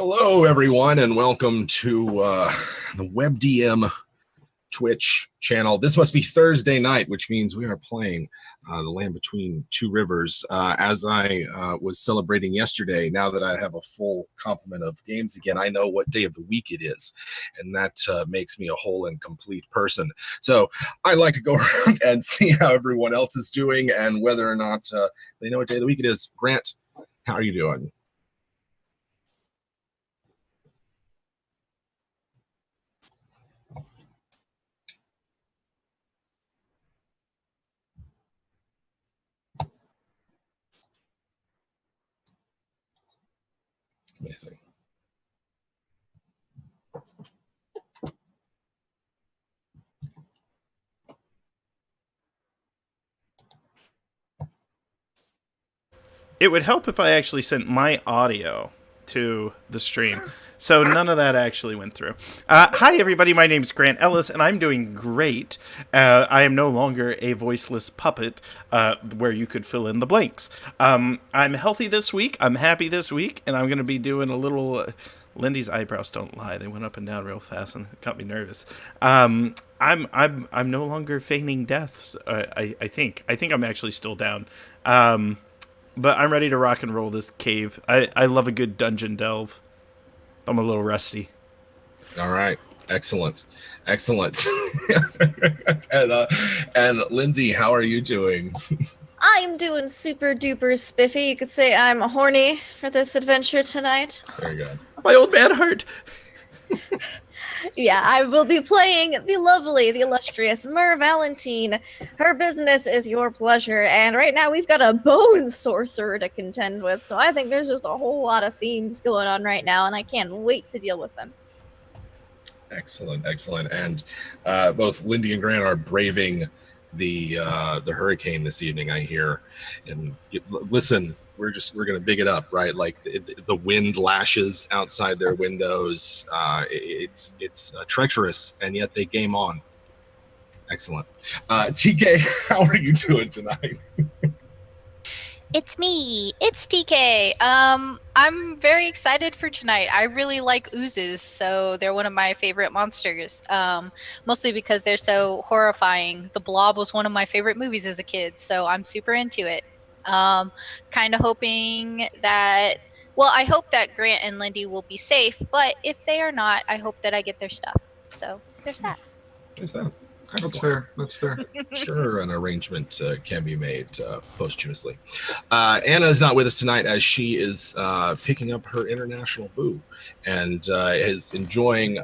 Hello, everyone, and welcome to the WebDM Twitch channel. This must be Thursday night, which means we are playing The Land Between Two Rivers. As I was celebrating yesterday, now that I have a full complement of games again, I know what day of the week it is, and that makes me a whole and complete person. So I like to go around and see how everyone else is doing and whether or not they know what day of the week it is. Grant, how are you doing? Amazing. It would help if I actually sent my audio to the stream. So none of that actually went through. Hi, everybody. My name's Grant Ellis, and I'm doing great. I am no longer a voiceless puppet where you could fill in the blanks. I'm healthy this week. I'm happy this week, and I'm going to be doing a little... Lindy's eyebrows don't lie; they went up and down real fast, and it got me nervous. I'm no longer feigning death. I think I'm actually still down. But I'm ready to rock and roll this cave. I love a good dungeon delve. I'm a little rusty. All right. Excellent. Excellent. and Lindy, how are you doing? I'm doing super duper spiffy. You could say I'm horny for this adventure tonight. Very good. My old man heart. Yeah, I will be playing the lovely, the illustrious Mer Valentine. Her business is your pleasure, and right now we've got a bone sorcerer to contend with, so I think there's just a whole lot of themes going on right now, and I can't wait to deal with them. Excellent, excellent. And both Lindy and Grant are braving the hurricane this evening, I hear. And listen, we're gonna big it up, right? Like the wind lashes outside their windows. It's treacherous, and yet they game on. Excellent. TK, how are you doing tonight? It's me. It's TK. I'm very excited for tonight. I really like oozes, so they're one of my favorite monsters. Mostly because they're so horrifying. The Blob was one of my favorite movies as a kid, so I'm super into it. Kind of hoping that, well, I hope that Grant and Lindy will be safe, but if they are not, I hope that I get their stuff. So there's that. There's that. Excellent. That's fair. Sure, an arrangement can be made posthumously. Anna is not with us tonight as she is picking up her international boo and is enjoying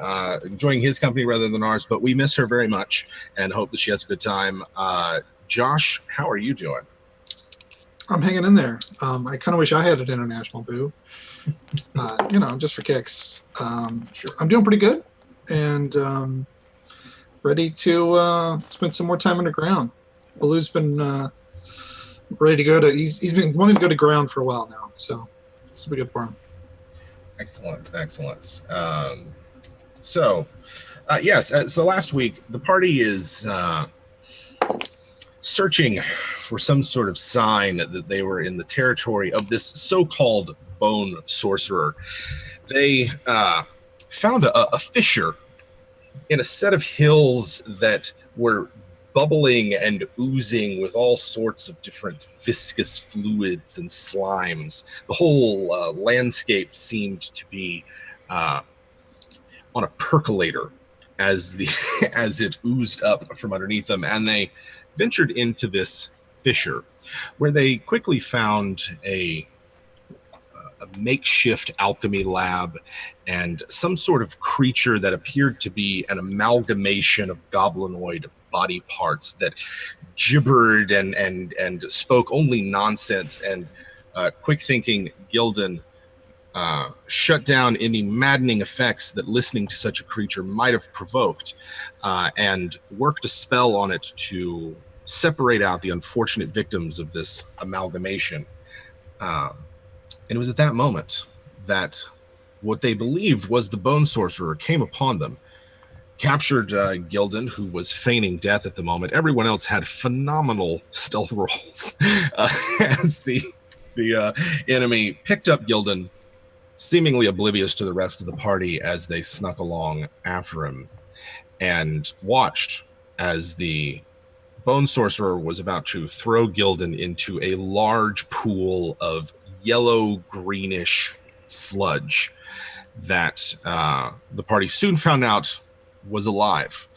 his company rather than ours, but we miss her very much and hope that she has a good time. Josh, how are you doing? I'm hanging in there. I kind of wish I had an international boo, just for kicks. Sure. I'm doing pretty good, and ready to spend some more time underground. Baloo's been ready to go to. He's been wanting to go to ground for a while now, so this will be good for him. Excellent, excellent. So last week the party is searching for some sort of sign that they were in the territory of this so-called bone sorcerer. They found a fissure in a set of hills that were bubbling and oozing with all sorts of different viscous fluids and slimes. The whole landscape seemed to be on a percolator as it oozed up from underneath them, and they ventured into this fissure, where they quickly found a makeshift alchemy lab and some sort of creature that appeared to be an amalgamation of goblinoid body parts that gibbered and spoke only nonsense. And quick thinking Gildan shut down any maddening effects that listening to such a creature might have provoked, and worked a spell on it to separate out the unfortunate victims of this amalgamation. And it was at that moment that what they believed was the bone sorcerer came upon them, captured Gildan, who was feigning death at the moment. Everyone else had phenomenal stealth rolls as the enemy picked up Gildan, seemingly oblivious to the rest of the party as they snuck along after him, and watched as the Bone Sorcerer was about to throw Gildan into a large pool of yellow-greenish sludge that the party soon found out was alive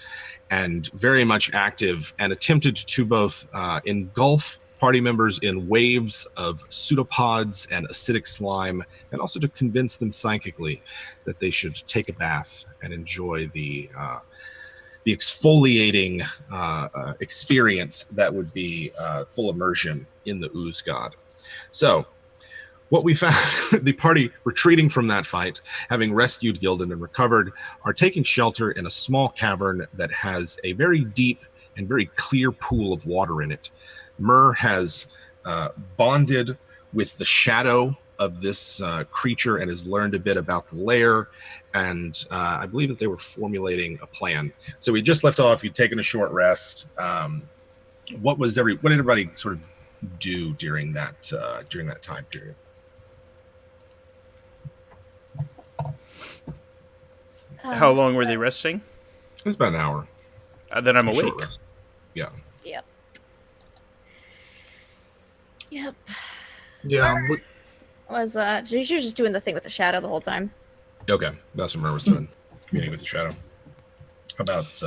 and very much active, and attempted to both engulf party members in waves of pseudopods and acidic slime, and also to convince them psychically that they should take a bath and enjoy the exfoliating experience that would be full immersion in the ooze god. So what we found, the party retreating from that fight, having rescued Gildan and recovered, are taking shelter in a small cavern that has a very deep and very clear pool of water in it. Myrrh has bonded with the shadow of this creature and has learned a bit about the lair, and I believe that they were formulating a plan. So we just left off. You'd taken a short rest. What did everybody sort of do during that time period? How long were they resting? It was about an hour. Then I'm A short awake. rest. Yeah. Yep. Yep. Yeah. Was she was just doing the thing with the shadow the whole time. Okay, that's what Myrrh was doing, communing with the shadow. About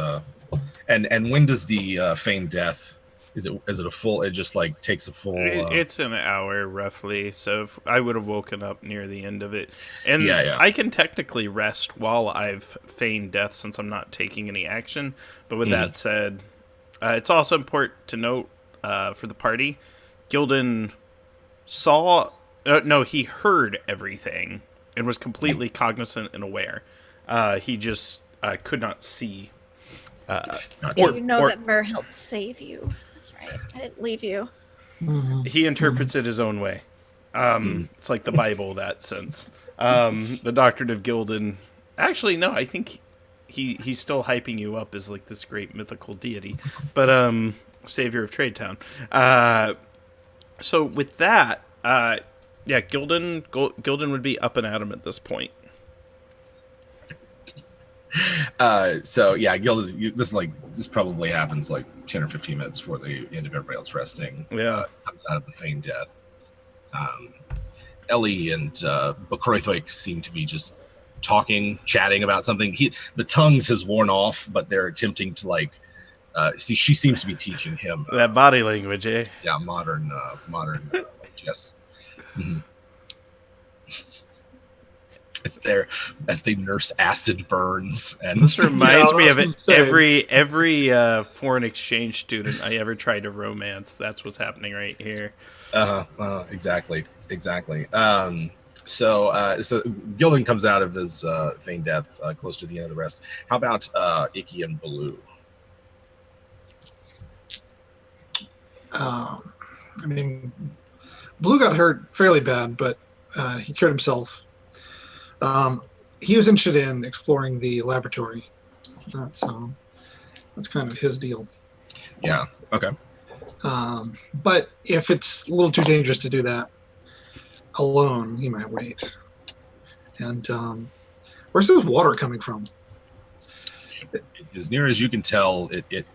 and when does the feigned death? Is it a full? It just like takes a full. It's an hour roughly, so if I would have woken up near the end of it, and Yeah. I can technically rest while I've feigned death since I'm not taking any action. But with that said, it's also important to note for the party, Gildan saw. No, he heard everything and was completely cognizant and aware. He just could not see. You know that Myrrh helped save you. That's right. I didn't leave you. He interprets it his own way. It's like the Bible, that sense. The Doctrine of Gildan. Actually, no, I think he's still hyping you up as like this great mythical deity, but savior of Trade Town. So with that, yeah, Gildan would be up and at him at this point. So yeah, this probably happens like 10 or 15 minutes before the end of everybody else resting. Yeah, comes out of the feigned death. Ellie and Bokroithwake seem to be just chatting about something. The tongues has worn off, but they're attempting to like. See, she seems to be teaching him that body language, eh? Yeah, modern. Yes. Mm-hmm. As they nurse acid burns, and this reminds me of it. Saying. Every foreign exchange student I ever tried to romance. That's what's happening right here. Exactly. So Gildan comes out of his feigned death close to the end of the rest. How about Icky and Baloo? I mean, Blue got hurt fairly bad, but he cured himself. He was interested in exploring the laboratory. That's kind of his deal. Yeah. Okay. But if it's a little too dangerous to do that alone, he might wait. And where's this water coming from? As near as you can tell, it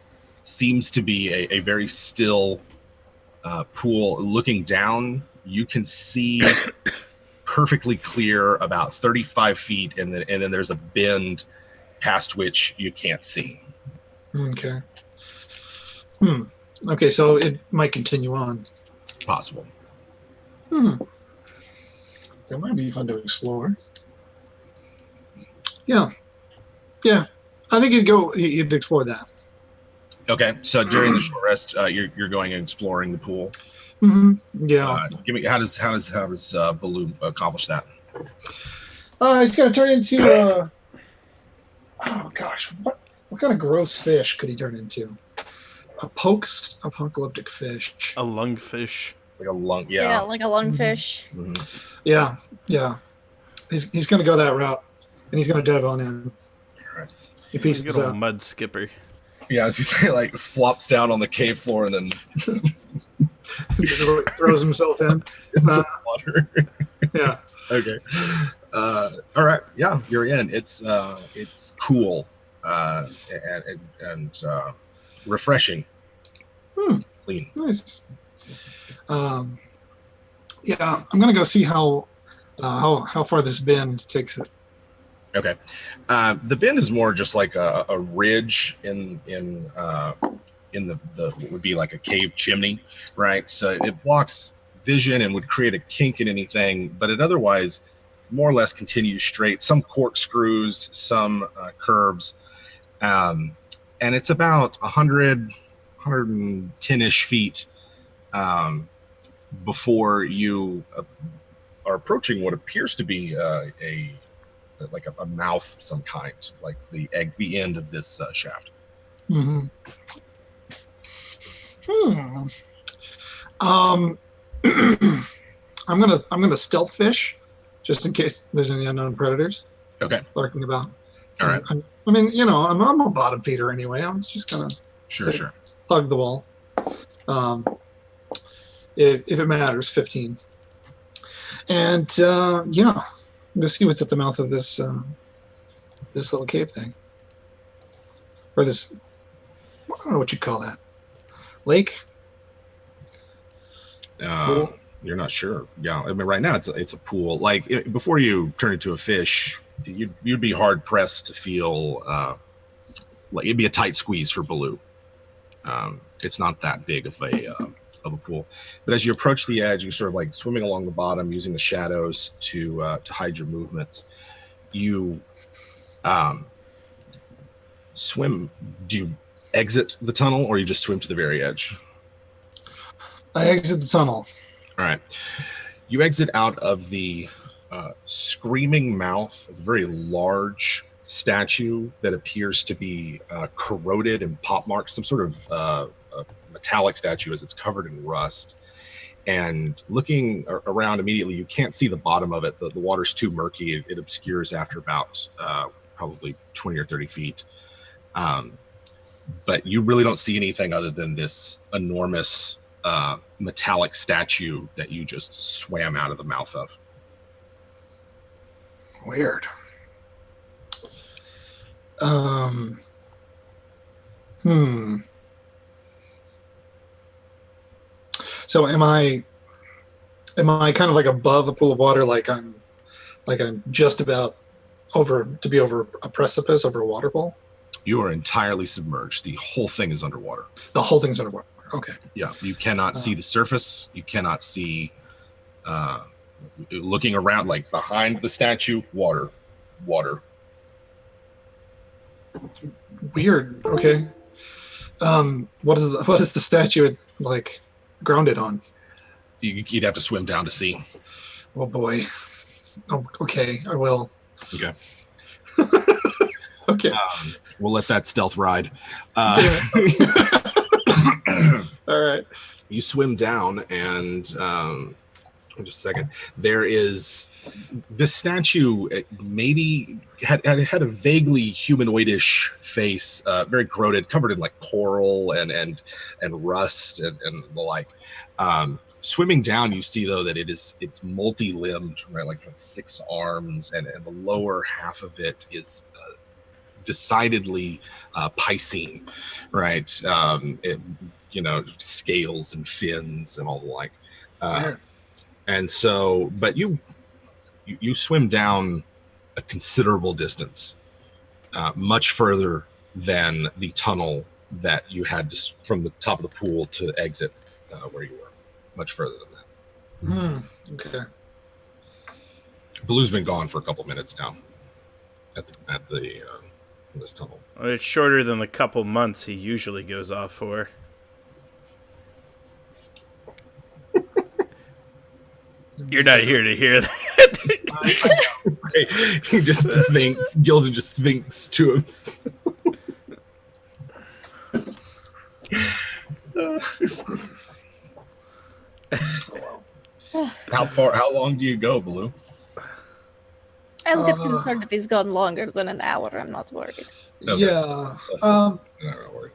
seems to be a very still pool. Looking down, you can see perfectly clear about 35 feet, and then there's a bend past which you can't see. Okay. Okay, so it might continue on. Possible. That might be fun to explore. Yeah. I think you'd explore that. Okay, so during the short rest, you're going and exploring the pool. Yeah. Give me how does Baloo accomplish that? He's gonna turn into oh gosh, what kind of gross fish could he turn into? A post-apocalyptic fish. A lungfish. Like a lung, Yeah, like a lungfish. Yeah. He's gonna go that route, and he's gonna dive on in. All right. He pieces Good old out. mud skipper. Yeah, as you say, like flops down on the cave floor and then He just throws himself in. into the water. Yeah. Okay. All right, yeah, you're in. It's cool and refreshing, Hmm, clean. nice. Yeah, I'm gonna go see how far this bend takes it. Okay, the bend is more just like a ridge in the what would be like a cave chimney, right? So it blocks vision and would create a kink in anything, but it otherwise more or less continues straight. Some corkscrews, some curves, and it's about 100, 110-ish feet before you are approaching what appears to be a mouth of some kind, like the end of this shaft. Mm-hmm. I'm gonna stealth fish, just in case there's any unknown predators. Okay. Lurking about. All right. I mean, I'm a bottom feeder anyway. I'm just gonna Sure. hug the wall. If it matters, 15. And yeah, I'm gonna see what's at the mouth of this little cave thing, or this. I don't know what you'd call that. Lake. You're not sure. Yeah, I mean, right now it's a pool. Like before you turn into a fish, you'd be hard pressed to feel like it'd be a tight squeeze for Baloo. It's not that big of a pool, but as you approach the edge, you're sort of like swimming along the bottom, using the shadows to hide your movements. You swim. Do you exit the tunnel, or you just swim to the very edge? I exit the tunnel. All right. You exit out of the screaming mouth of a very large statue that appears to be corroded and pockmarked, some sort of metallic statue as it's covered in rust. And looking around immediately, you can't see the bottom of it. The water's too murky. It obscures after about probably 20 or 30 feet. But you really don't see anything other than this enormous metallic statue that you just swam out of the mouth of. Weird. So am I kind of like above a pool of water, like I'm just about over a precipice, over a waterfall? You are entirely submerged. The whole thing is underwater. The whole thing's underwater. Okay. Yeah, you cannot see the surface. You cannot see looking around, like behind the statue, water. Weird. Okay. What is the statue like grounded on? You'd have to swim down to see. Oh boy. Oh, okay, I will. Okay. Okay. We'll let that stealth ride. All right. You swim down, and just a second. There is this statue. Maybe had a vaguely humanoidish face, very corroded, covered in like coral and rust and the like. Swimming down, you see though that it's multi-limbed, right? Like 6 arms, and the lower half of it is decidedly piscine, right? Scales and fins and all the like. And so, but you swim down a considerable distance, much further than the tunnel that you had from the top of the pool to exit where you were. Much further than that. Okay. Blue's been gone for a couple minutes now at the from this tunnel. Well, it's shorter than the couple months he usually goes off for. You're not here to hear that. He just thinks. Gildan just thinks to himself. How long do you go, Blue? I'll get concerned if he's gone longer than an hour. I'm not worried. Okay. Yeah. Not worried.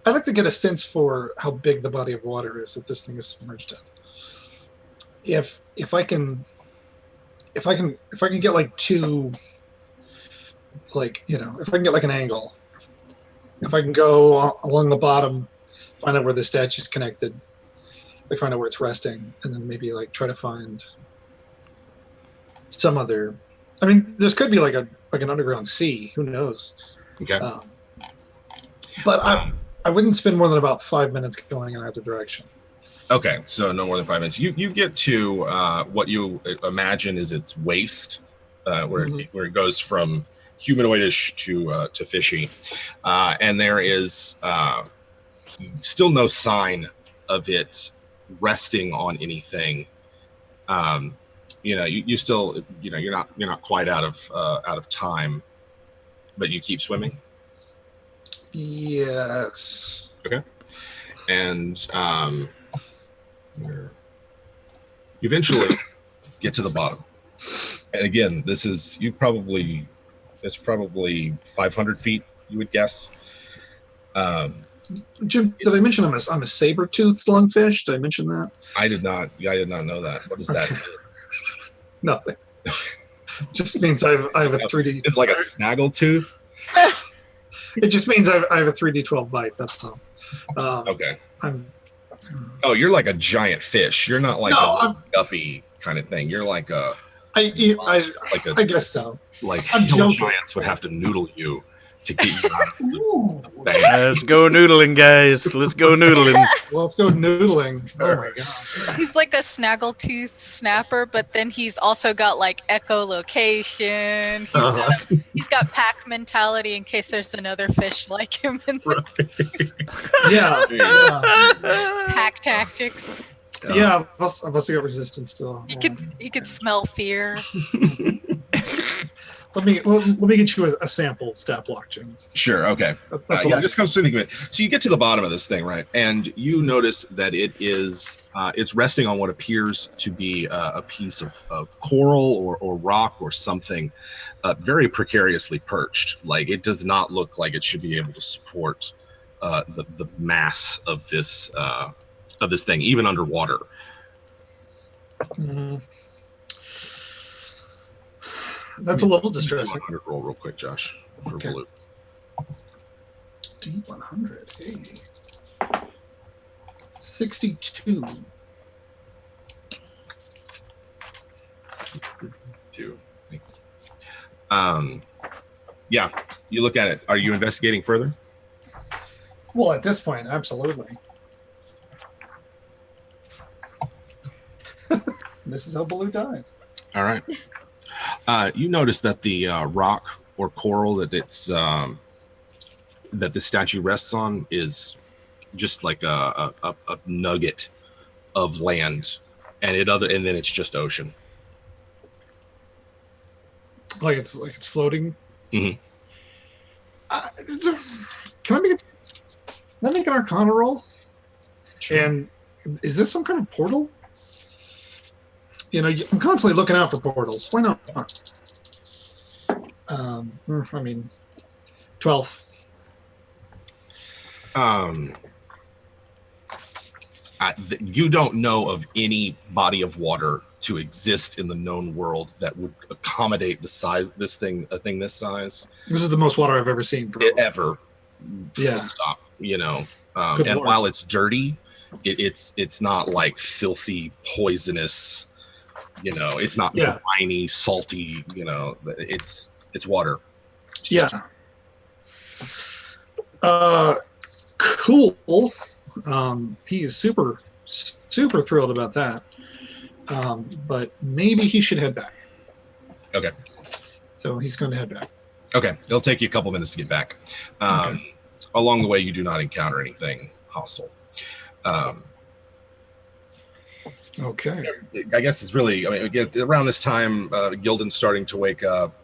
I'd like to get a sense for how big the body of water is that this thing is submerged in. If I can if I can get like two, like, you know, if I can get like an angle, if I can go along the bottom, find out where the statue's connected, like find out where it's resting, and then maybe like try to find some other. I mean, this could be like an underground sea. Who knows? Okay. But I wouldn't spend more than about 5 minutes going in either direction. Okay, so no more than 5 minutes. You get to what you imagine is its waist, where it goes from humanoidish to fishy, and there is still no sign of it resting on anything. You know, you still, you know, you're not quite out of time, but you keep swimming. Yes. Okay, and you eventually get to the bottom, and again, it's probably 500 feet, you would guess. Jim, did I mention I'm a saber-toothed lungfish? Did I mention that? I did not know that. What is that? Nothing. Just means I have a 3D. It's like a snaggletooth. It just means I have a 3D12 bite. That's all. Okay. Oh, you're like a giant fish. You're not like a guppy kind of thing. You're like a. I guess so. Like I'm hill joking. giants would have to noodle you to get you out of the bank. Let's go noodling, guys. Let's go noodling. Well, let's go noodling. Oh my god. He's like a snaggletooth snapper, but then he's also got like echolocation. He's got pack mentality in case there's another fish like him in the Yeah. pack tactics. Yeah, I've also got resistance still. He could smell fear. Let me get you a sample stat block, Jim. Sure. Okay. That's what I just comes to think of it. So you get to the bottom of this thing, right? And you notice that it's resting on what appears to be a piece of coral or rock or something, very precariously perched. Like it does not look like it should be able to support the mass of this thing, even underwater. That's a little distressing. D100 roll real quick, Josh, for Okay. blue. D100. Hey. 62. 62. Yeah, you look at it. Are you investigating further? Well, at this point, absolutely. This is how Baloo dies. All right. You notice that the rock or coral that that the statue rests on is just like a nugget of land, and then it's just ocean. Like it's floating. Mhm. Can I make an Arcana roll? Sure. And is this some kind of portal? You know, I'm constantly looking out for portals. Why not? I mean, 12. You don't know of any body of water to exist in the known world that would accommodate the size a thing this size. This is the most water I've ever seen. Probably. Ever. Yeah. Full stop. You know, Good and Lord. while it's dirty, it's not like filthy, poisonous. You know, it's not briny, salty. You know, it's water. Yeah. Cool. He's super thrilled about that. But maybe he should head back. Okay. So he's going to head back. Okay. It'll take you a couple minutes to get back. Okay. Along the way, you do not encounter anything hostile. Okay. I guess it's really, around this time, Gildan's starting to wake up.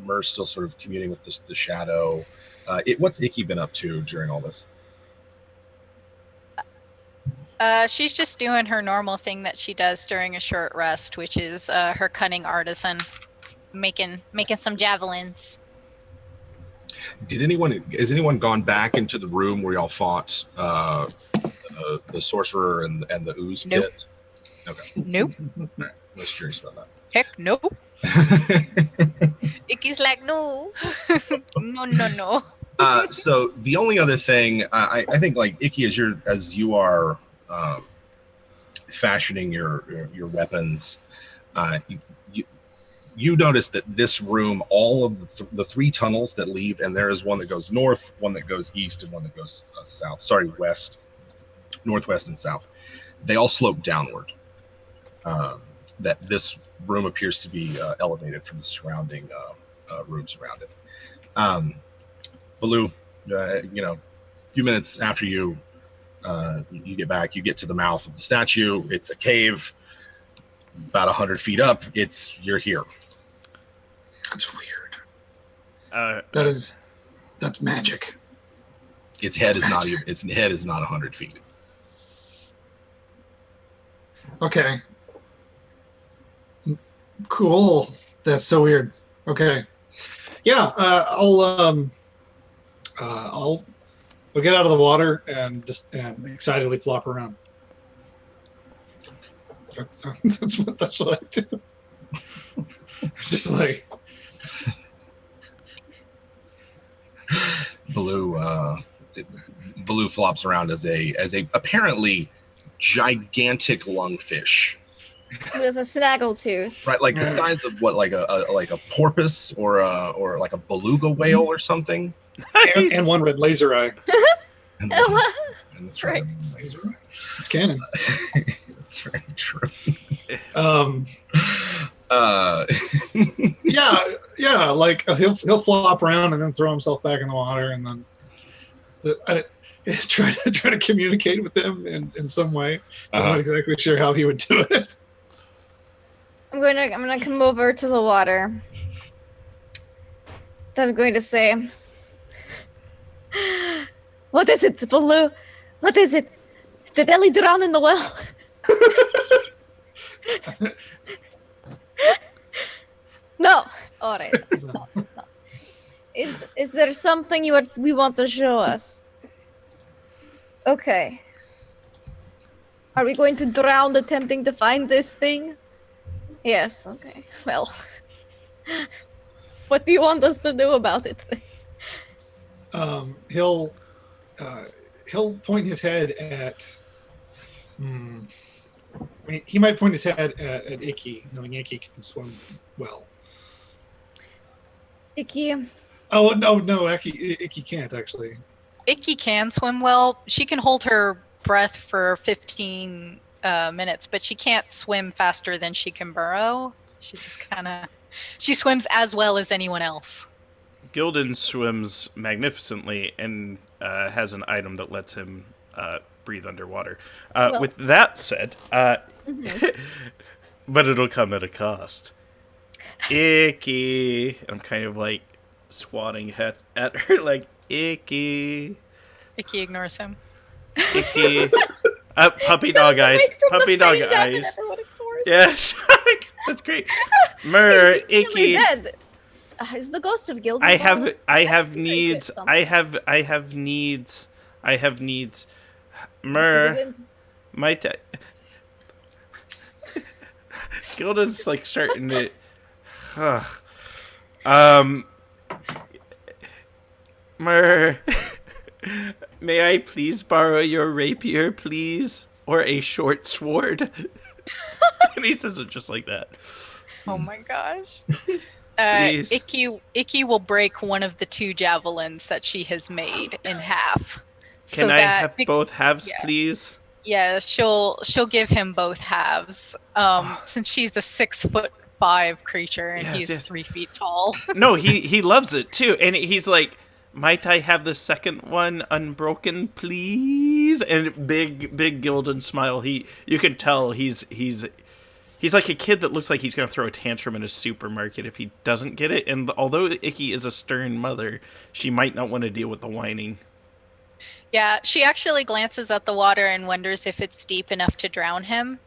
Mer's still sort of communing with the shadow. What's Icky been up to during all this? She's just doing her normal thing that she does during a short rest, which is her cunning artisan, making some javelins. Has anyone gone back into the room where y'all fought the sorcerer and the ooze Nope. pit? Okay. Nope. All right. I was curious about that. Heck no. Icky's like, no. No. So the only other thing I think, like Icky, as you are fashioning your weapons, you notice that this room, all of the three tunnels that leave, and there is one that goes north, one that goes east, and one that goes south. Sorry, west, northwest, and south. They all slope downward. That this room appears to be elevated from the surrounding rooms around it. Baloo, a few minutes after you get back, you get to the mouth of the statue. It's a cave, about 100 feet up. You're here. That's weird. Uh, That's magic. Its head is not 100 feet. Okay. Cool. That's so weird. Okay. Yeah. I'll get out of the water and excitedly flop around. That's what I do. Just like Baloo flops around as a apparently gigantic lungfish, With a snaggletooth. right? Like the size of what, like a porpoise or like a beluga whale or something. and one red laser eye. And that's Right. Laser eye. It's canon. That's very true. Yeah. Like he'll flop around and then throw himself back in the water, and then try to communicate with them in some way. I'm not exactly sure how he would do it. I'm gonna come over to the water. I'm going to say, "What is it, Baloo? What is it? Did Ellie drown in the well?" No. All right. No. Is there something we want to show us? Okay. Are we going to drown attempting to find this thing? Yes. Okay. Well, what do you want us to do about it? He'll point his head at. I mean, he might point his head at Icky, knowing Icky can swim well. Icky. Oh no, Icky can't actually. Icky can swim well. She can hold her breath for 15 minutes, but she can't swim faster than she can burrow. She swims as well as anyone else. Gildan swims magnificently and has an item that lets him breathe underwater. With that said, but it'll come at a cost. Icky. And I'm kind of like swatting at her like, Icky. Icky ignores him. Icky. Puppy dog eyes. Puppy dog eyes. Yeah, that's great. Mer, Icky. Dead. Is the ghost of Gildan? I have needs. Mer, my Gildan's like starting to. Mer, may I please borrow your rapier, please, or a short sword? And he says it just like that. Oh my gosh. Please. Icky will break one of the two javelins that she has made in half. Can I have both halves, please? Yeah, she'll give him both halves. Since she's a 6'5" creature and he's 3 feet tall. No, he loves it too, and he's like, "Might I have the second one unbroken, please?" And big Gildan smile. You can tell he's like a kid that looks like he's going to throw a tantrum in a supermarket if he doesn't get it. And although Icky is a stern mother, she might not want to deal with the whining. Yeah, she actually glances at the water and wonders if it's deep enough to drown him.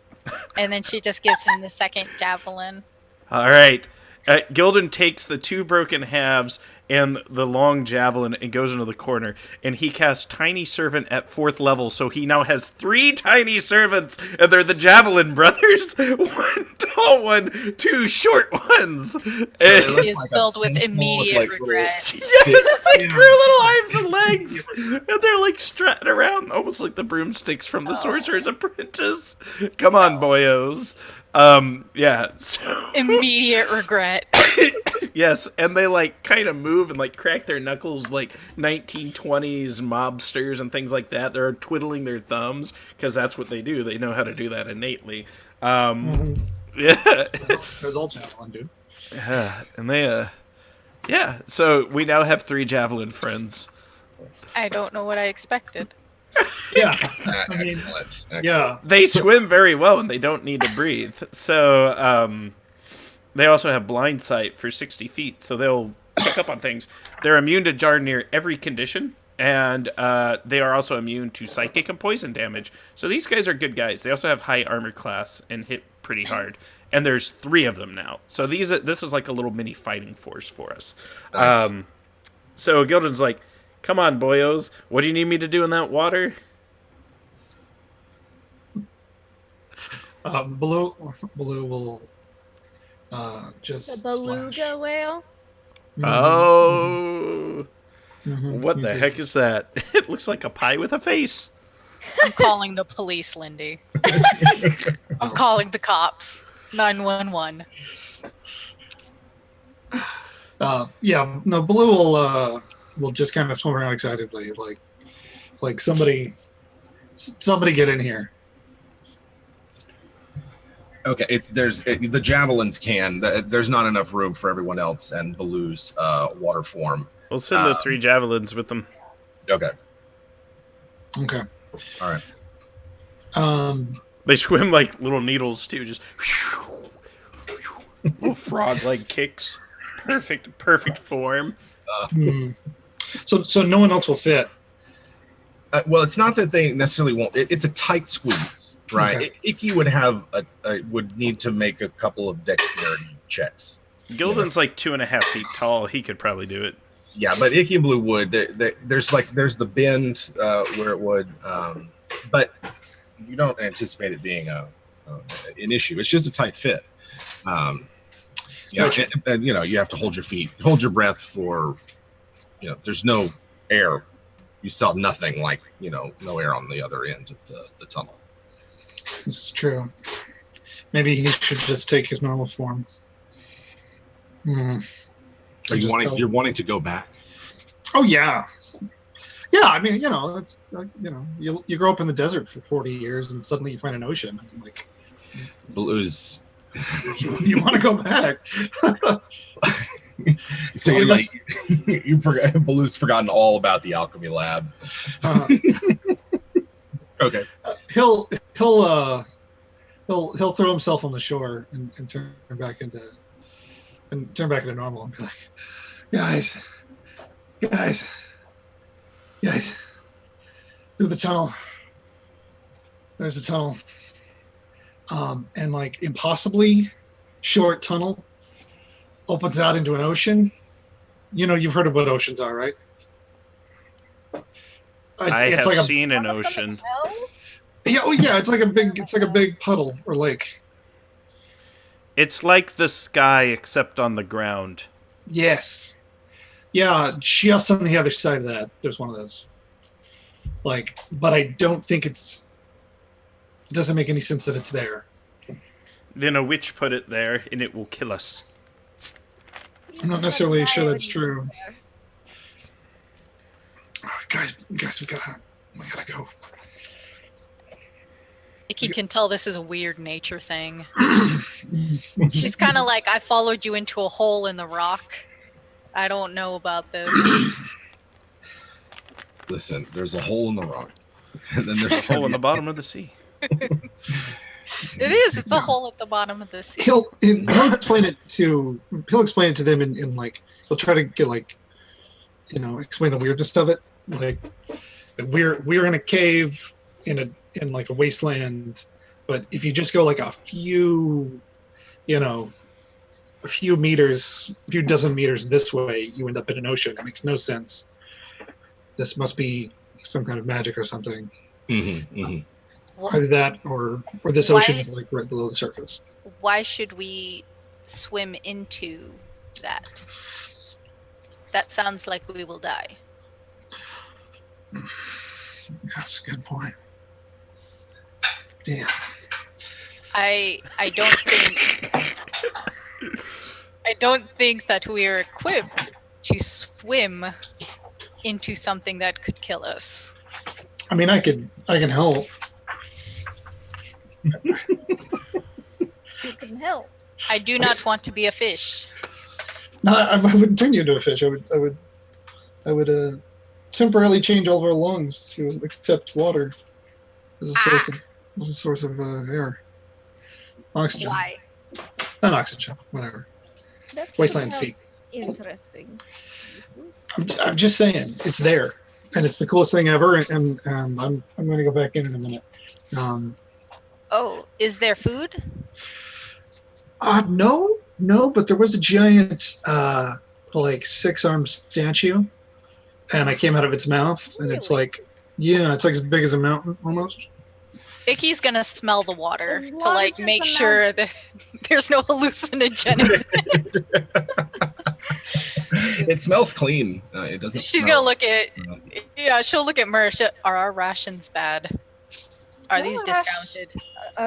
And then she just gives him the second javelin. All right. Gildan takes the two broken halves and the long javelin and goes into the corner. And he casts Tiny Servant at 4th level, so he now has 3 tiny servants, and they're the Javelin Brothers. 1 tall one to short ones. they look He is like a filled with handful of, immediate like, little regret. Yes, they Yeah. grew little arms and legs, and they're like strutting around, almost like the broomsticks from the Sorcerer's Apprentice. Come on, boyos. Yeah. So, Immediate regret. yes, and they like kind of move and like crack their knuckles like 1920s mobsters and things like that. They're twiddling their thumbs because that's what they do. They know how to do that innately. Yeah. There's all javelin, dude. Yeah, and they yeah, so we now have 3 javelin friends. I don't know what I expected. Yeah. Excellent. Yeah. They swim very well and they don't need to breathe. So they also have blind sight for 60 feet, so they'll pick up on things. They're immune to jar near every condition, and they are also immune to psychic and poison damage. So these guys are good guys. They also have high armor class and hit pretty hard. And there's 3 of them now. So this is like a little mini fighting force for us. Nice. So Gildan's like, come on, boyos. What do you need me to do in that water? Blue will just The beluga splash. whale. Oh, what the He's heck is that? It looks like a pie with a face. I'm calling the police, Lindy. I'm calling the cops. 911. Yeah, no, Blue will just kind of swim around excitedly, like somebody get in here. Okay, the javelins there's not enough room for everyone else and Baloo's water form. We'll send the 3 javelins with them. Okay, Okay. all right. They swim like little needles too, just little frog-like kicks. Perfect form. So no one else will fit. Well, it's not that they necessarily won't. It's a tight squeeze, right? Okay. Icky would would need to make a couple of dexterity checks. Gildan's like 2.5 feet tall. He could probably do it. Yeah, but Icky and Blue would. There's the bend where it would, but you don't anticipate it being an issue. It's just a tight fit. Gotcha. And you have to hold your breath for, there's no air. You saw nothing, like, no air on the other end of the tunnel. This is true. Maybe he should just take his normal form. Are you're wanting to go back? Oh yeah, yeah. I mean, it's you grow up in the desert for 40 years and suddenly you find an ocean. And like, Blue's. you want to go back? So you're like, you forgot. Blue's forgotten all about the alchemy lab. Okay. He'll throw himself on the shore and turn back into normal and be like, guys, through the tunnel. There's a tunnel, and like impossibly short tunnel opens out into an ocean. You've heard of what oceans are, right? I have like seen an ocean. Yeah, oh yeah, it's like a big puddle or lake. It's like the sky except on the ground. Yes. Yeah, just on the other side of that, there's one of those. Like, but I don't think it doesn't make any sense that it's there. Then a witch put it there, and it will kill us. I'm not necessarily sure that's true. Guys, we gotta go. Icky can tell this is a weird nature thing. She's kind of like, I followed you into a hole in the rock. I don't know about this. Listen, there's a hole in the rock, and then there's A hole in the bottom of the sea. It is. It's a hole at the bottom of the sea. He'll explain it to them in like, he'll try to get like, explain the weirdness of it. Like, we're in a cave in like a wasteland, but if you just go like a few meters, a few dozen meters this way, you end up in an ocean. It makes no sense. This must be some kind of magic or something. Mm-hmm, mm-hmm. Wh- Either that or this Why- ocean is like right below the surface. Why should we swim into that? That sounds like we will die. That's a good point. Damn. I don't think that we are equipped to swim into something that could kill us. I mean, I can help. You can help. I do not want to be a fish. No, I wouldn't turn you into a fish. I would temporarily change all of our lungs to accept water as a source of air, oxygen. Why? Not oxygen, whatever. That could Wasteland have speak. Interesting uses. I'm just saying, it's there, and it's the coolest thing ever. And I'm going to go back in a minute. Oh, is there food? No, but there was a giant, like 6-armed statue, and I came out of its mouth, and it's Really? like, yeah, it's like as big as a mountain almost. Icky's gonna smell the water As to large like as make a sure that there's no hallucinogenics. It smells clean. It doesn't. She's smell- gonna look at, yeah, she'll look at Mer. Are our rations bad? Are No, these discounted?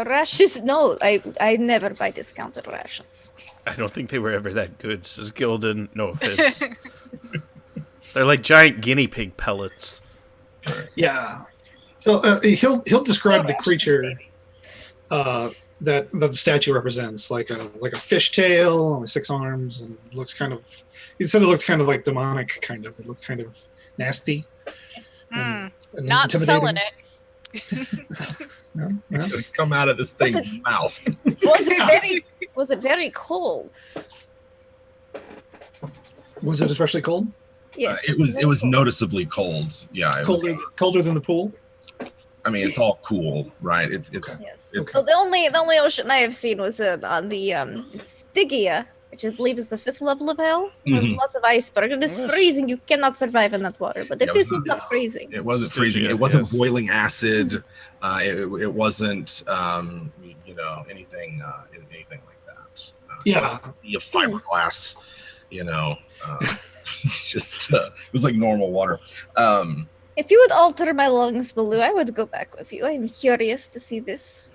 Rashes? No, I never buy discounted rations. I don't think they were ever that good, says Gildan. No offense. They're like giant guinea pig pellets. Yeah. So he'll describe the Rations, creature baby. that the statue represents, like a fish tail with 6 arms, and looks kind of. He said it looks kind of like demonic, kind of. It looks kind of nasty. Hmm, And not intimidating. selling it. No, no. Come out of this thing's What's mouth. Was it very cold? Was it especially cold? Yes. It was noticeably cold. Yeah, it was, Colder than the pool. I mean, it's all cool, right? It's Yes. It's- So the only ocean I have seen was on the Stygia, which I believe is the 5th level of hell. There's Mhm. lots of iceberg. It is Yes. freezing. You cannot survive in that water. But Yeah, this it was was not freezing. It wasn't freezing. Stygia, It wasn't yes. boiling acid. It wasn't anything like that. Yeah. A fiberglass. It's just it was like normal water. If you would alter my lungs, Baloo, I would go back with you. I'm curious to see this.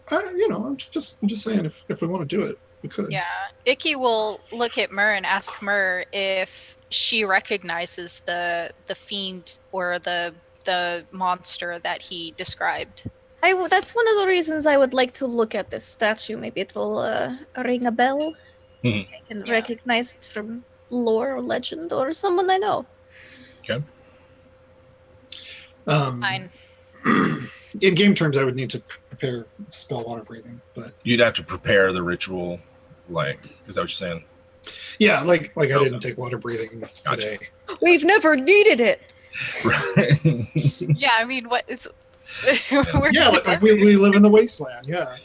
I'm just saying, if we want to do it, we could. Yeah, Icky will look at Mer and ask Mer if she recognizes the fiend or the monster that he described. That's one of the reasons I would like to look at this statue. Maybe it will ring a bell. Mhm. I can Yeah. recognize it from lore or legend or someone I know. Fine. In game terms, I would need to prepare spell water breathing, but You'd have to prepare the ritual. Like, is that what you're saying? yeah, like I Okay. didn't take water breathing Gotcha. today. We've never needed it. Right. Yeah, I mean, what it's. we're Yeah, like we live in the wasteland. Yeah.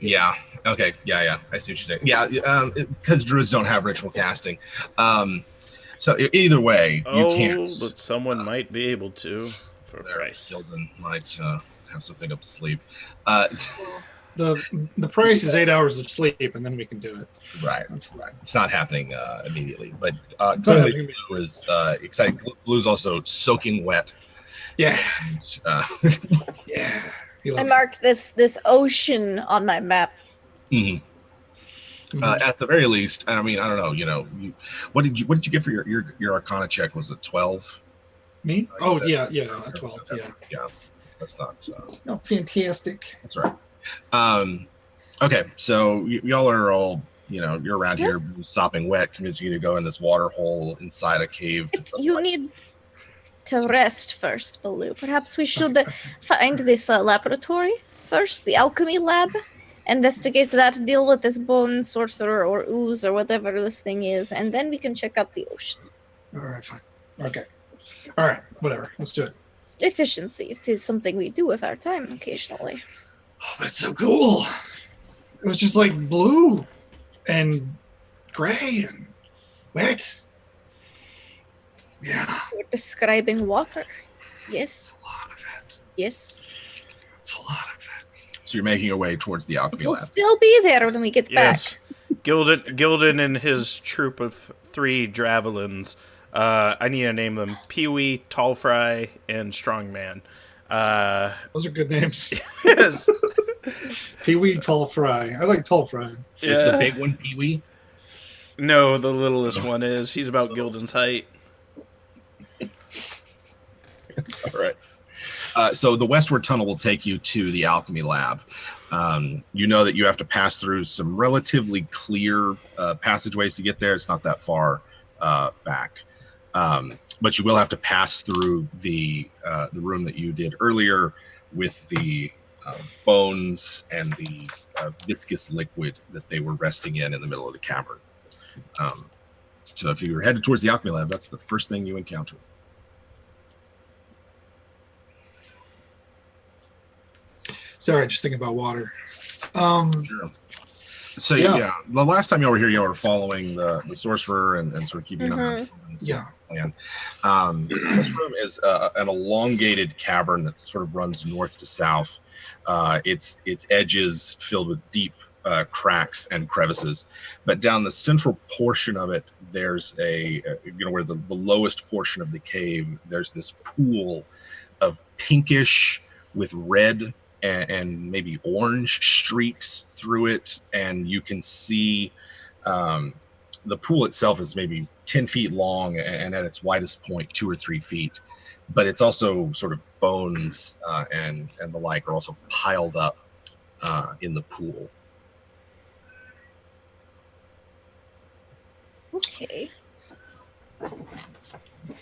Yeah. Okay. Yeah. I see what you're saying. Yeah. Because druids don't have ritual casting. So either way, you can't. But someone might be able to for a There, price. Gildan might have something up his sleeve. The price is 8 hours of sleep, and then we can do it. Right. That's right. It's not happening immediately, but But, clearly Blue is excited. Blue's also soaking wet. yeah, And, yeah. He I loves mark this ocean on my map. mhm. it. At the very least, I mean, I don't know. What did you get for your Arcana check? Was it 12? Me? like Oh you said. yeah, 12. Yeah. Yeah. That's not. Oh, fantastic. That's right. Okay, so y'all are all, you're around here sopping wet, convincing you to go in this water hole inside a cave. You need to rest first, Baloo. Perhaps we should find this laboratory first, the alchemy lab. Investigate that, deal with this bone sorcerer or ooze or whatever this thing is, and then we can check out the ocean. All right, fine. Okay. All right, whatever. Let's do it. Efficiency. It is something we do with our time occasionally. Oh, that's so cool. It was just like blue and gray and wet. Yeah. We're describing water. Yes. A lot of it. Yes. It's a lot of it. So you're making your way towards the It alchemy will lab. still be there when we get Yes. back. Gildan and his troop of 3 javelins. I need to name them Pee-wee, Tall Fry, and Strongman. Those are good names. Yes. Pee-wee, Tall Fry. I like Tall Fry. Is the big one Pee-wee? No, the littlest one is. He's about Gildan's height. All right. So the westward tunnel will take you to the alchemy lab. You know that you have to pass through some relatively clear passageways to get there. It's not that far back. But you will have to pass through the room that you did earlier with the bones and the viscous liquid that they were resting in the middle of the cavern. So if you're headed towards the alchemy lab, that's the first thing you encounter. Sorry, just thinking about water. Sure. So yeah, the last time you were here, you were following the sorcerer and sort of keeping an eye on the plan. This room is an elongated cavern that sort of runs north to south. Its edges filled with deep cracks and crevices, but down the central portion of it, there's where the lowest portion of the cave, there's this pool of pinkish with red and maybe orange streaks through it, and you can see the pool itself is maybe 10 feet long, and at its widest point 2 or 3 feet, but it's also sort of bones and the like are also piled up in the pool. Okay. And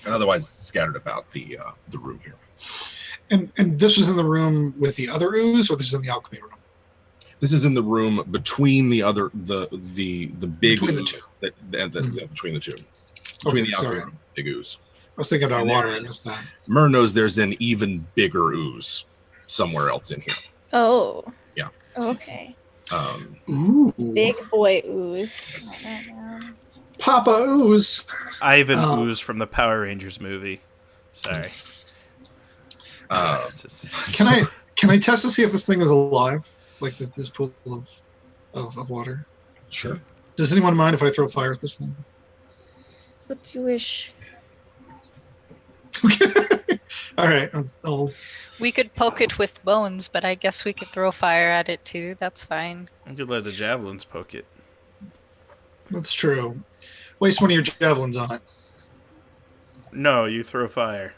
otherwise scattered about the room here. And this was in the room with the other ooze, or this is in the alchemy room? This is in the room between the other the big Between the ooze two. Between the two. Okay, The alchemy sorry. room, big ooze. I was thinking about And water. there I is- missed that. Myrrh knows there's an even bigger ooze somewhere else in here. Oh. Yeah. Okay. Ooh. Big boy ooze. Papa ooze. Ivan Oh. Ooze from the Power Rangers movie. Sorry. Can I test to see if this thing is alive? Like this pool of water. Sure. Does anyone mind if I throw fire at this thing? What you wish. Okay. All right. I'll We could poke it with bones, but I guess we could throw fire at it too. That's fine. You could let the javelins poke it. That's true. Waste one of your javelins on it. No, you throw fire.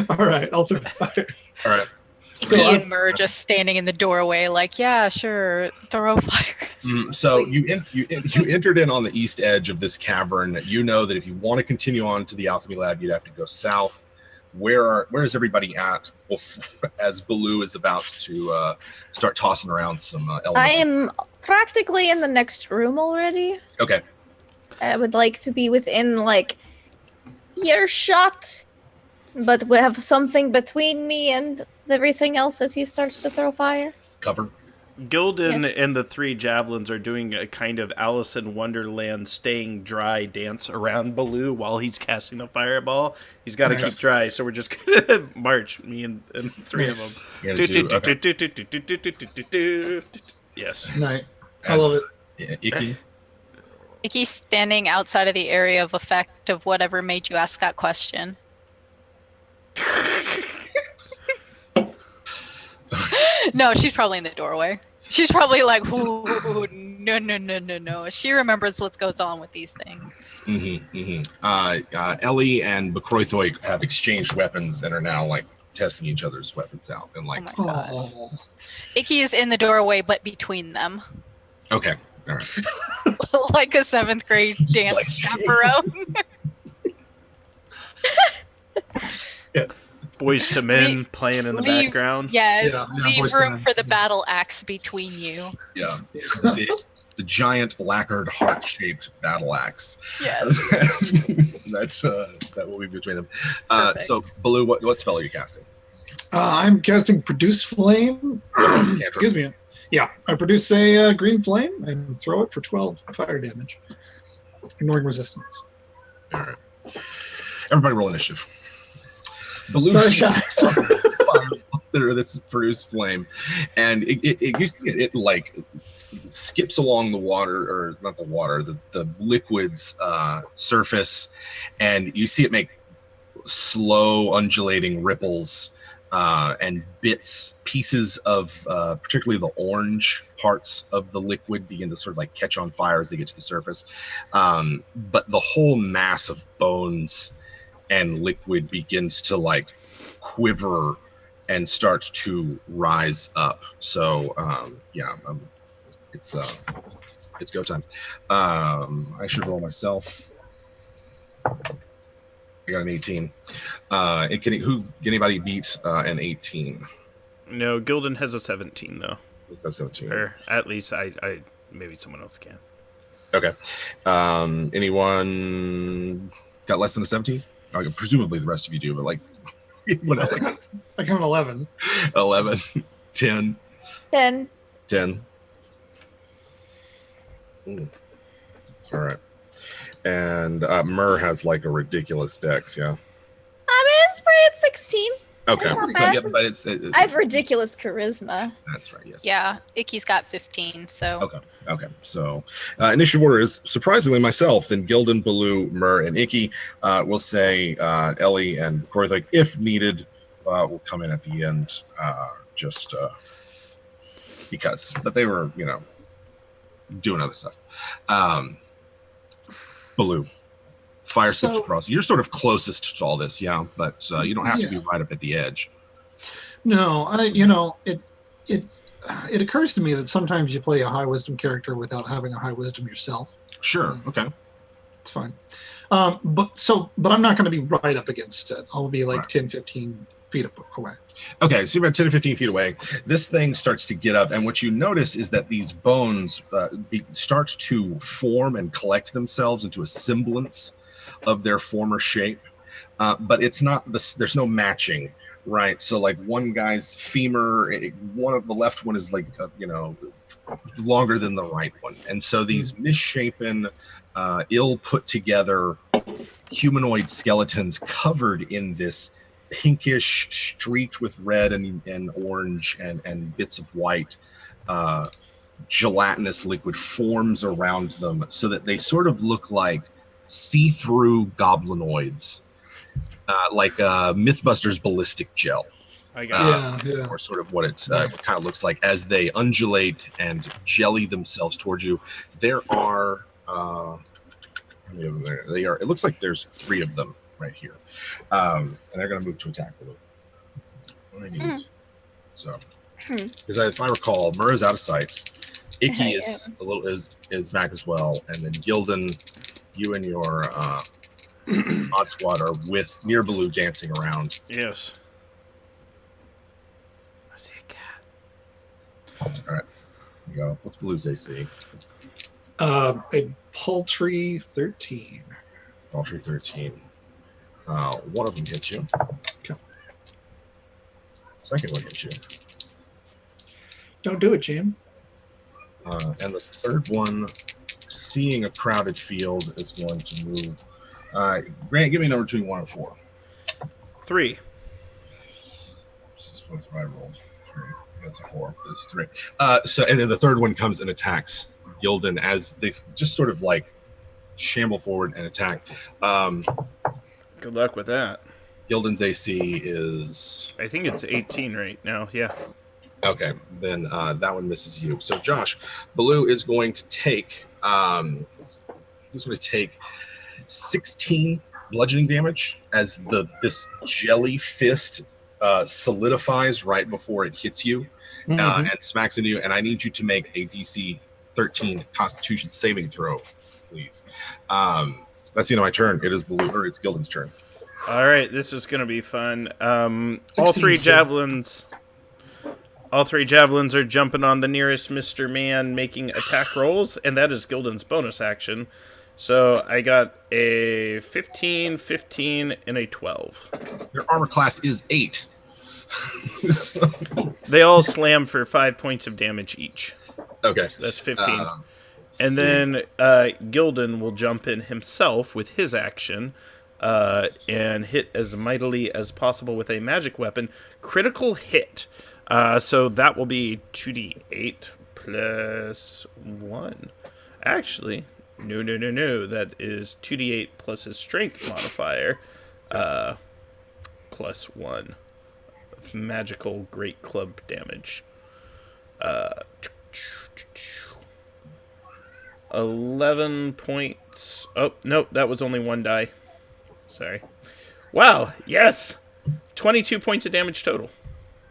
All right. I'll throw fire. All right. So Me I- and Mur just standing in the doorway, like, yeah, sure, throw fire. So you entered in on the east edge of this cavern. You know that if you want to continue on to the alchemy lab, you'd have to go south. Where is everybody at? Well, as Baloo is about to start tossing around some elements. I am practically in the next room already. Okay. I would like to be within like earshot, but we have something between me and everything else as he starts to throw fire. Cover. Gildan Yes. and the 3 javelins are doing a kind of Alice in Wonderland staying dry dance around Baloo while he's casting the fireball. He's got to Nice. keep dry, so we're just going to march, me and 3 of Nice. them. You're gonna do- okay. Yes. Night. I love it. Yeah, Icky. Icky's standing outside of the area of effect of whatever made you ask that question. No, she's probably in the doorway. She's probably like, ooh, no. She remembers what goes on with these things. Ellie and Bekroithoi have exchanged weapons and are now like testing each other's weapons out. And like, Oh my god. Oh. Icky is in the doorway, but between them. okay, all right. Like a 7th grade Just dance like- chaperone. Yes. Boys to Men playing in the leave- background. Yes, Yeah, leave voice to room man. for the battle axe between you. Yeah. The giant lacquered heart-shaped battle axe. Yes. That's that will be between them. Perfect. So Baloo, what spell are you casting? I'm casting Produce Flame. Cantrip. Excuse me. Yeah, I produce a green flame and throw it for 12 fire damage, ignoring resistance. All right. Everybody roll initiative. Blue Sorry, guys. this produced flame, and it like skips along the water, or not the water, the liquid's surface, and you see it make slow undulating ripples, and pieces of particularly the orange parts of the liquid begin to sort of like catch on fire as they get to the surface, but the whole mass of bones and liquid begins to like quiver and starts to rise up. So it's go time. I should roll myself. I got an 18. Can anybody beat an 18? No, Gildan has a 17 though. That's 17. Or at least I maybe someone else can. Okay. Anyone got less than a 17? Presumably the rest of you do, but like what else? I got an 11. 11, 10. 10. 10. All right. And Myrrh has like a ridiculous dex, yeah? I mean, it's pretty at 16. Okay. That's not So, bad. yeah, but I have ridiculous charisma. that's right, yes. Yeah, Icky's got 15, so Okay. So initiative order is surprisingly myself, then Gildan, Baloo, Myrrh, and Icky. We'll say Ellie and Korthik, if needed, will come in at the end just because. But they were, doing other stuff. Baloo, fire skips across. You're sort of closest to all this, yeah, but you don't have to be right up at the edge. No, it occurs to me that sometimes you play a high wisdom character without having a high wisdom yourself. Sure. Okay. It's fine. But I'm not going to be right up against it. I'll be like Right. 10, 15 feet away. Okay, so you're about 10 or 15 feet away. This thing starts to get up, and what you notice is that these bones start to form and collect themselves into a semblance of their former shape. But it's not there's no matching, right? So like one guy's femur, one of the left one is like longer than the right one, and so these misshapen, ill put together humanoid skeletons covered in this pinkish, streaked with red and orange and bits of white, gelatinous liquid forms around them, so that they sort of look like see-through goblinoids, like Mythbusters ballistic gel, I got Yeah. or sort of what it kind of looks like as they undulate and jelly themselves towards you. There are how many of them there? They are. It looks like there's 3 of them right here, and they're going to move to attack Baloo. What I need. So, because if I recall, Murrah's out of sight. Icky is is back as well, and then Gildan, you and your odd squad are near Baloo, dancing around. Yes. I see a cat. All right, here you go. What's Baloo's AC? A paltry 13. Paltry 13. One of them hits you. Okay. Second one hits you. Don't do it, Jim. And the third one, seeing a crowded field, is going to move. Grant, give me a number between 1 and 4. 3. That's what I rolled. 3. That's a 4. It's 3. And then the third one comes and attacks Gildan as they just sort of like shamble forward and attack. Good luck with that. Gildan's AC is... I think it's 18 right now. Yeah. Okay, then that one misses you. So Josh, Baloo is going to take 16 bludgeoning damage as this jelly fist solidifies right before it hits you and smacks into you. And I need you to make a DC 13 Constitution saving throw, please. That's the end of my turn. It is it's Gildan's turn. All right, this is going to be fun. All 3 javelins. All 3 javelins are jumping on the nearest Mr. Man, making attack rolls, and that is Gildan's bonus action. So I got a 15, 15, and a 12. Your armor class is 8. So- They all slam for 5 points of damage each. okay. That's 15. Let's And see. then Gildan will jump in himself with his action and hit as mightily as possible with a magic weapon. Critical hit. So that will be 2d8 plus 1. Actually, no. That is 2d8 plus his strength modifier, plus 1 of magical great club damage. 11 points. Oh, no, that was only 1 die. Sorry. Wow, yes! 22 points of damage total.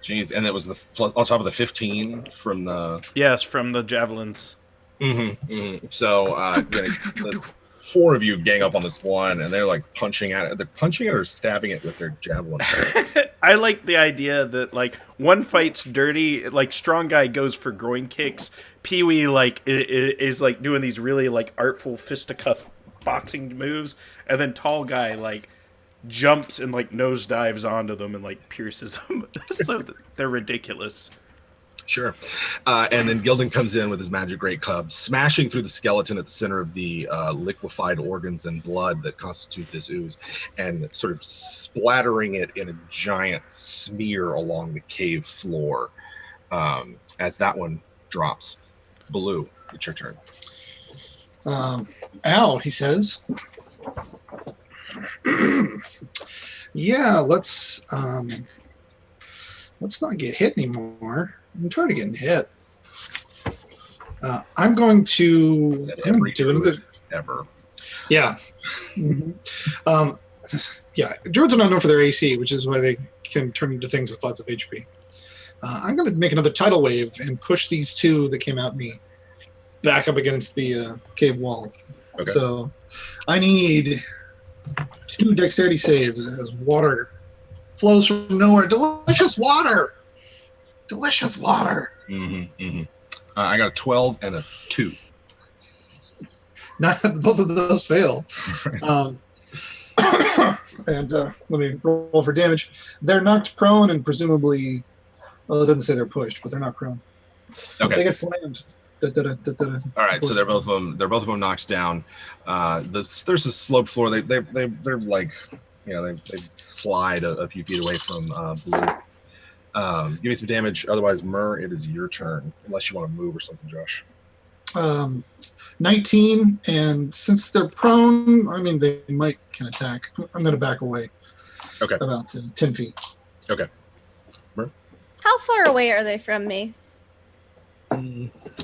Jeez, and that was the plus on top of the 15 from the... Yes, from the javelins. So, the 4 of you gang up on this one, and they're like punching at it. They're punching it or stabbing it with their javelin. I like the idea that, like, one fight's dirty, like, strong guy goes for groin kicks. Pee-wee, like, is like, doing these really, like, artful fisticuff boxing moves, and then tall guy, like, jumps and, like, nosedives onto them and, like, pierces them. So they're ridiculous. Sure. And then Gildan comes in with his magic great club, smashing through the skeleton at the center of the liquefied organs and blood that constitute this ooze, and sort of splattering it in a giant smear along the cave floor. As that one drops. Baloo, it's your turn. Ow, he says. Yeah, let's not get hit anymore. I'm tired of getting hit. I'm going to do another. Ever. Yeah. Yeah, druids are not known for their AC, which is why they can turn into things with lots of HP. I'm going to make another tidal wave and push these 2 that came at me back up against the cave wall. Okay. So I need 2 dexterity saves as water flows from nowhere. Delicious water! Delicious water! I got a 12 and a 2. Not both of those fail. And let me roll for damage. They're knocked prone and presumably, well, it doesn't say they're pushed, but they're not prone. Okay. They get slammed. All right, so they're both of them knocked down. There's a slope floor. They're like, they slide a few feet away from Blue. Give me some damage. Otherwise, Myrrh, it is your turn. Unless you want to move or something, Josh. 19, and since they're prone, I mean, they can attack. I'm going to back away. Okay. About 10 feet. Okay. Myrrh? How far away are they from me?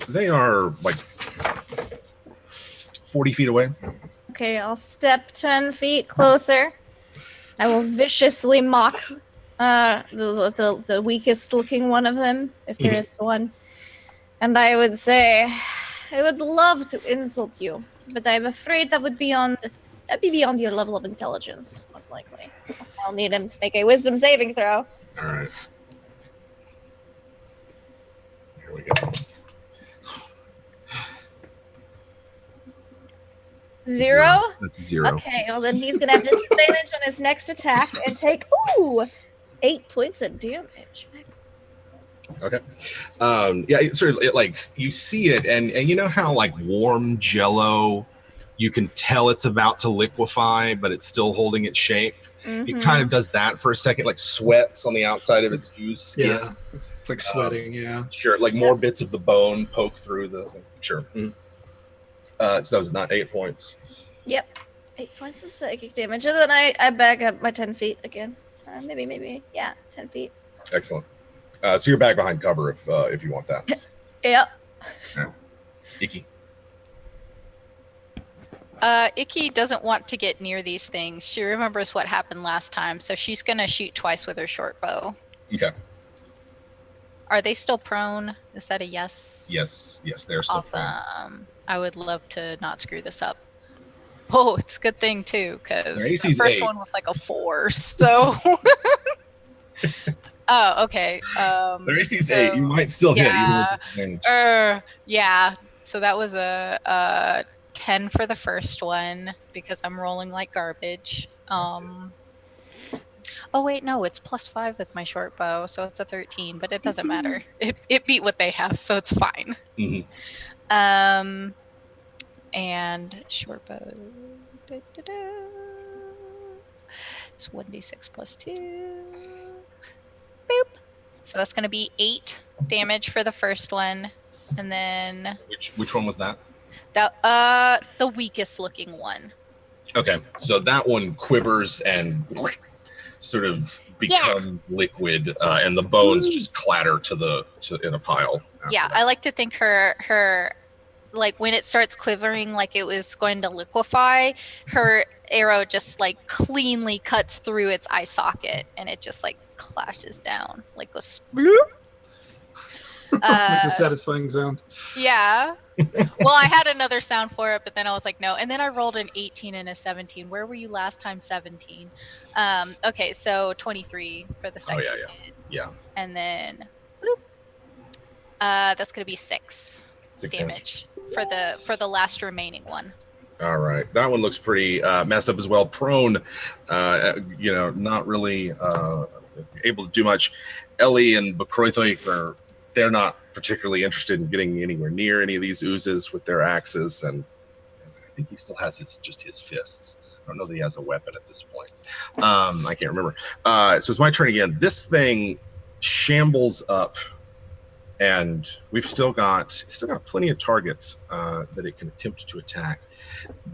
They are like 40 feet away. Okay, I'll step 10 feet closer. I will viciously mock the weakest looking one of them, if there is one. And I would say, I would love to insult you, but I'm afraid that'd be beyond your level of intelligence, most likely. I'll need him to make a wisdom saving throw. All right. Here we go. 0? That's 0. Okay, well then he's gonna have disadvantage on his next attack and take 8 points of damage. Okay. Yeah, it's sort of like you see it, and you know how like warm Jello, you can tell it's about to liquefy, but it's still holding its shape. It kind of does that for a second, like sweats on the outside of its ooze skin. Yeah, it's like sweating. Yeah. Sure, like more bits of the bone poke through the thing. Sure. So that was not 8 points. Yep, 8 points of psychic damage, and then I back up my 10 feet again. Maybe, yeah, 10 feet. Excellent. So you're back behind cover if you want that. Yep. Yeah. Icky. Icky doesn't want to get near these things. She remembers what happened last time, so she's gonna shoot twice with her short bow. Okay. Are they still prone? Is that a yes? Yes, they're still prone. Awesome. I would love to not screw this up. Oh, it's a good thing too, because the first 8. one was like a 4, so. Oh, okay. Their AC's 8. You might still hit even with range. Yeah. So that was a 10 for the first one because I'm rolling like garbage. Oh wait, no, it's +5 with my short bow, so it's a 13. But it doesn't matter. It beat what they have, so it's fine. Mm-hmm. And short bow. It's 1d6 plus 2. Boop. So that's going to be 8 damage for the first one. And then Which one was that? the weakest looking one. Okay, so that one quivers and sort of becomes liquid, and the bones just clatter in a pile. Yeah, that. I like to think her like when it starts quivering like it was going to liquefy, her arrow just like cleanly cuts through its eye socket and it just like clashes down, like goes bloop. Makes a satisfying sound. Yeah. Well, I had another sound for it, but then I was like, no. And then I rolled an 18 and a 17. Where were you last time? 17. Okay, so 23 for the second. Yeah. And then, bloop. That's gonna be 6 damage for the last remaining one. All right, that one looks pretty messed up as well. Prone, not really able to do much. Ellie and Bakroithoi they're not particularly interested in getting anywhere near any of these oozes with their axes, and I think he still has just his fists. I don't know that he has a weapon at this point. I can't remember. So it's my turn again. This thing shambles up, and we've still got plenty of targets that it can attempt to attack.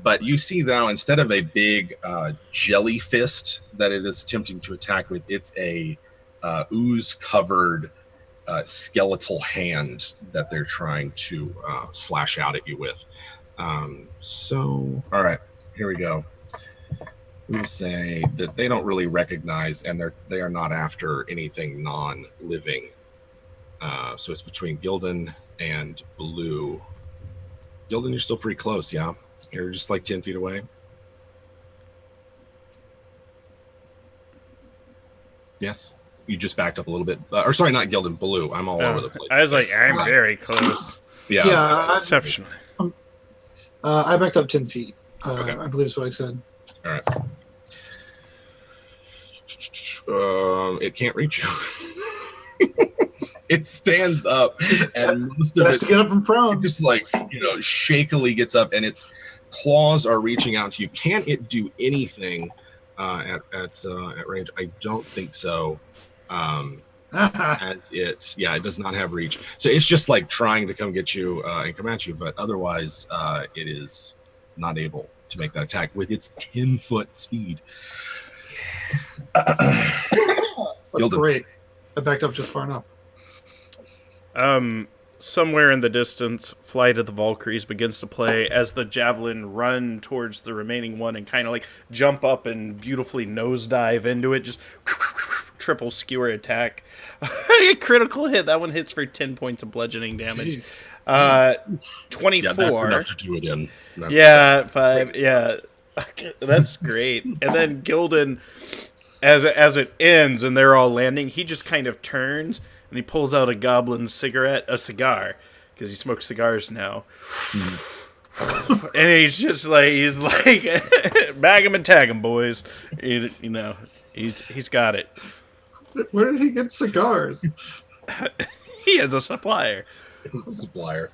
But you see now, instead of a big jelly fist that it is attempting to attack with, it's a ooze-covered skeletal hand that they're trying to slash out at you with. All right, here we go. We'll say that they don't really recognize, and they are not after anything non-living. So it's between Gildan and Blue. Gildan, you're still pretty close, yeah? You're just like 10 feet away. Yes. You just backed up a little bit. Or sorry, not Gildan, Blue. I'm all over the place. I was like, I'm very close. Yeah. Exceptionally. I backed up 10 feet. Okay. I believe is what I said. All right. It can't reach you. It stands up, and most of Has to get up from prone. it just like shakily gets up, and its claws are reaching out to you. Can it do anything at range? I don't think so. As it does not have reach, so it's just like trying to come get you and come at you, but otherwise it is not able to make that attack with its 10-foot speed. That's Gildan. great. I backed up just far enough. Somewhere in the distance, Flight of the Valkyries begins to play as the javelin run towards the remaining one and kind of like jump up and beautifully nosedive into it. Just triple skewer attack. Critical hit. That one hits for 10 points of bludgeoning damage. 24. Yeah, that's enough to do it in. Yeah, 5. Yeah, that's great. And then Gildan, as it ends and they're all landing, he just kind of turns and he pulls out a goblin cigar, because he smokes cigars now. And he's like, bag him and tag him, boys. He's got it. Where did he get cigars? He has a supplier. It's a supplier.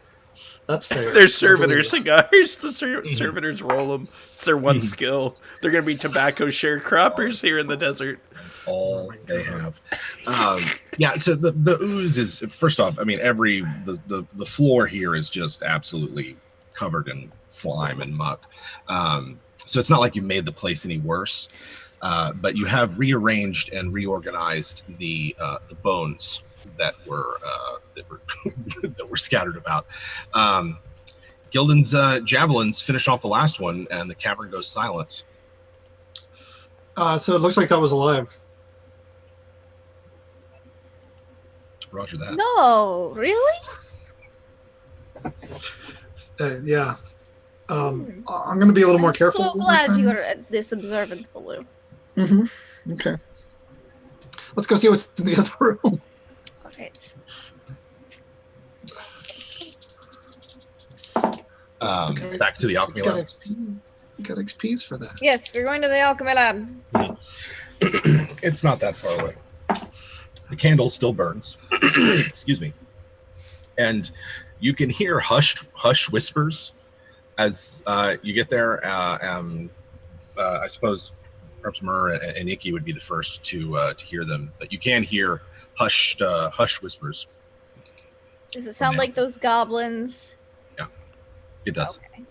That's fair. They're servitor cigars. The servitors roll them. It's their one skill. They're going to be tobacco sharecroppers here in the desert. That's all they have. So the ooze is, first off, I mean, the floor here is just absolutely covered in slime and muck. So it's not like you made the place any worse, but you have rearranged and reorganized the bones that were that were scattered about. Gildan's javelins finish off the last one, and the cavern goes silent. So it looks like that was alive. Roger that. No, really? Yeah. I'm going to be a little more careful. So glad you are this observant, Blue. Mm-hmm. Okay. Let's go see what's in the other room. All right. Back to the alchemy lab. We got XPs for that. Yes, we're going to the alchemy lab. It's not that far away. The candle still burns. Excuse me. And you can hear hushed whispers as you get there. I suppose perhaps Myrrh and Icky would be the first to hear them, but you can hear hushed whispers. Does it sound like those goblins? It does. Okay.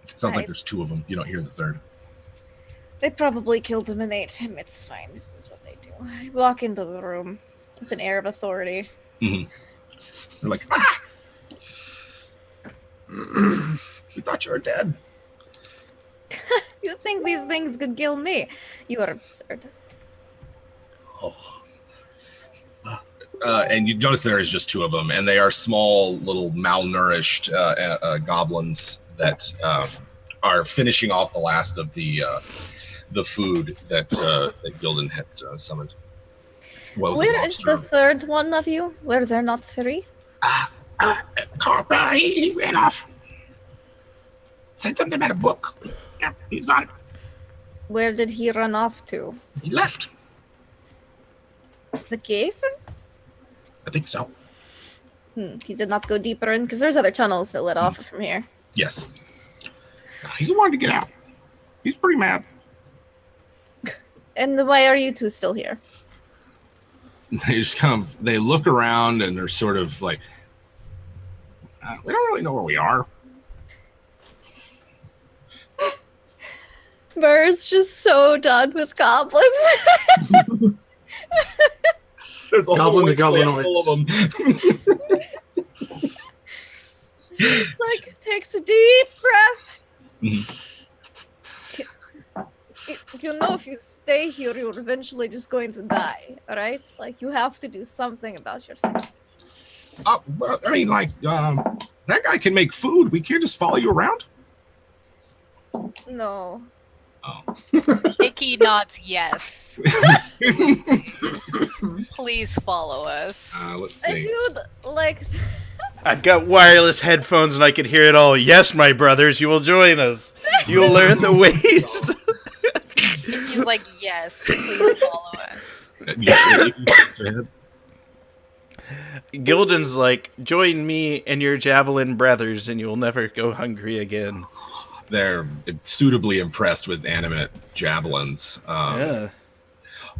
It sounds like Right. there's two of them. You don't hear the third. They probably killed him and ate him. It's fine. This is what they do. I walk into the room with an air of authority. They're like, ah! We thought you were dead. You think these things could kill me? You are absurd. And you notice there is just two of them, and they are small, little, malnourished goblins that are finishing off the last of the food that Gildan had summoned. Where is the third one of you? Were there not three? He ran off. Said something about a book. Yeah, he's gone. Where did he run off to? He left. The cave? I think so. He did not go deeper in, because there's other tunnels that led off from here. Yes. He wanted to get out. He's pretty mad. And why are you two still here? They just they look around and they're sort of like, we don't really know where we are. Bird's just so done with goblins. There's a Goblins and whole goblinoids. full of them. Like, takes a deep breath. Mhm. You know, if you stay here, you're eventually just going to die, alright? Like, you have to do something about yourself. Well, I mean, like, that guy can make food. We can't just follow you around. No. Oh. Icky nods yes. Please follow us. Let's If see. you'd like... I've got wireless headphones and I can hear it all. Yes, my brothers, you will join us. You will learn the ways. He's like, yes, please follow us. Gildan's like, join me and your javelin brothers and you will never go hungry again. They're suitably impressed with animate javelins. Yeah.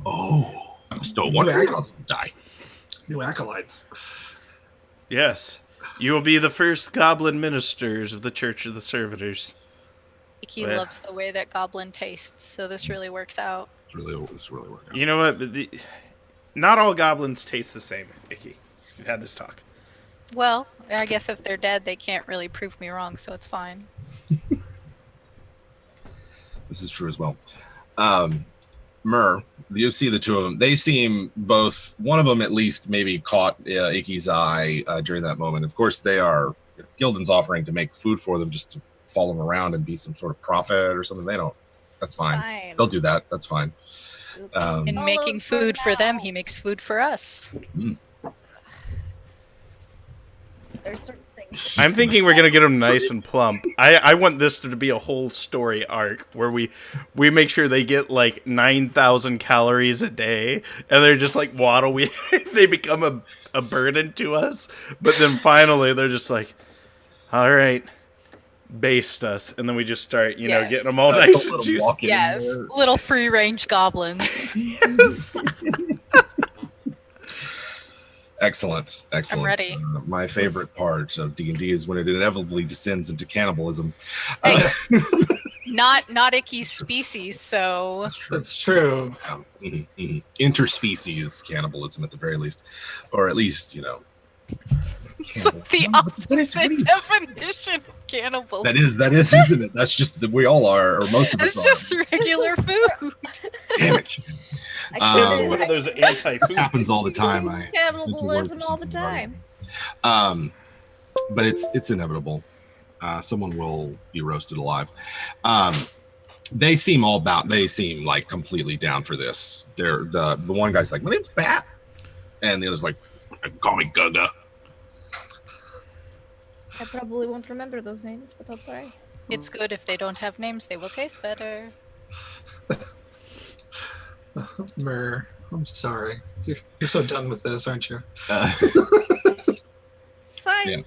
Oh, still one die. New acolytes. Yes. You will be the first goblin ministers of the Church of the Servitors. Icky Well. loves the way that Goblin tastes, so this really works out. It's really working. You know what? Not all goblins taste the same, Icky. We've had this talk. Well, I guess if they're dead, they can't really prove me wrong, so it's fine. This is true as well. Myrrh, you see the two of them. They seem both, one of them at least maybe caught Icky's eye during that moment. Of course, they are, Gildan's offering to make food for them just to follow them around and be some sort of prophet or something. They don't, that's fine. Fine. They'll do that. That's fine. In Follow making for food for them, now. he makes food for us. There's certain things. I'm thinking we're gonna get them nice and plump. I want this to be a whole story arc where we make sure they get like 9,000 calories a day, and they're just like waddle. They become a burden to us, but then finally they're just like, all right, baste us, and then we just start, you know, Yes. getting them all That's nice the and little juicy. walk in Yes, there. little free-range goblins. Yes. Excellent. I'm ready. My favorite part of D&D is when it inevitably descends into cannibalism. Hey. Not Icky's species, so That's true. That's true. Interspecies cannibalism at the very least, or at least, you know. it's like the opposite definition of cannibal. That is, isn't it? That's just that we all are, or most of us It's are. just regular food. Damn it! One of those anti-food. This happens all the time. I Cannibalism all the time. But it's inevitable. Someone will be roasted alive. They seem like completely down for this. They're the one guy's like, my name's Bat, and the other's like, call me Gaga. I probably won't remember those names, but I'll try. It's good if they don't have names; they will taste better. Myrrh, I'm sorry. You're so done with this, aren't you? It's fine. Yeah.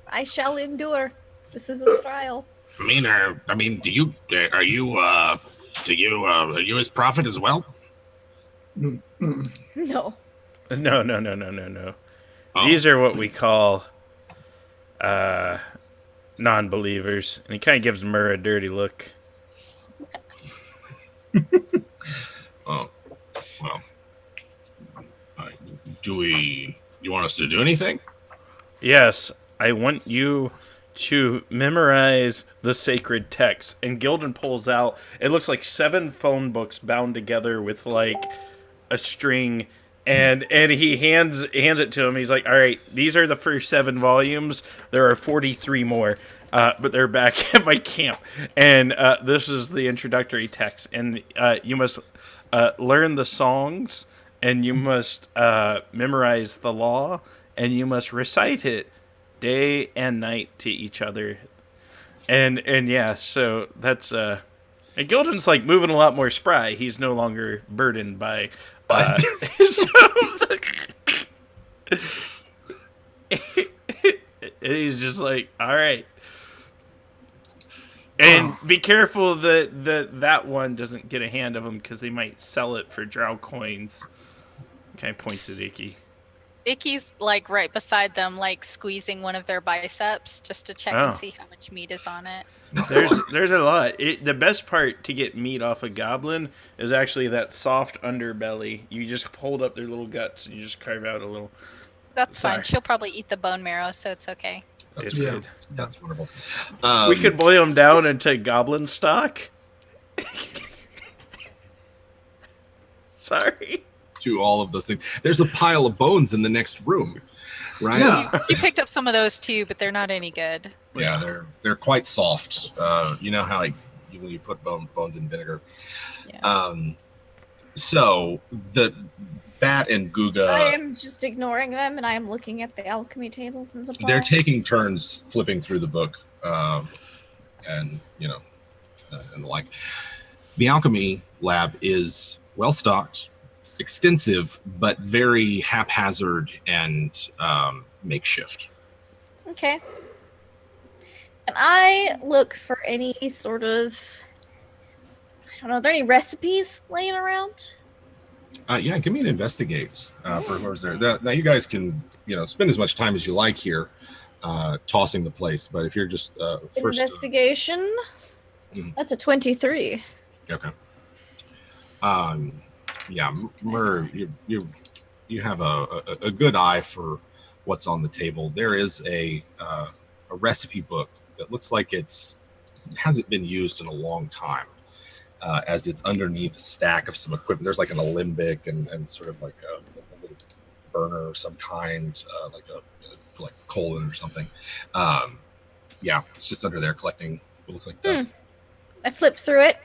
I shall endure. This is a trial. I mean, do you are you Do you are you his prophet as well? Mm, mm. No. No. Oh. These are what we call non-believers, and he kind of gives Murr a dirty look. Oh, well. You want us to do anything? Yes, I want you to memorize the sacred text. And Gildan pulls out, it looks like 7 phone books bound together with like a string, and he hands it to him. He's like, all right, these are the first 7 volumes. There are 43 more. But they're back at my camp. And this is the introductory text. And you must learn the songs, and you must memorize the law, and you must recite it day and night to each other. And yeah, so that's and Gildan's like moving a lot more spry. He's no longer burdened by he's just like, all right. And be careful that one doesn't get a hand of him, because they might sell it for drow coins. Kind of points at Icky. Icky's like right beside them, like squeezing one of their biceps just to check and see how much meat is on it. There's a lot. The best part to get meat off a goblin is actually that soft underbelly. You just hold up their little guts and you just carve out a little. That's fine. She'll probably eat the bone marrow, so it's okay. It's good. That's wonderful. We could boil them down into goblin stock. Sorry. To all of those things. There's a pile of bones in the next room, right? Yeah. You picked up some of those too, but they're not any good. Yeah, they're quite soft. You know how when you put bones in vinegar. Yeah. So the Bat and Guga, I am just ignoring them, and I am looking at the alchemy tables and supplies. they're taking turns flipping through the book, and and the like. The alchemy lab is well stocked, extensive, but very haphazard and makeshift. Okay. And I look for any sort of, I don't know, are there any recipes laying around? Yeah, give me an investigate for whoever's there. Now you guys can, spend as much time as you like here, tossing the place. But if you're just first investigation, that's a 23. Okay. Yeah, Mur, you have a good eye for what's on the table. There is a recipe book that looks like hasn't been used in a long time, as it's underneath a stack of some equipment. There's like an alembic and sort of like a little burner of some kind, like colon or something. Yeah, it's just under there collecting what looks like dust. I flipped through it.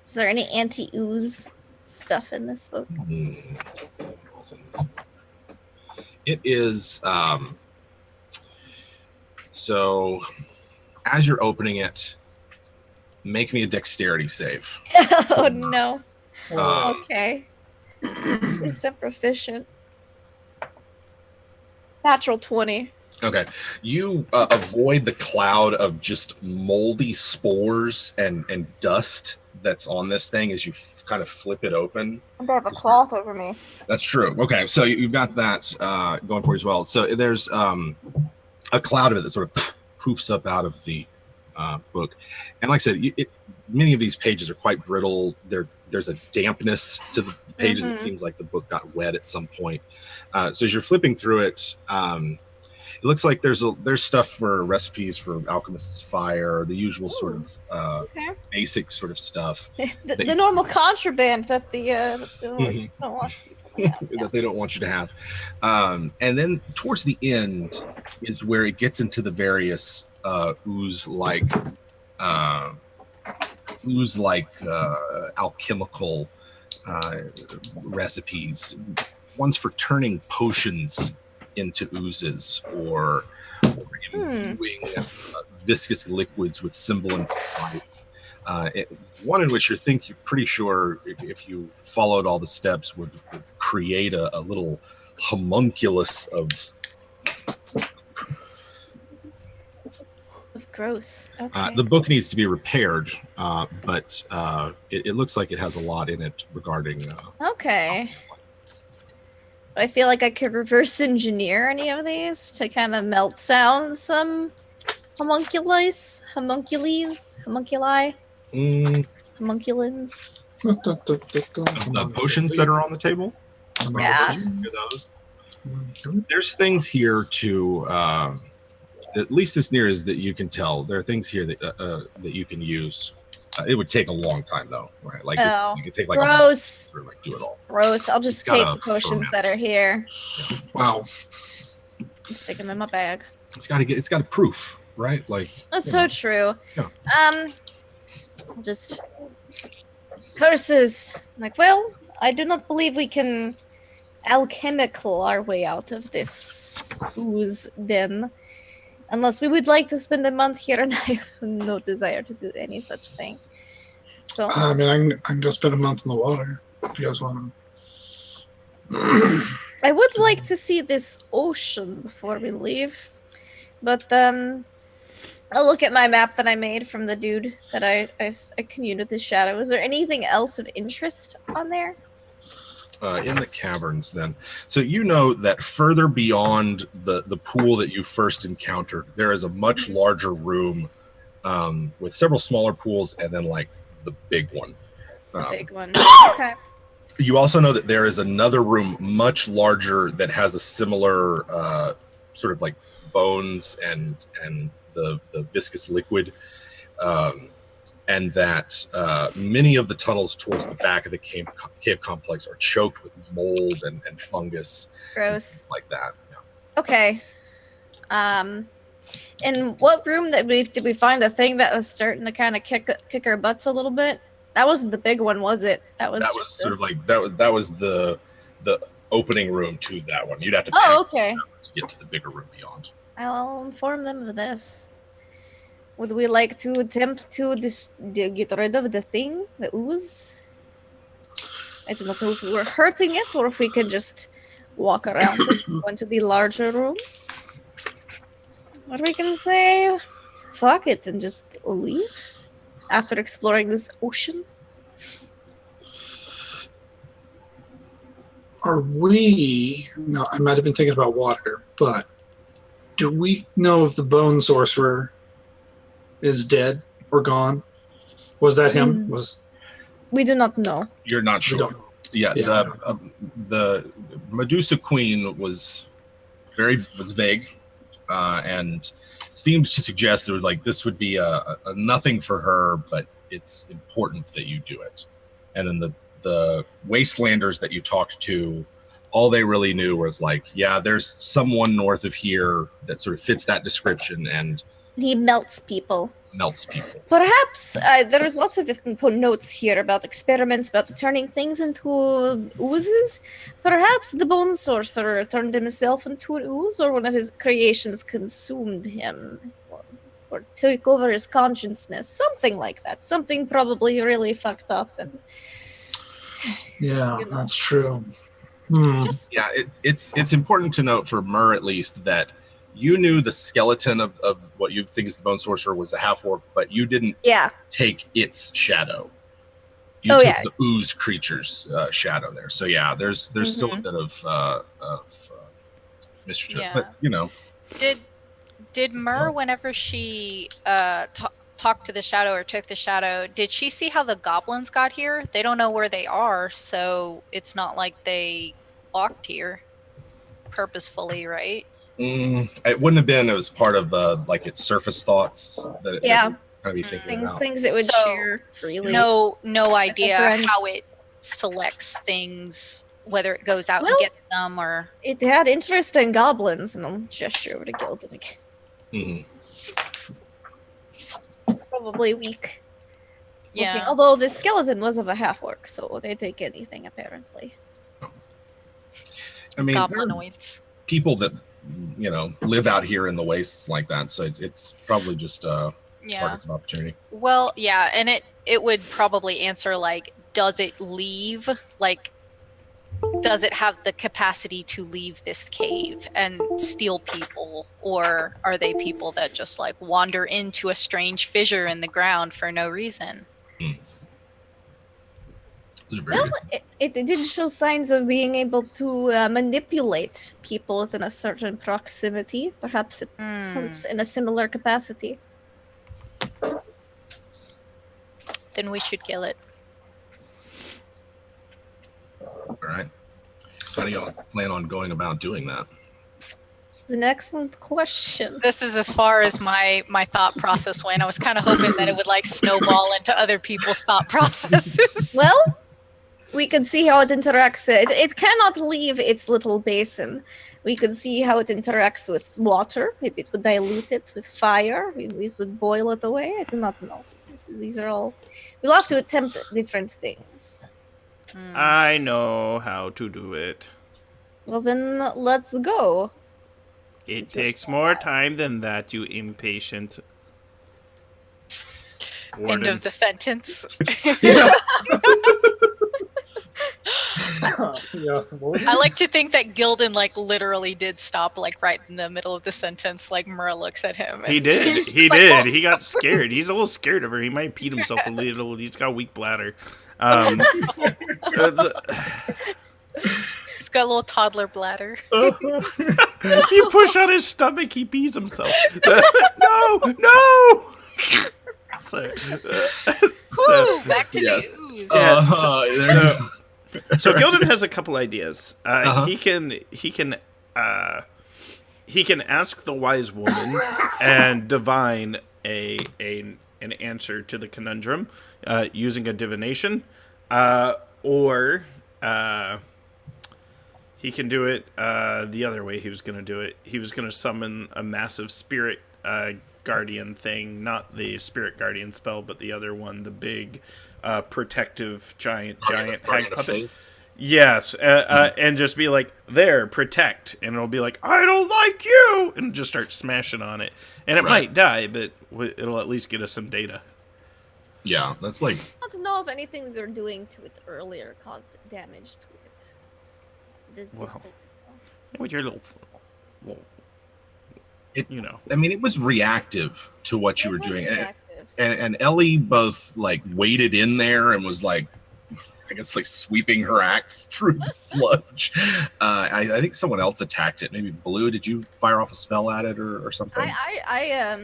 Is there any anti-ooze stuff in this book? Let's see what's in this book. It is so as you're opening it, make me a dexterity save. Oh no. Okay. Except proficient. Natural 20. Okay. You avoid the cloud of just moldy spores and dust that's on this thing as you kind of flip it open. I have a cloth over me. That's true. Okay, so you've got that going for you as well. So there's a cloud of it that sort of poofs up out of the book. And like I said, many of these pages are quite brittle. There's a dampness to the pages. It seems like the book got wet at some point. So as you're flipping through it, it looks like there's stuff for recipes for alchemist's fire, the usual sort of basic sort of stuff. the normal contraband that the don't want people to have. That they don't want you to have. And then towards the end is where it gets into the various ooze-like alchemical recipes. Ones for turning potions into oozes, or imbuing viscous liquids with semblance of life. One in which you're pretty sure if you followed all the steps would create a little homunculus of Gross. Okay. The book needs to be repaired, but it looks like it has a lot in it regarding. Okay. I feel like I could reverse engineer any of these to kind of melt down some homunculi, homunculins. The potions that are on the table. Yeah. Those. There's things here to, at least as near as that you can tell. There are things here that that you can use. It would take a long time though, right? Like this, you could take like gross. a like do it all. Gross. I'll just take the potions that are here. Yeah. Wow. And stick them in my bag. It's got a proof, right? Like that's so true. Yeah. I'll just curses. Like, well, I do not believe we can alchemical our way out of this ooze den. Unless we would like to spend a month here, and I have no desire to do any such thing. So I mean, I can go spend a month in the water if you guys want to. I would like to see this ocean before we leave. But I'll look at my map that I made from the dude that I communed with his shadow. Is there anything else of interest on there? In the caverns, then. So you know that further beyond the pool that you first encountered, there is a much larger room with several smaller pools and then like the big one. Big one. Okay. You also know that there is another room much larger that has a similar sort of like bones and the viscous liquid. And that many of the tunnels towards the back of the cave complex are choked with mold and fungus. Gross. Like that. Yeah. Okay. In what room did we find the thing that was starting to kind of kick our butts a little bit? That wasn't the big one, was it? That was sort of like that was the opening room to that one. You'd have to okay. to get to the bigger room beyond. I'll inform them of this. Would we like to attempt to get rid of the thing, the ooze? I don't know if we were hurting it or if we can just walk around it, go into the larger room. Or we can say, fuck it, and just leave after exploring this ocean. Are we... No, I might have been thinking about water, but do we know if the bone sorcerer is dead or gone? Was that him? We do not know. You're not We sure. don't know. Yeah, the Medusa Queen was vague and seemed to suggest that like this would be a nothing for her, but it's important that you do it. And then the Wastelanders that you talked to, all they really knew was like, yeah, there's someone north of here that sort of fits that description and he melts people. Perhaps there's lots of different notes here about experiments about turning things into oozes. Perhaps the bone sorcerer turned himself into an ooze, or one of his creations consumed him, or took over his consciousness. Something like that. Something probably really fucked up. And yeah, that's true. Yeah, it's important to note for Myrrh at least that you knew the skeleton of what you think is the bone sorcerer was a half-orc, but you didn't take its shadow. You took the ooze creature's shadow there. So yeah, there's still a bit of mystery to it. But you know. Did Myrrh, whenever she talked to the shadow or took the shadow, did she see how the goblins got here? They don't know where they are, so it's not like they walked here purposefully, right? It wouldn't have been. It was part of like its surface thoughts that it kind of be thinking about. Things it would share freely. No idea how it selects things, whether it goes out and gets them or. It had interest in goblins, and I'll gesture over to Gildan again. Probably weak. Yeah. Looking. Although the skeleton was of a half-orc, so they take anything apparently. I mean, goblinoids. People that live out here in the wastes like that, so it's probably just targets of opportunity. Well, yeah, and it would probably answer like, does it leave? Like, does it have the capacity to leave this cave and steal people, or are they people that just like wander into a strange fissure in the ground for no reason? Those are very Well, good. it did show signs of being able to manipulate people within a certain proximity. Perhaps it hunts in a similar capacity. Then we should kill it. All right. How do y'all plan on going about doing that? It's an excellent question. This is as far as my thought process went. I was kind of hoping that it would like snowball into other people's thought processes. Well, we could see how it interacts. It cannot leave its little basin. We could see how it interacts with water. Maybe it would dilute it with fire. Maybe it would boil it away. I do not know. These are all... We'll have to attempt different things. I know how to do it. Well, then let's go. It Since you're takes so more bad. time than that, you impatient. End Warden. of the sentence. Yeah. I like to think that Gildan like literally did stop like right in the middle of the sentence. Like Myrrh looks at him. He and did. he's He just like, did. "Oh." He got scared. He's a little scared of her. He might peed himself a little. He's got a weak bladder. He's got a little toddler bladder. You push on his stomach, he pees himself. No! So, Woo, back to yes. the ooze. so Gildan has a couple ideas. Uh-huh. He can ask the wise woman and divine an answer to the conundrum using a divination, or he can do it the other way. He was going to do it. He was going to summon a massive spirit guardian thing, not the spirit guardian spell, but the other one, the big protective giant hag puppet. Yes, and just be like, there, protect, and it'll be like, I don't like you, and just start smashing on it, and it might die, but it'll at least get us some data. Yeah, that's like... I don't know if anything we were doing to it earlier caused damage to it. This Well, difficult. with your little It- you know. I mean, it was reactive to what you were It was doing. reactive. And Ellie both like waded in there and was like, I guess like sweeping her axe through the sludge. I think someone else attacked it. Maybe Blue. Did you fire off a spell at it or something? I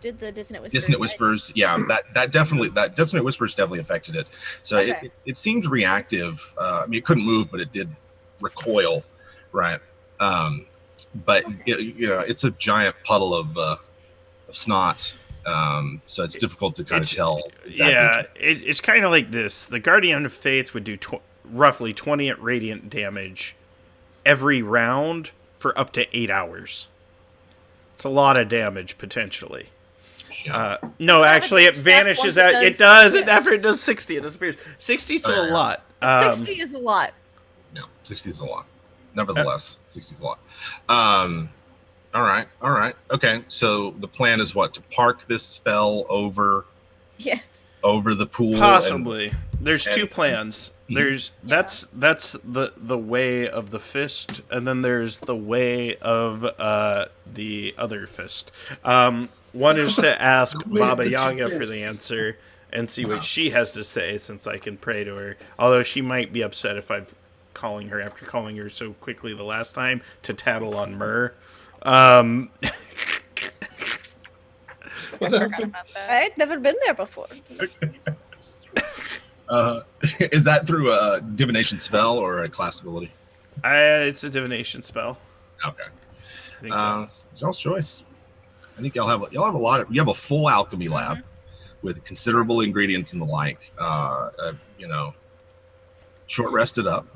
did the dissonant whispers. Dissonant whispers. Yeah, that dissonant whispers definitely affected it. So Okay. it seemed reactive. I mean, it couldn't move, but it did recoil, right? But it's a giant puddle of snot. So it's difficult to kind of tell. Exactly. Yeah, it's kind of like this. The Guardian of Faith would do roughly 20 radiant damage every round for up to 8 hours. It's a lot of damage, potentially. Yeah. No, actually, it Once vanishes it out. does- It does. yeah. After it does 60, it disappears. 60 is still a lot. 60 is a lot. No, 60 is a lot. Nevertheless, 60 is a lot. All right. Okay, so the plan is what? To park this spell over Yes. the pool? Possibly. There's two and- plans. There's that's the way of the fist, and then there's the way of the other fist. One is to ask Way of Baba the Yaga two for the fists. answer and see what she has to say, since I can pray to her. Although she might be upset if I've calling her so quickly the last time to tattle on Myrrh. Forgot about that. I'd never been there before. Is that through a divination spell or a class ability? It's a divination spell. Okay. I think so. It's y'all's choice. I think y'all have a lot of. You have a full alchemy lab with considerable ingredients and the like. Short rested up.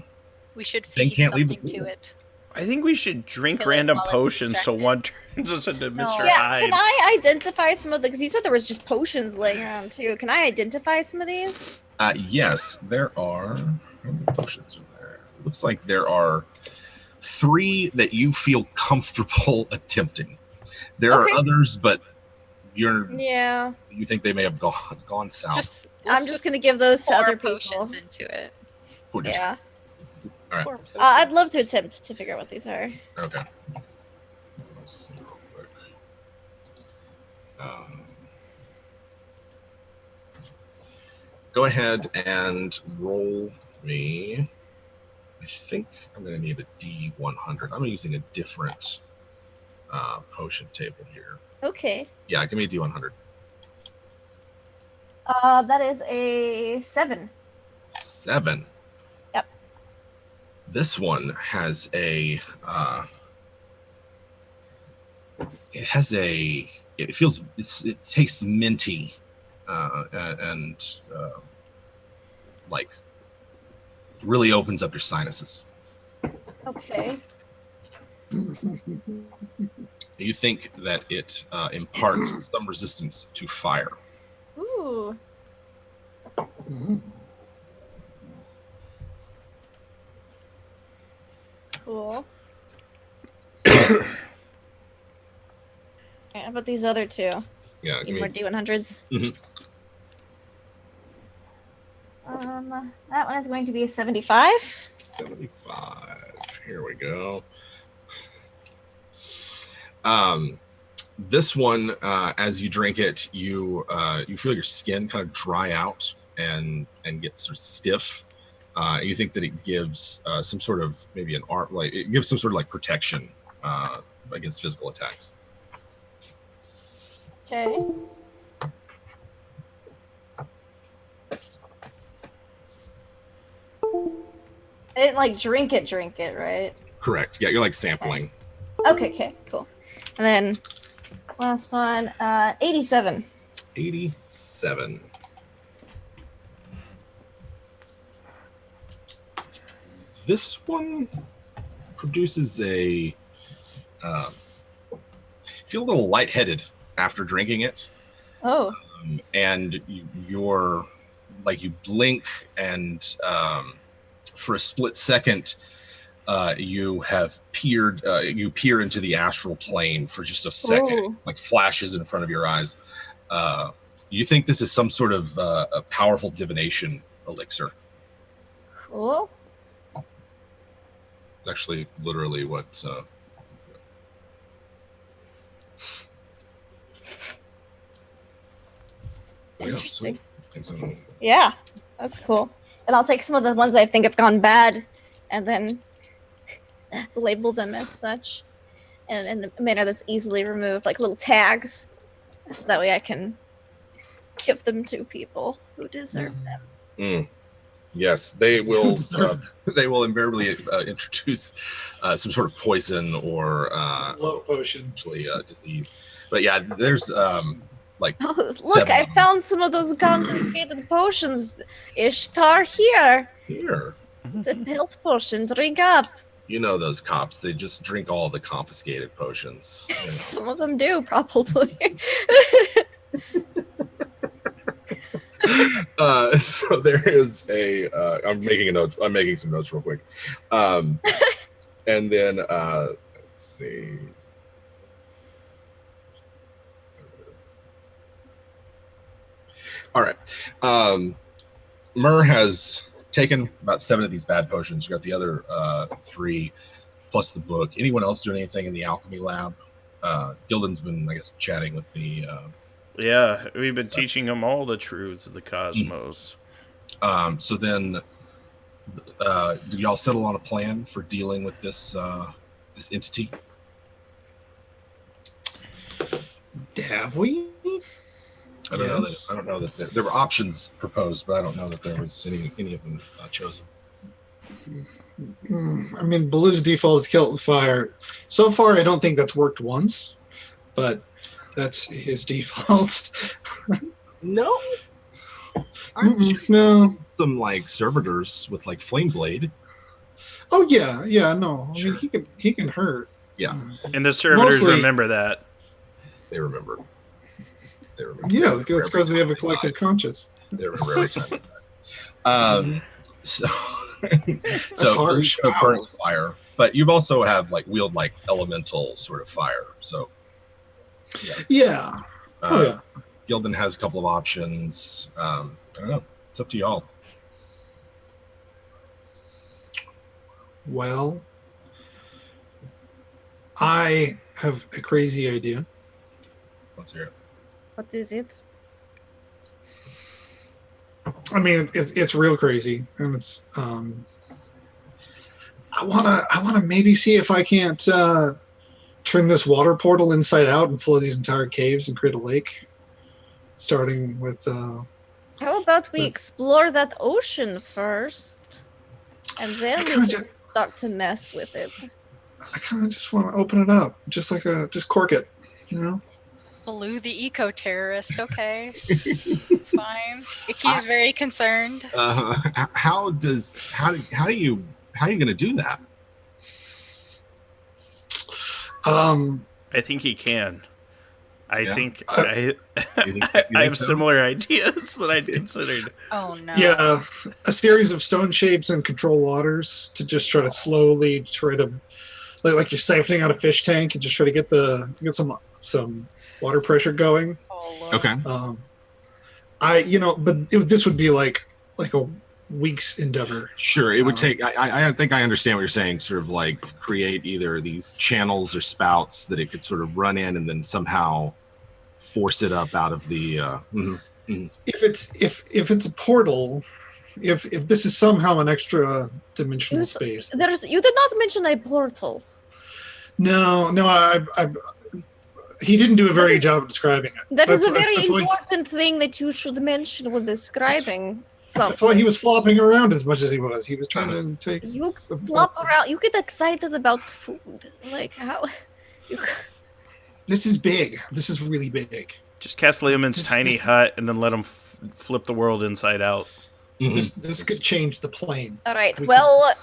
We should Thing feed can't leave the something to pool. it. I think we should drink Kill it random while it's potions so distracted. one turns us into Mr. Yeah, Hyde. can I identify some of the... Because you said there was just potions laying around, too. Can I identify some of these? Yes, there are. How many potions are there? It looks like there are 3 that you feel comfortable attempting. There Okay. are others, but you Yeah. think they may have gone south. Just I'm just going to give those to pour other people. potions into it. Or just Yeah. All right. I'd love to attempt to figure out what these are. Okay. Let's see real quick. Go ahead and roll me. I think I'm going to need a D100. I'm using a different potion table here. Okay. Yeah, give me a D100. That is a 7. 7. Yep. This one has a. It has a. It feels. It tastes minty, and like really opens up your sinuses. Okay. You think that it imparts some resistance to fire. Ooh. Cool. Alright, how about these other two? Yeah, Need more D100s? That one is going to be a 75. 75. Here we go. This one, as you drink it, you feel your skin kind of dry out and get sort of stiff. You think that it gives some sort of maybe an art, like it gives some sort of like protection against physical attacks. Okay. I didn't like drink it, right? Correct. Yeah, you're like sampling. Okay, cool. And then last one, 87. 87. This one produces a feel a little lightheaded after drinking it. Oh. And you're like, you blink and for a split second you have peered you peer into the astral plane for just a second. Ooh. Like flashes in front of your eyes. You think this is some sort of a powerful divination elixir. Cool. Actually literally what Interesting. Yeah, Yeah, that's cool. And I'll take some of the ones I think have gone bad and then label them as such in a manner that's easily removed, like little tags, so that way I can give them to people who deserve them. Yes, they will. They will invariably introduce some sort of poison or low potion, actually disease. But yeah, there's like. Oh, look! I found some of those confiscated potions. Ishtar here. Here. It's a health potion. Drink up. You know those cops? They just drink all the confiscated potions. Some of them do, probably. So there is a. I'm making a note. I'm making some notes real quick. And then let's see. All right. Myrrh has taken about 7 of these bad potions. You got the other 3 plus the book. Anyone else doing anything in the alchemy lab? Gildan's been, I guess, chatting with the. Yeah, we've been teaching them all the truths of the cosmos. So then, did y'all settle on a plan for dealing with this this entity? Have we? I don't know that there were options proposed, but I don't know that there was any of them chosen. I mean, Baloo's default is kill it with fire. So far, I don't think that's worked once, but that's his default. No, no. Some like servitors with like flame blade. Oh yeah, no. I Sure. mean, he can hurt. Yeah, And the servitors Mostly- remember that. they remember. Yeah, that's because they have a collective conscious. They remember every time. So harsh. so current fire, but you've also have like wield like elemental sort of fire. So Yeah. Yeah. Gildan has a couple of options. I don't know. It's up to y'all. Well, I have a crazy idea. Let's hear it. What is it? I mean, it's real crazy, and it's I wanna maybe see if I can't turn this water portal inside out and flood these entire caves and create a lake. Starting with How about we explore that ocean first, and then we kinda can start to mess with it. I kind of just want to open it up, just cork it, you know. Baloo the eco-terrorist, okay. It's fine. Icky's very concerned. How are you gonna do that? I think he can. I think I have so? similar ideas that I'd considered. Oh no. Yeah, a series of stone shapes and control waters to just try to slowly try to like you're siphoning out a fish tank and just try to get some water pressure going. Oh, Lord. Okay. This would be like a week's endeavor. Sure, it would take. I think I understand what you're saying. Sort of like create either these channels or spouts that it could sort of run in and then somehow force it up out of the. If it's a portal, if this is somehow an extra dimensional space. You did not mention a portal. No, he didn't do a very good job of describing it. That is a That's- very that's why- important thing that you should mention when describing something. That's why he was flopping around as much as he was. He was trying to take. You flop around. You get excited about food. Like how? This is big. This is really big. Just cast Lumen's This- tiny this- hut and then let him flip the world inside out. This could change the plane. All right. We Well,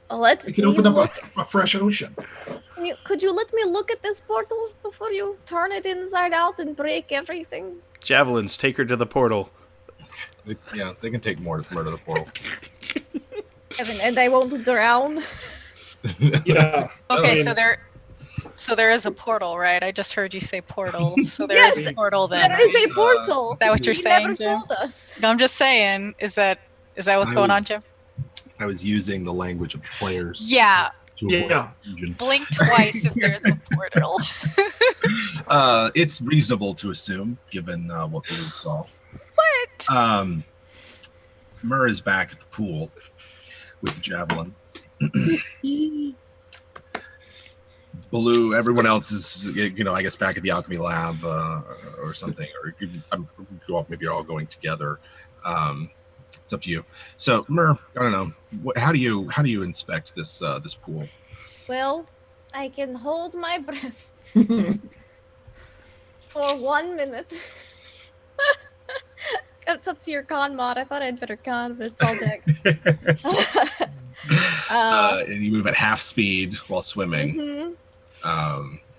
let's. We can open up a fresh ocean. Could you let me look at this portal before you turn it inside out and break everything? Javelins, take her to the portal. Yeah, they can take more to murder the portal. And I won't drown. Yeah. Okay, I mean- so there is a portal, right? I just heard you say portal. So there Yes! is a portal then. There is right? a portal. Is that what you're You saying, never Jim? told us. No, I'm just saying. Is that what's going on, Jim? I was using the language of the players. Yeah. to avoid Yeah. confusion. Blink twice if there's a portal. It's reasonable to assume, given what we saw. What? Mur is back at the pool with the javelin. Baloo, everyone else is, I guess back at the alchemy lab or something, or maybe you're all going together. It's up to you. So, Mur, I don't know. How do you inspect this pool? Well, I can hold my breath for 1 minute. It's up to your con mod. I thought I'd better con, but it's all dex. And you move at half speed while swimming.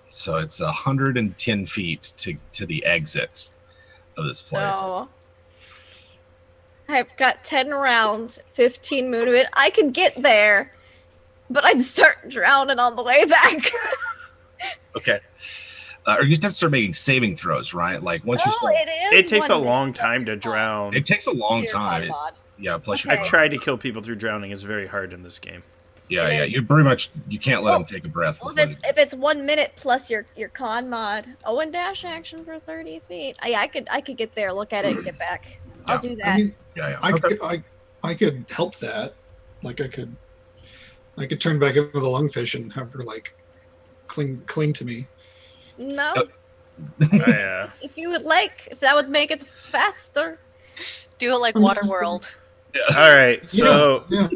So it's 110 feet to the exit of this place. So I've got 10 rounds, 15 movement. I can get there, but I'd start drowning on the way back. Okay. Or you just have to start making saving throws, right? Like once you start, It takes a 1 long minute. time to drown. it takes a long Your con time. mod. Yeah, plus Okay. I've tried to kill people through drowning. It's very hard in this game. yeah. It is. You pretty much you can't let Well, them take a breath. Well, before if it's 1 minute plus your con mod, and dash action for 30 feet. I could get there, look at it, and get back. I'll do that. I mean, yeah. I could help that. Like I could turn back into the lungfish and have her like cling to me. No, Yeah. if you would like, if that would make it faster. Do it like I'm just- Waterworld. All right. So, yeah.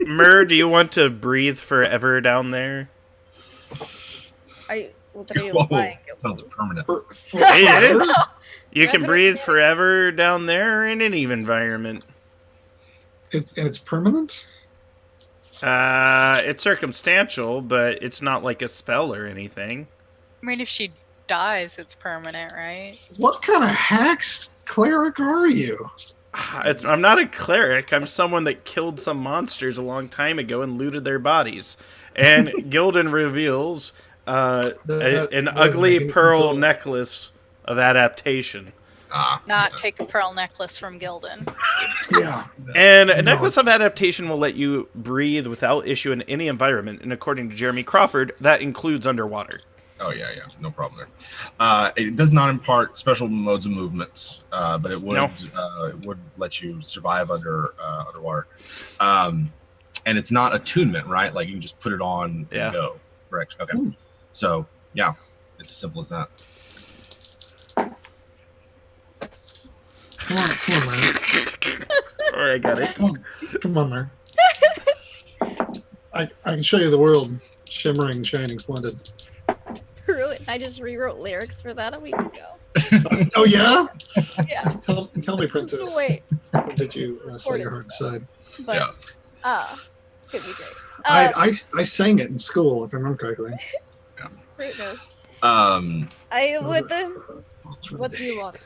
Mur, do you want to breathe forever down there? What are you Whoa, buying? sounds permanent. It is. You can Forever. breathe forever down there in any environment. It's permanent. It's circumstantial, but it's not like a spell or anything. I mean, if she dies, it's permanent, right? What kind of hacks cleric are you? I'm not a cleric. I'm someone that killed some monsters a long time ago and looted their bodies. And Gildan reveals an That ugly doesn't make pearl sense. necklace of adaptation. Not take a pearl necklace from Gildan. Yeah. And a necklace of adaptation will let you breathe without issue in any environment, and according to Jeremy Crawford, that includes underwater. Oh yeah, no problem there. It does not impart special modes of movements, but it would let you survive underwater. And it's not attunement, right? Like you can just put it on and go. Correct. Okay. So yeah, it's as simple as that. Come on, man. All right, got it. Come on, man. I can show you the world, shimmering, shining, splendid. Really? I just rewrote lyrics for that a week ago. Oh yeah? Yeah. Tell me, princess. Wait. Did you set your heart aside? But it's gonna be great. I sang it in school, if I remember correctly. Great news. What do you want?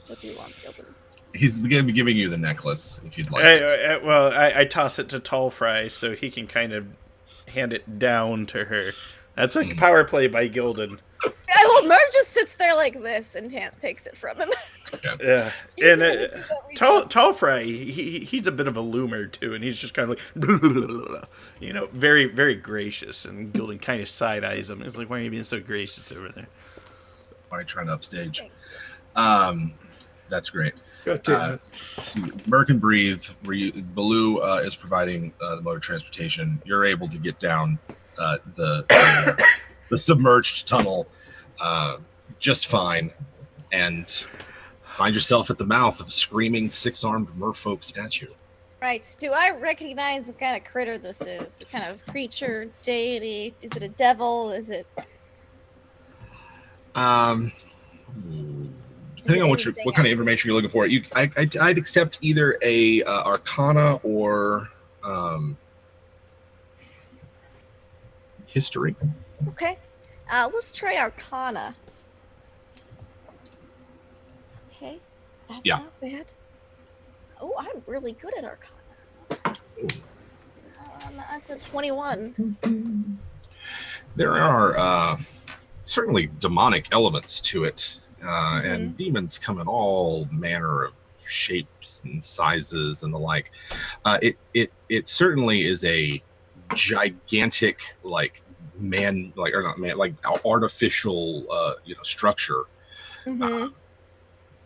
What do you want, Goblin? He's going to be giving you the necklace if you'd like. I toss it to Tall Fry so he can kind of hand it down to her. That's like power play by Gildan. Mer just sits there like this and takes it from him. Yeah, and Tall Fry, he's a bit of a loomer too, and he's just kind of like, very, very gracious. And Gildan kind of side eyes him. It's like, why are you being so gracious over there? Why are you trying to upstage? That's great. God damn it. So Merc and Breathe, Baloo is providing the mode of transportation. You're able to get down the submerged tunnel just fine, and find yourself at the mouth of a screaming six-armed merfolk statue. Right. Do I recognize what kind of critter this is? What kind of creature, deity? Is it a devil? Is it... Depending on what kind of information you're looking for, I'd accept either a Arcana or history. Okay. Let's try Arcana. Okay. That's not bad. Oh, I'm really good at Arcana. That's a 21. There are certainly demonic elements to it. And demons come in all manner of shapes and sizes and the like. It certainly is a gigantic artificial structure.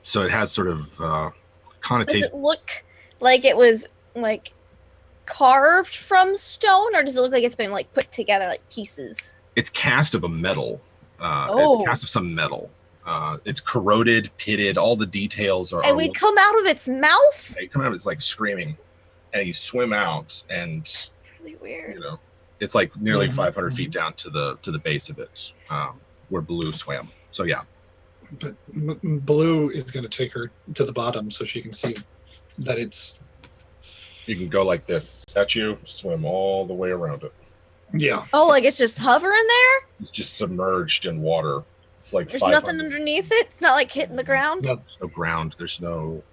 So it has sort of connotation. Does it look like it was like carved from stone, or does it look like it's been like put together like pieces? It's cast of a metal. It's cast of some metal. It's corroded, pitted. All the details are. And we come out of its mouth. You come out, it's like screaming, and you swim out, and really weird. It's like nearly 500 feet down to the base of it, where Baloo swam. So yeah. But Baloo is going to take her to the bottom so she can see that it's. You can go like this, statue, swim all the way around it. Yeah. Oh, like it's just hovering there? It's just submerged in water. It's like there's nothing underneath it. It's not like hitting the ground. No, there's no ground. There's no.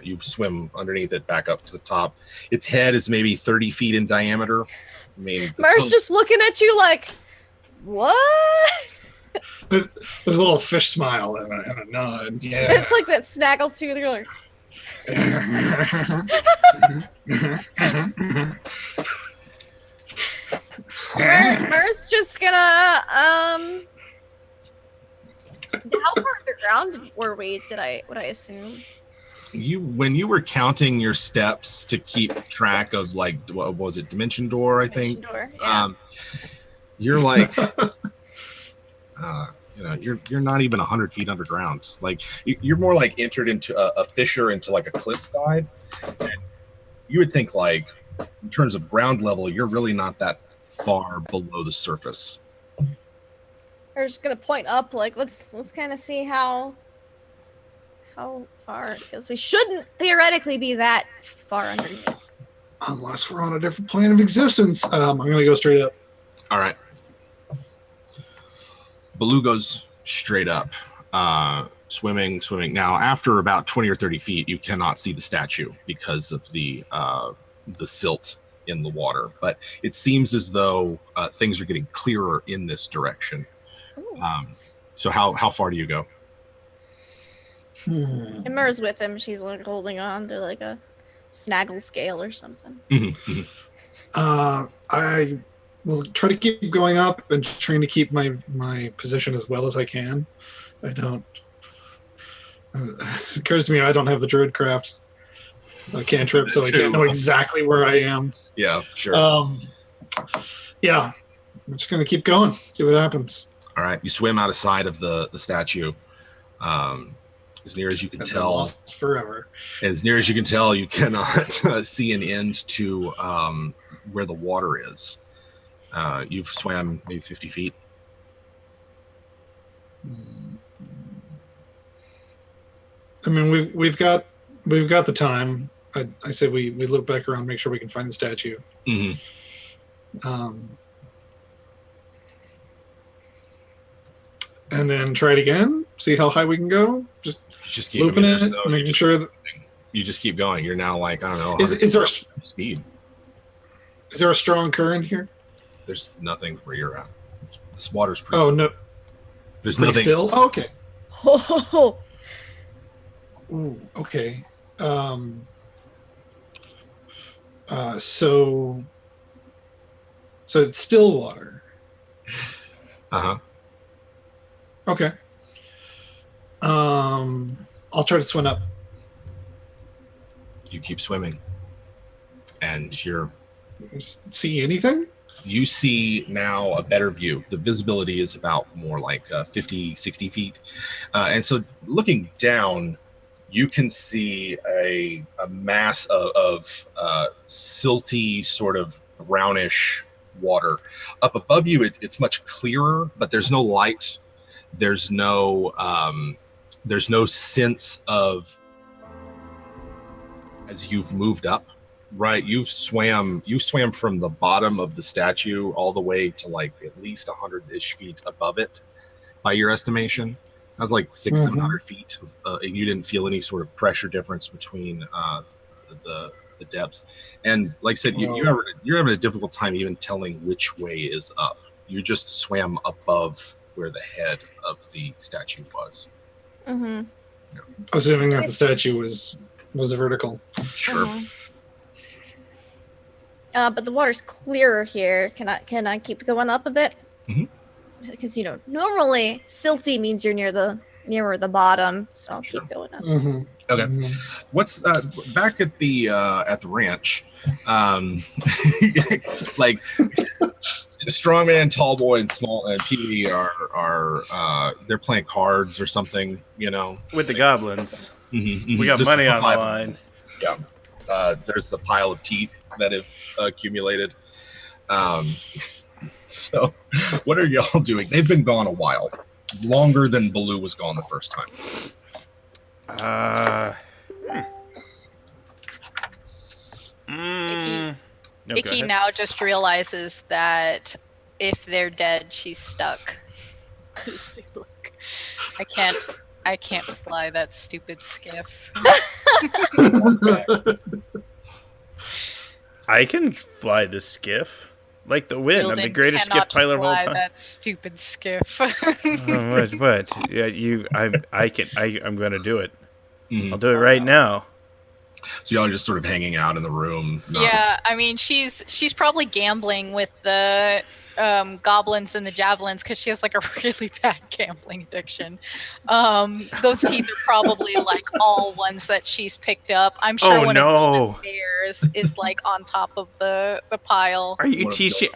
You swim underneath it, back up to the top. Its head is maybe 30 feet in diameter. I mean, Mer's just looking at you like, what? There's a little fish smile and a nod. Yeah. It's like that snaggletooth. You're like. Mer's just gonna how far underground were we? Would I assume? When you were counting your steps to keep track of, like, what was it, Dimension Door, I think? Door, yeah. You're like you're not even 100 feet underground. Like you're more like entered into a fissure into like a cliffside, and you would think, like, in terms of ground level, you're really not that far below the surface. We're just gonna point up, like let's kind of see how far, because we shouldn't theoretically be that far underneath. Unless we're on a different plane of existence. I'm gonna go straight up. All right. Baloo goes straight up, swimming. Now, after about 20 or 30 feet, you cannot see the statue because of the silt in the water. But it seems as though things are getting clearer in this direction. So how far do you go? Hmm. And Myr's with him. She's like holding on to like a snaggle scale or something. I will try to keep going up and trying to keep my position as well as I can. I don't. It occurs to me I don't have the Druidcraft cantrip, so I can't know exactly where I am. Yeah, sure. Yeah, I'm just gonna keep going, see what happens. All right, you swim out of sight of the statue. As near as you can And tell, lost forever. as near as you can tell, you cannot see an end to where the water is. You've swam maybe 50 feet. I mean, we've got the time. I say we look back around, make sure we can find the statue. Mm-hmm. And then try it again. See how high we can go. Just keep looping it, making sure that you just keep going. You're now like, I don't know. Is there speed? Is there a strong current here? There's nothing where you're at. This water's pretty. Oh no. There's pretty nothing. Still. Oh, okay. Oh, Ooh, okay. So it's still water. Uh-huh. Okay. I'll try to swim up. You keep swimming. And See anything? you see now a better view. The visibility is about more like 50, 60 feet. And so looking down, you can see a mass of silty, sort of brownish water. Up above you, it's much clearer, but there's no light. There's no sense of, as you've moved up, right? You swam from the bottom of the statue all the way to like at least 100-ish feet above it, by your estimation. That's like 600-700 feet. And you didn't feel any sort of pressure difference between the depths. And like I said, you're having a difficult time even telling which way is up. You just swam above where the head of the statue was. Mm-hmm. Yeah. Assuming that the statue was vertical. Sure. Mm-hmm. But the water's clearer here. Can I keep going up a bit? Mhm. Because normally silty means you're nearer the bottom, so I'll Sure. keep going up. Mm-hmm. Okay. Mm-hmm. What's back at the ranch? Like strongman, tall boy, and small and Pee-wee are they're playing cards or something, With the goblins. Mm-hmm. We got Just money for on the 5. line. Yeah. There's a pile of teeth that have accumulated. So what are y'all doing? They've been gone a while, longer than Baloo was gone the first time. Icky now just realizes that if they're dead, she's stuck. Look, I can't fly that stupid skiff. I can fly the skiff. Like the wind. I'm the Wielding greatest skiff cannot pilot of all fly time. that stupid skiff. What? Yeah, I'm gonna do it. Mhm. I'll do it right now. So y'all are just sort of hanging out in the room. Yeah, I mean, she's probably gambling with the goblins and the javelins because she has like a really bad gambling addiction. Those teeth are probably like all ones that she's picked up. I'm sure one of theirs is like on top of the pile. Are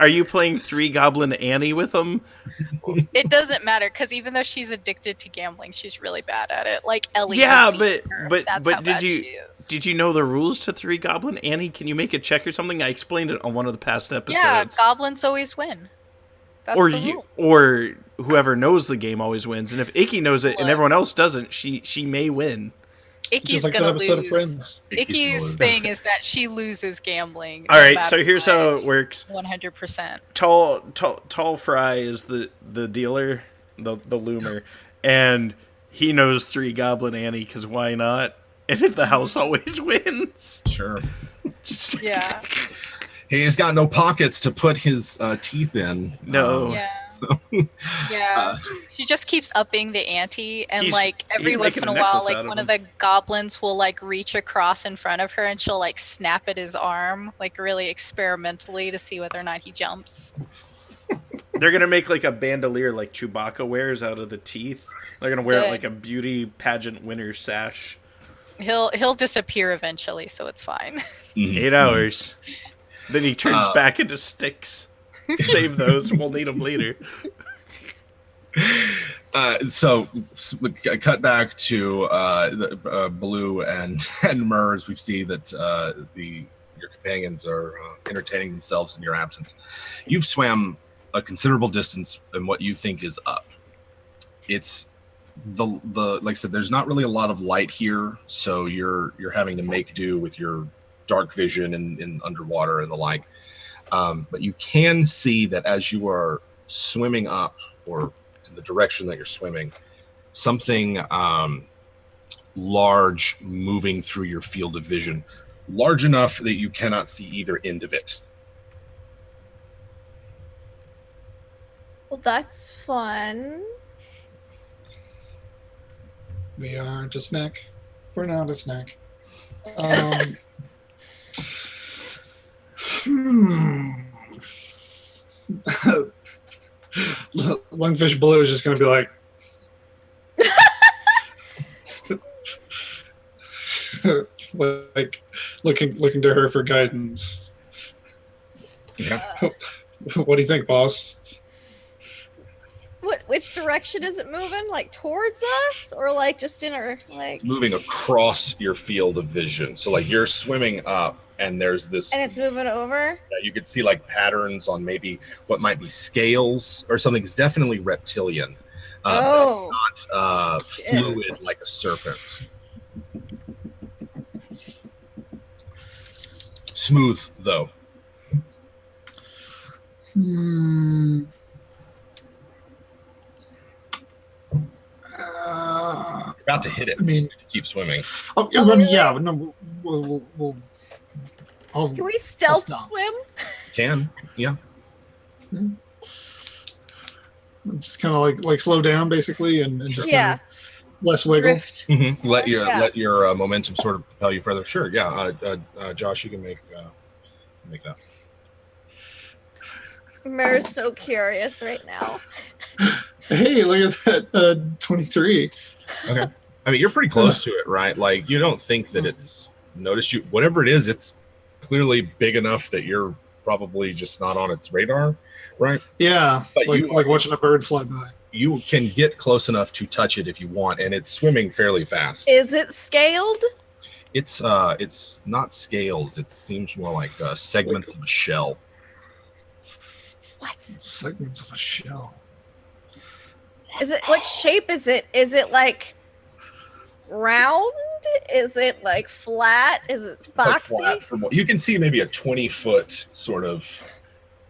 you playing 3 Goblin Annie with them? It doesn't matter because even though she's addicted to gambling, she's really bad at it. Like Ellie. Yeah, would beat her. but That's how bad did she is. you know the rules to 3 Goblin Annie? Can you make a check or something? I explained it on one of the past episodes. Yeah, goblins always win. That's or the you rule. or whoever knows the game always wins. And if Icky knows it and everyone else doesn't, she may win. Icky's Just like that gonna episode of lose. Friends. Icky's thing is that she loses gambling. All right, so here's how it works. 100%. Tall Fry is the dealer, the loomer, and he knows 3 Goblin Annie because why not? And if the house always wins, Sure. just Yeah. He's got no pockets to put his teeth in. No. Yeah. So, Yeah. She just keeps upping the ante, and He's- like every he's once making in a a while, necklace like out of one him. of the goblins will like reach across in front of her, and she'll like snap at his arm, like really experimentally to see whether or not he jumps. They're gonna make like a bandolier like Chewbacca wears out of the teeth. They're gonna wear it Good. like a beauty pageant winner sash. He'll disappear eventually, so it's fine. mhm, 8 hours. Then he turns Uh, back into sticks. Save those. We'll need them later. So cut back to Blue and Mers. We see that your companions are entertaining themselves in your absence. You've swam a considerable distance in what you think is up. It's the like I said, there's not really a lot of light here, so you're having to make do with your dark vision in underwater and the like. But you can see that as you are swimming up, or in the direction that you're swimming, something large moving through your field of vision, large enough that you cannot see either end of it. Well, that's fun. We aren't a snack. We're not a snack. Lungfish Blue is just going to be like, like looking to her for guidance. Yeah. What do you think, boss? Which direction is it moving? Like towards us, or like just in our like? It's moving across your field of vision. So like you're swimming up, and there's this. And it's moving over. You could see like patterns on maybe what might be scales or something. It's definitely reptilian, Oh. but not fluid like a serpent. Smooth though. You're about to hit it. I mean, Keep swimming. oh, Oh, I mean, really? yeah, no, we'll Can we stealth stop. swim? Can, yeah. just kind of like slow down basically, and just Yeah. kinda less wiggle. Drift. Let Yeah. your momentum sort of propel you further. Sure, yeah. Josh, you can make that. Mer's so curious right now. Hey, look at that 23. Okay. I mean, you're pretty close to it, right? Like, you don't think that it's noticed you. Whatever it is, it's clearly big enough that you're probably just not on its radar, right? Yeah, But like you- watching a bird fly by. You can get close enough to touch it if you want, and it's swimming fairly fast. Is it scaled? It's not scales. It seems more like segments of a shell. What Segments of a shell. is it? What shape is it? Is it like round? Is it like flat? Is it It's like boxy? flat from what you can see, maybe a 20-foot sort of.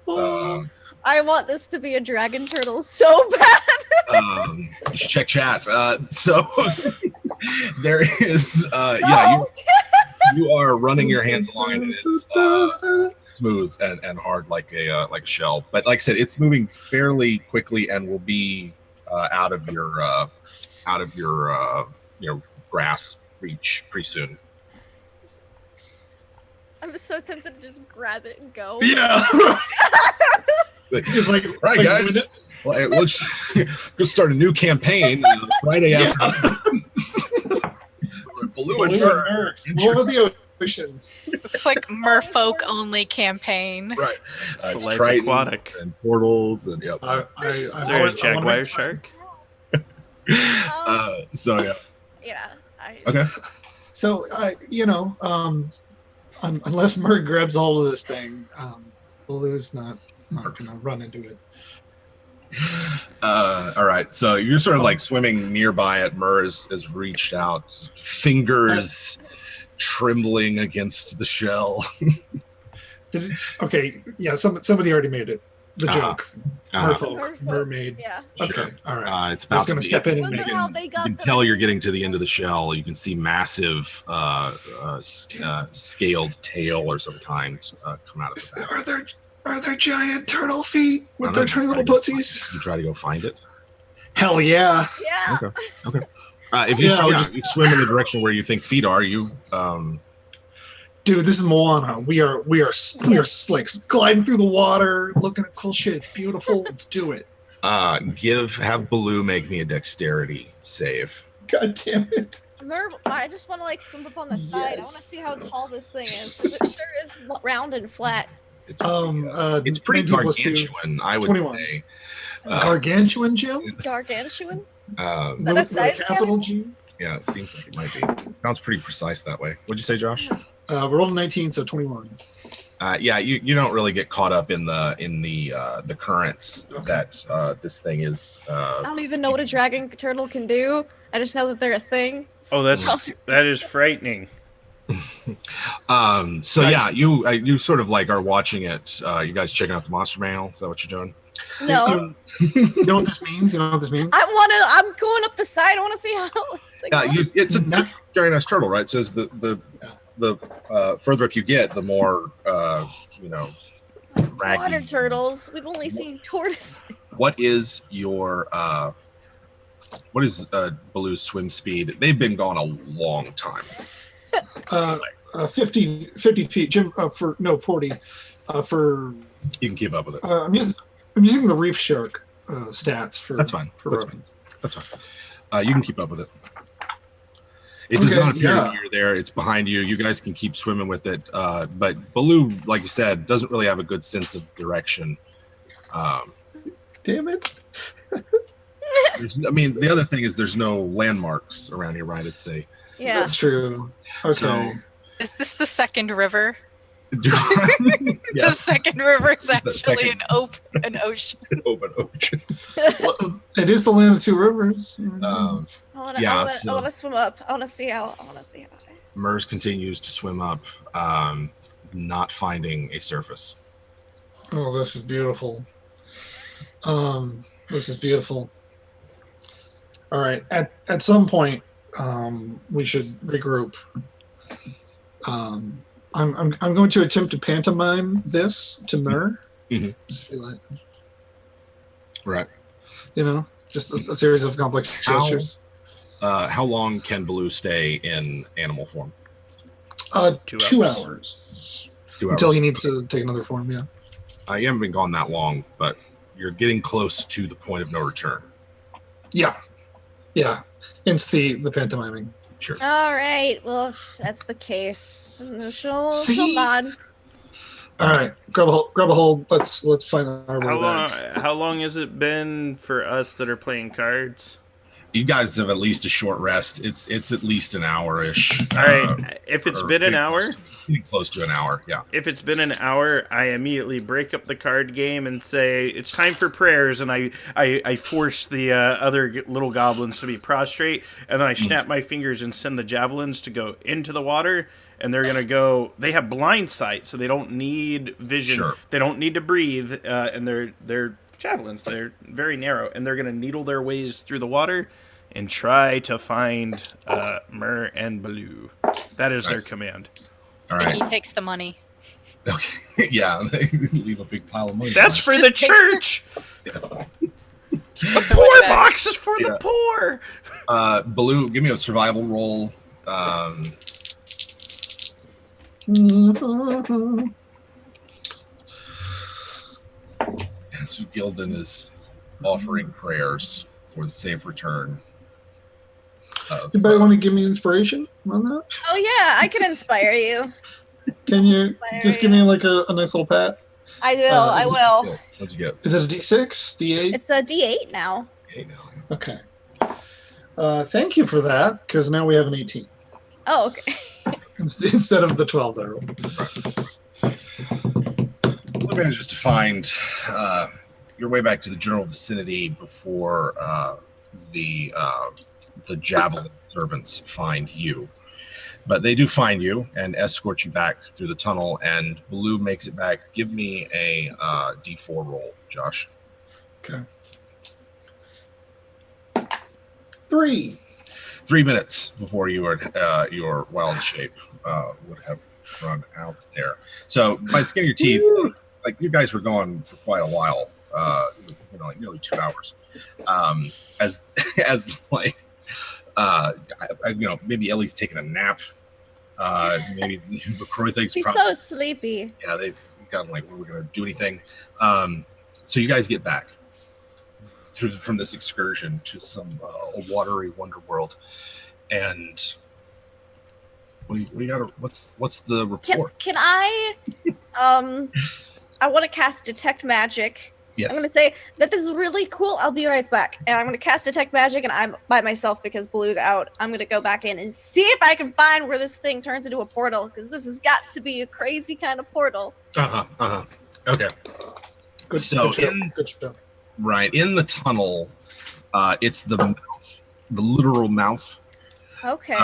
I want this to be a dragon turtle so bad. You should check chat. So there is, yeah, No. you are running your hands along it, and it's smooth and hard like a shell. But like I said, it's moving fairly quickly and will be out of your grass reach pretty soon. I'm just so tempted to just grab it and go. Yeah. Just like, All right, like guys. Well, let's go start a new campaign Friday afternoon. Blue and Mer. What was the oceans? It's like merfolk only campaign. Right. It's It's life Triton aquatic. and portals and yep. Is there a jaguar shark? So yeah. Yeah. Okay. So unless Merg grabs hold of this thing, Baloo's not gonna run into it. All right. So you're sort of like swimming nearby it. Mur has reached out, fingers trembling against the shell. Okay, yeah, somebody already made it. the Uh-huh. joke. Uh-huh. Merfolk, mermaid. Yeah. Okay, Sure. all right. It's I was about to gonna be. step in and Wonder make how it. they You got can the- tell you're getting to the end of the shell. You can see massive scaled tail or some kind come out of the back. Are there giant turtle feet with I their know, tiny you little try to go pussies? You try to go find it. Hell yeah! Yeah. Okay. If you, Yeah, we're you swim in the direction where you think feet are, you Dude, this is Moana. We are like gliding through the water, looking at cool shit. It's beautiful. Let's do it. have Baloo make me a dexterity save. God damn it! Merv, I just want to like swim up on the side. I want to Yes. see how tall this thing is. 'Cause it sure is round and flat. It's pretty 19 plus 2. gargantuan, I would 21. say. Gargantuan, Jim? It's, Gargantuan? um, that a With a size capital category? G? yeah, it seems like it might be. Sounds pretty precise that way. What'd you say, Josh? We rolled a 19, so 21. Yeah, you don't really get caught up in the currents that this thing is. I don't even know what a dragon turtle can do. I just know that they're a thing. Oh, So- that is frightening. So yeah, you sort of like are watching it. You guys checking out the monster manual? Is that what you're doing? no. You know what this means? You know what this means? I'm going up the side. I want to see how this thing goes. It's a Not- very nice turtle, right? It says the further up you get, the more raggy. Water turtles. We've only seen tortoises. What is your Baloo's swim speed? They've been gone a long time. 50 feet. Jim, 40. For You can keep up with it. I'm using the reef shark stats for. That's fine. For That's roughing. That's fine. You can keep up with it. It does Okay, not appear yeah. that you're there. It's behind you. You guys can keep swimming with it. But Baloo, like you said, doesn't really have a good sense of direction. Damn it! The other thing is there's no landmarks around here, right? It's a Yeah. That's true. Okay. So- Is this the second river? the The second river is the actually second- an ocean. open ocean. Well, it is the land of two rivers. Um, Yeah, so- I want to swim up. I want to see how. Mers continues to swim up, not finding a surface. Oh, this is beautiful. This is beautiful. All right. At some point, we should regroup. I'm going to attempt to pantomime this to Mer. Mhm. Just be like, Right. just a series of complex How- gestures. How long can Baloo stay in animal form? 2 hours. hours. 2 hours. Until he needs to take another form. Yeah. You haven't been gone that long, but you're getting close to the point of no return. Yeah. Yeah. Hence the pantomiming. Sure. All right. Well, if that's the case, she'll See? nod. All right. Grab a hold. Let's find our way back. How long has it been for us that are playing cards? You guys have at least a short rest. It's at least an hour-ish. All right. If it's been an hour, Getting close to an hour, yeah. if it's been an hour, I immediately break up the card game and say it's time for prayers, and I force the other little goblins to be prostrate, and then I snap my fingers and send the javelins to go into the water, and they're gonna go. They have blind sight, so they don't need vision. Sure. They don't need to breathe, and they're javelins. They're very narrow, and they're gonna needle their ways through the water and try to find Mer and Baloo. That is their Nice. command. All And right. he takes the money. Okay. Yeah. Leave a big pile of money. That's for Just the takes church. Takes The the poor money back. box is for Yeah. the poor. Baloo, give me a survival roll. As Gildan is offering prayers for the safe return. Anybody want to give me inspiration on that? Oh yeah, I can inspire you. Can you just give me like a nice little pat? I will. I will. What'd you get? Is it a D6? D8? It's a D8 now. Okay, now. Okay. Thank you for that, because now we have an 18 Oh, okay. instead of the 12 that I rolled. You manages to find your way back to the general vicinity before the javelin servants find you. But they do find you and escort you back through the tunnel, and Blue makes it back. Give me a D4 roll, Josh. Okay. 3. 3 minutes before your wild shape would have run out there. So by the skin of your teeth, like you guys were gone for quite a while. Like nearly 2 hours. As like maybe Ellie's taking a nap. Maybe Croythig's She's so sleepy. Yeah, he's gotten like, we're gonna do anything. So you guys get back from this excursion to some a watery wonder world, and what do you got? What's the report? Can I? I want to cast Detect Magic. Yes. I'm going to say that this is really cool. I'll be right back. And I'm going to cast Detect Magic, and I'm by myself because Blue's out. I'm going to go back in and see if I can find where this thing turns into a portal, because this has got to be a crazy kind of portal. Okay. Good. So good show. Right in the tunnel, it's the mouth, the literal mouth. Okay.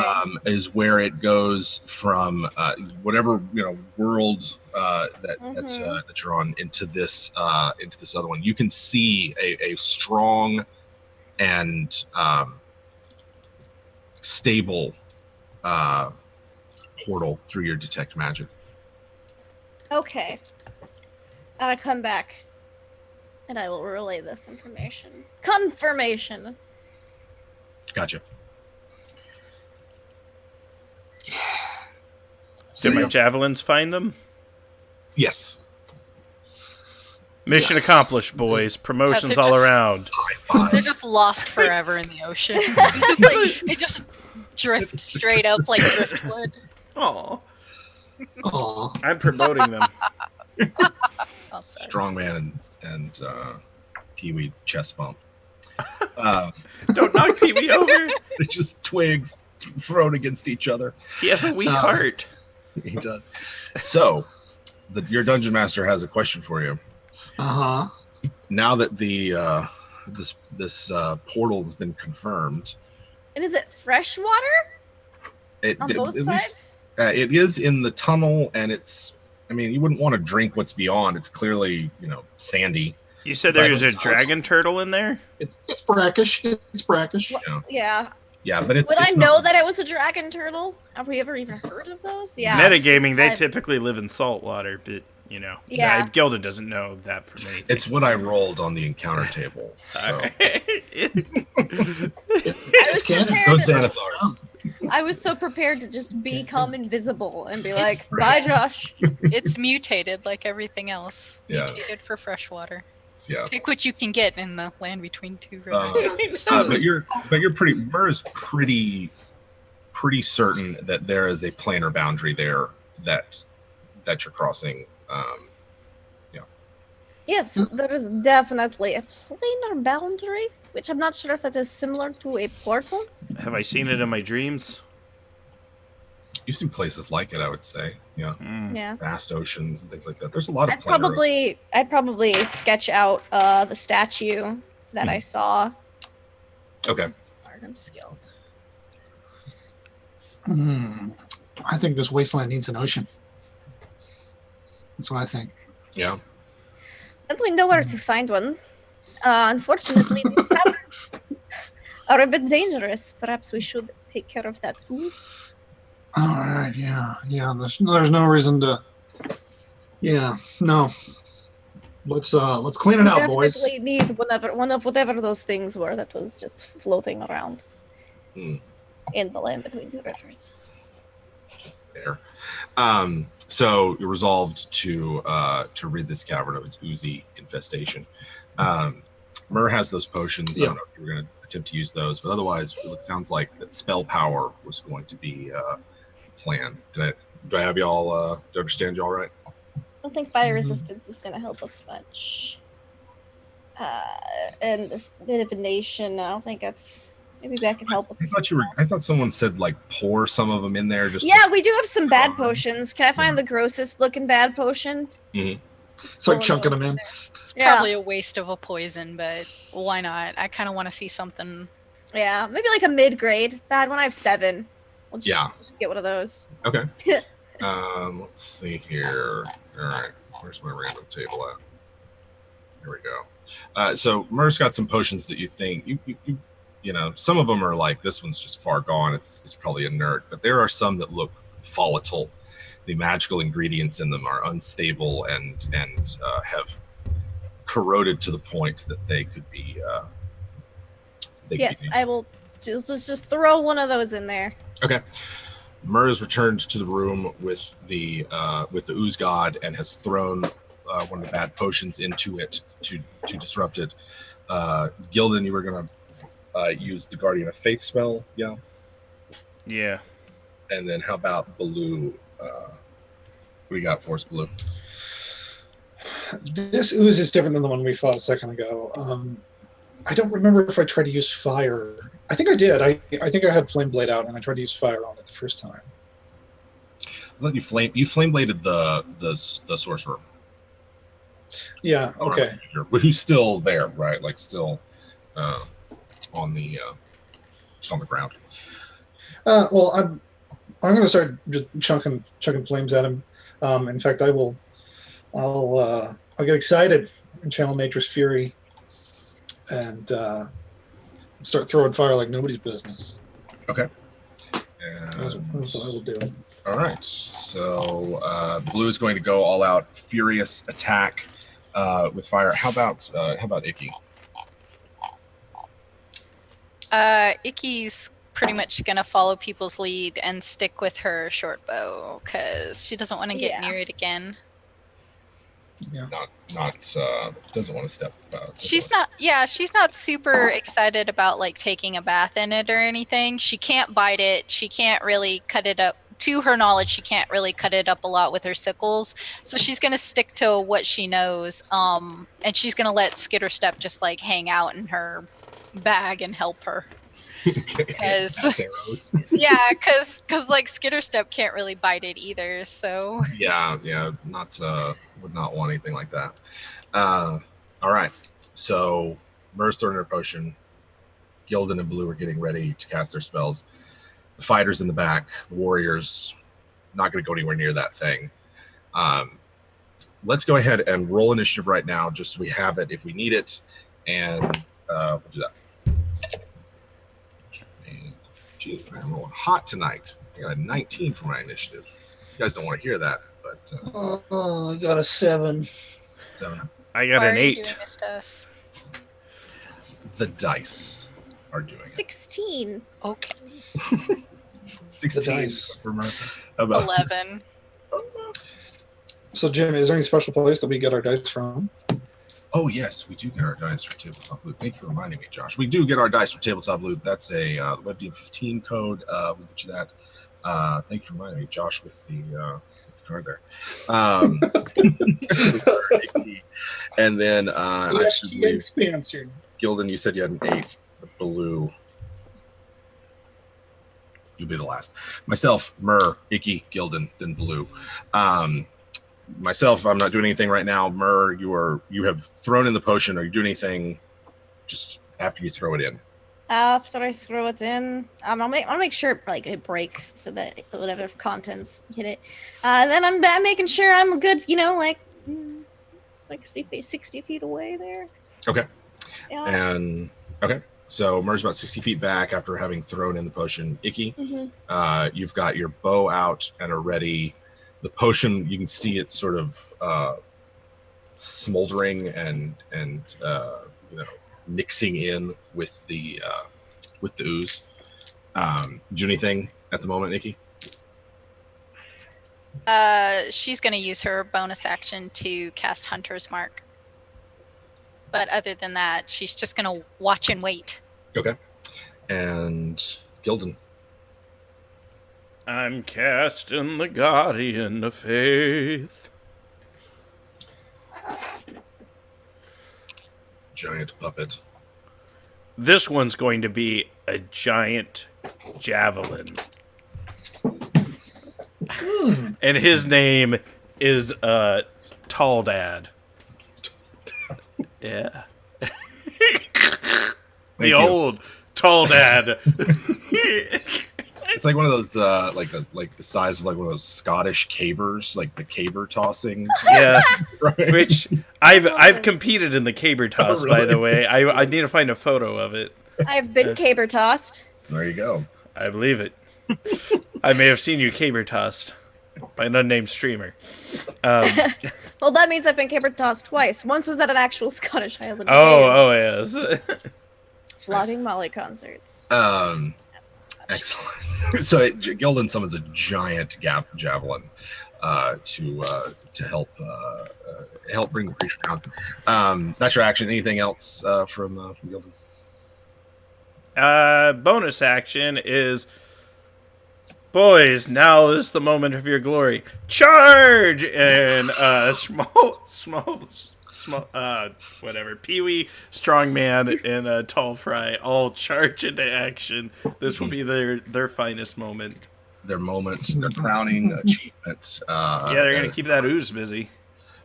Is where it goes from whatever world that you're on into this other one. You can see a strong and stable portal through your detect magic. Okay. I come back, and I will relay this information. Confirmation. Gotcha. Did my javelins find them? Yes. Mission accomplished, boys. Promotions all around. They're just lost forever in the ocean. They just drift straight up like driftwood. Aw. Aw. I'm promoting them. Oh, sorry. Strongman and Pee-wee chest bump. Don't knock Pee-wee over. They're just twigs thrown against each other. He has a weak heart. He does. So, your dungeon master has a question for you. Now that the this portal has been confirmed, And is it fresh water? On both sides? It is in the tunnel, and it's. I mean, you wouldn't want to drink what's beyond. It's clearly, sandy. You said there was a dragon turtle in there? It's brackish. It's brackish. Yeah. Yeah, but it's. Would it's I not- know that it was a dragon turtle? Have we ever even heard of those? Yeah. Metagaming, they I- typically live in salt water, but, Yeah. Gilda doesn't know that from anything. It's what I rolled on the encounter table. So. It's canon. prepared Those to- Xanathars. I was so prepared to just become invisible and be like, bye, Josh. It's mutated like everything else. Yeah. Mutated for freshwater. Yeah. Take what you can get in the land between two rivers. But you're Murr's pretty certain that there is a planar boundary there that you're crossing. Yes, there is definitely a planar boundary, which I'm not sure if that is similar to a portal. Have I seen it in my dreams? You've seen places like it, I would say. Yeah, Yeah. vast oceans and things like that. There's a lot of I'd probably sketch out the statue that I saw. Okay. I'm skilled. I think this wasteland needs an ocean. That's what I think. Yeah. And we know where to find one. Unfortunately, the caverns are a bit dangerous. Perhaps we should take care of that ooze. All right. Yeah. There's no reason to. Yeah. No. Let's clean it out, boys. Definitely need whatever those things were that was just floating around in the land between two rivers. Just there. So you're resolved to rid this cavern of its oozy infestation. Mur has those potions. I don't know if you were going to attempt to use those, but otherwise, it sounds like that spell power was going to be plan. Do I have y'all? Do I understand y'all right? I don't think fire resistance is going to help us much. And this divination, I don't think that's. Maybe that can help us. I thought someone said like pour some of them in there. Just yeah, we do have some bad potions. Can I find the grossest looking bad potion? It's like chunking them in. It's probably a waste of a poison, but why not? I kind of want to see something. Yeah, maybe like a mid-grade bad one. I have 7. We'll just, Yeah. just get one of those. Okay. Let's see here. All right, where's my random table at? Here we go. So Mer's got some potions that you think you know, some of them are like, this one's just far gone. It's probably inert, but there are some that look volatile. The magical ingredients in them are unstable and have corroded to the point that they could be. Yes, I will just throw one of those in there. Okay. Mur has returned to the room with the ooze god and has thrown one of the bad potions into it to disrupt it. Gildan, you were going to use the Guardian of Faith spell, yeah? Yeah. And then how about Baloo? What do you got for us, Baloo? This ooze is different than the one we fought a second ago. I don't remember if I tried to use fire. I think I did. I think I had Flame Blade out, and I tried to use fire on it the first time. You flame bladed the sorcerer. Yeah. Okay. But who's still there, right? Like still on the just on the ground. Well, I'm going to start just chucking flames at him. In fact, I'll get excited and channel Matrix Fury and start throwing fire like nobody's business. Okay. That's what I will do. All right. So Blue is going to go all out, furious attack with fire. How about Icky? Icky's pretty much gonna follow people's lead and stick with her short bow because she doesn't want to get near it again. Yeah. Not doesn't want to step. She's not super excited about like taking a bath in it or anything. She can't bite it. She can't really cut it up. To her knowledge, she can't really cut it up a lot with her sickles. So she's gonna stick to what she knows. And she's gonna let Skitterstep just like hang out in her bag and help her. Because like Skitterstep can't really bite it either. So not would not want anything like that. All right, so Mur's throwing her potion. Gildan and Blue are getting ready to cast their spells. The fighters in the back, the warriors, not going to go anywhere near that thing. Let's go ahead and roll initiative right now, just so we have it if we need it, and we'll do that. Jeez, man, I'm rolling hot tonight. I got a 19 for my initiative. You guys don't want to hear that, but I got a 7. 7. I got an 8. The dice are doing it. 16. Okay. 16. About 11. So, Jim, is there any special place that we get our dice from? Oh, yes, we do get our dice from Tabletop Loot. Thank you for reminding me, Josh. We do get our dice from Tabletop Loot. That's a WebDM15 code. We'll get you that. Thank you for reminding me, Josh, with the card there. And then expansion. Gildan, you said you had an 8. The Blue. You'll be the last. Myself, Mur, Icky, Gildan, then Blue. Myself, I'm not doing anything right now. Mur, you have thrown in the potion. Are you doing anything just after you throw it in? After I throw it in, I'll make sure like it breaks so that whatever contents hit it. Then I'm making sure I'm good. 60 feet away there. Okay. Yeah. And okay. So Mur's about 60 feet back after having thrown in the potion. Icky, you've got your bow out and are ready. The potion, you can see it sort of smoldering and mixing in with the ooze. Do anything at the moment, Nikki? She's going to use her bonus action to cast Hunter's Mark. But other than that, she's just going to watch and wait. Okay. And Gildan. I'm casting the Guardian of Faith. Giant puppet. This one's going to be a giant javelin. And his name is Tall Dad. Yeah. The old Tall Dad. It's like one of those like the size of like one of those Scottish cabers, like the caber tossing. Yeah, Right? which I've competed in the caber toss, by really? the way. I need to find a photo of it. I've been caber tossed. There you go. I believe it. I may have seen you caber tossed by an unnamed streamer. Well, that means I've been caber tossed twice. Once was at an actual Scottish Highland Yes. Flogging Molly concerts. Excellent. So Gildan summons a giant javelin to help bring the creature down. That's your action. Anything else from Gildan? Bonus action is, boys, now is the moment of your glory. Charge! And whatever, Pee-wee, Strongman, and Tall Fry all charge into action. This will be their finest moment. Their moment, their crowning achievement. They're going to keep that ooze busy.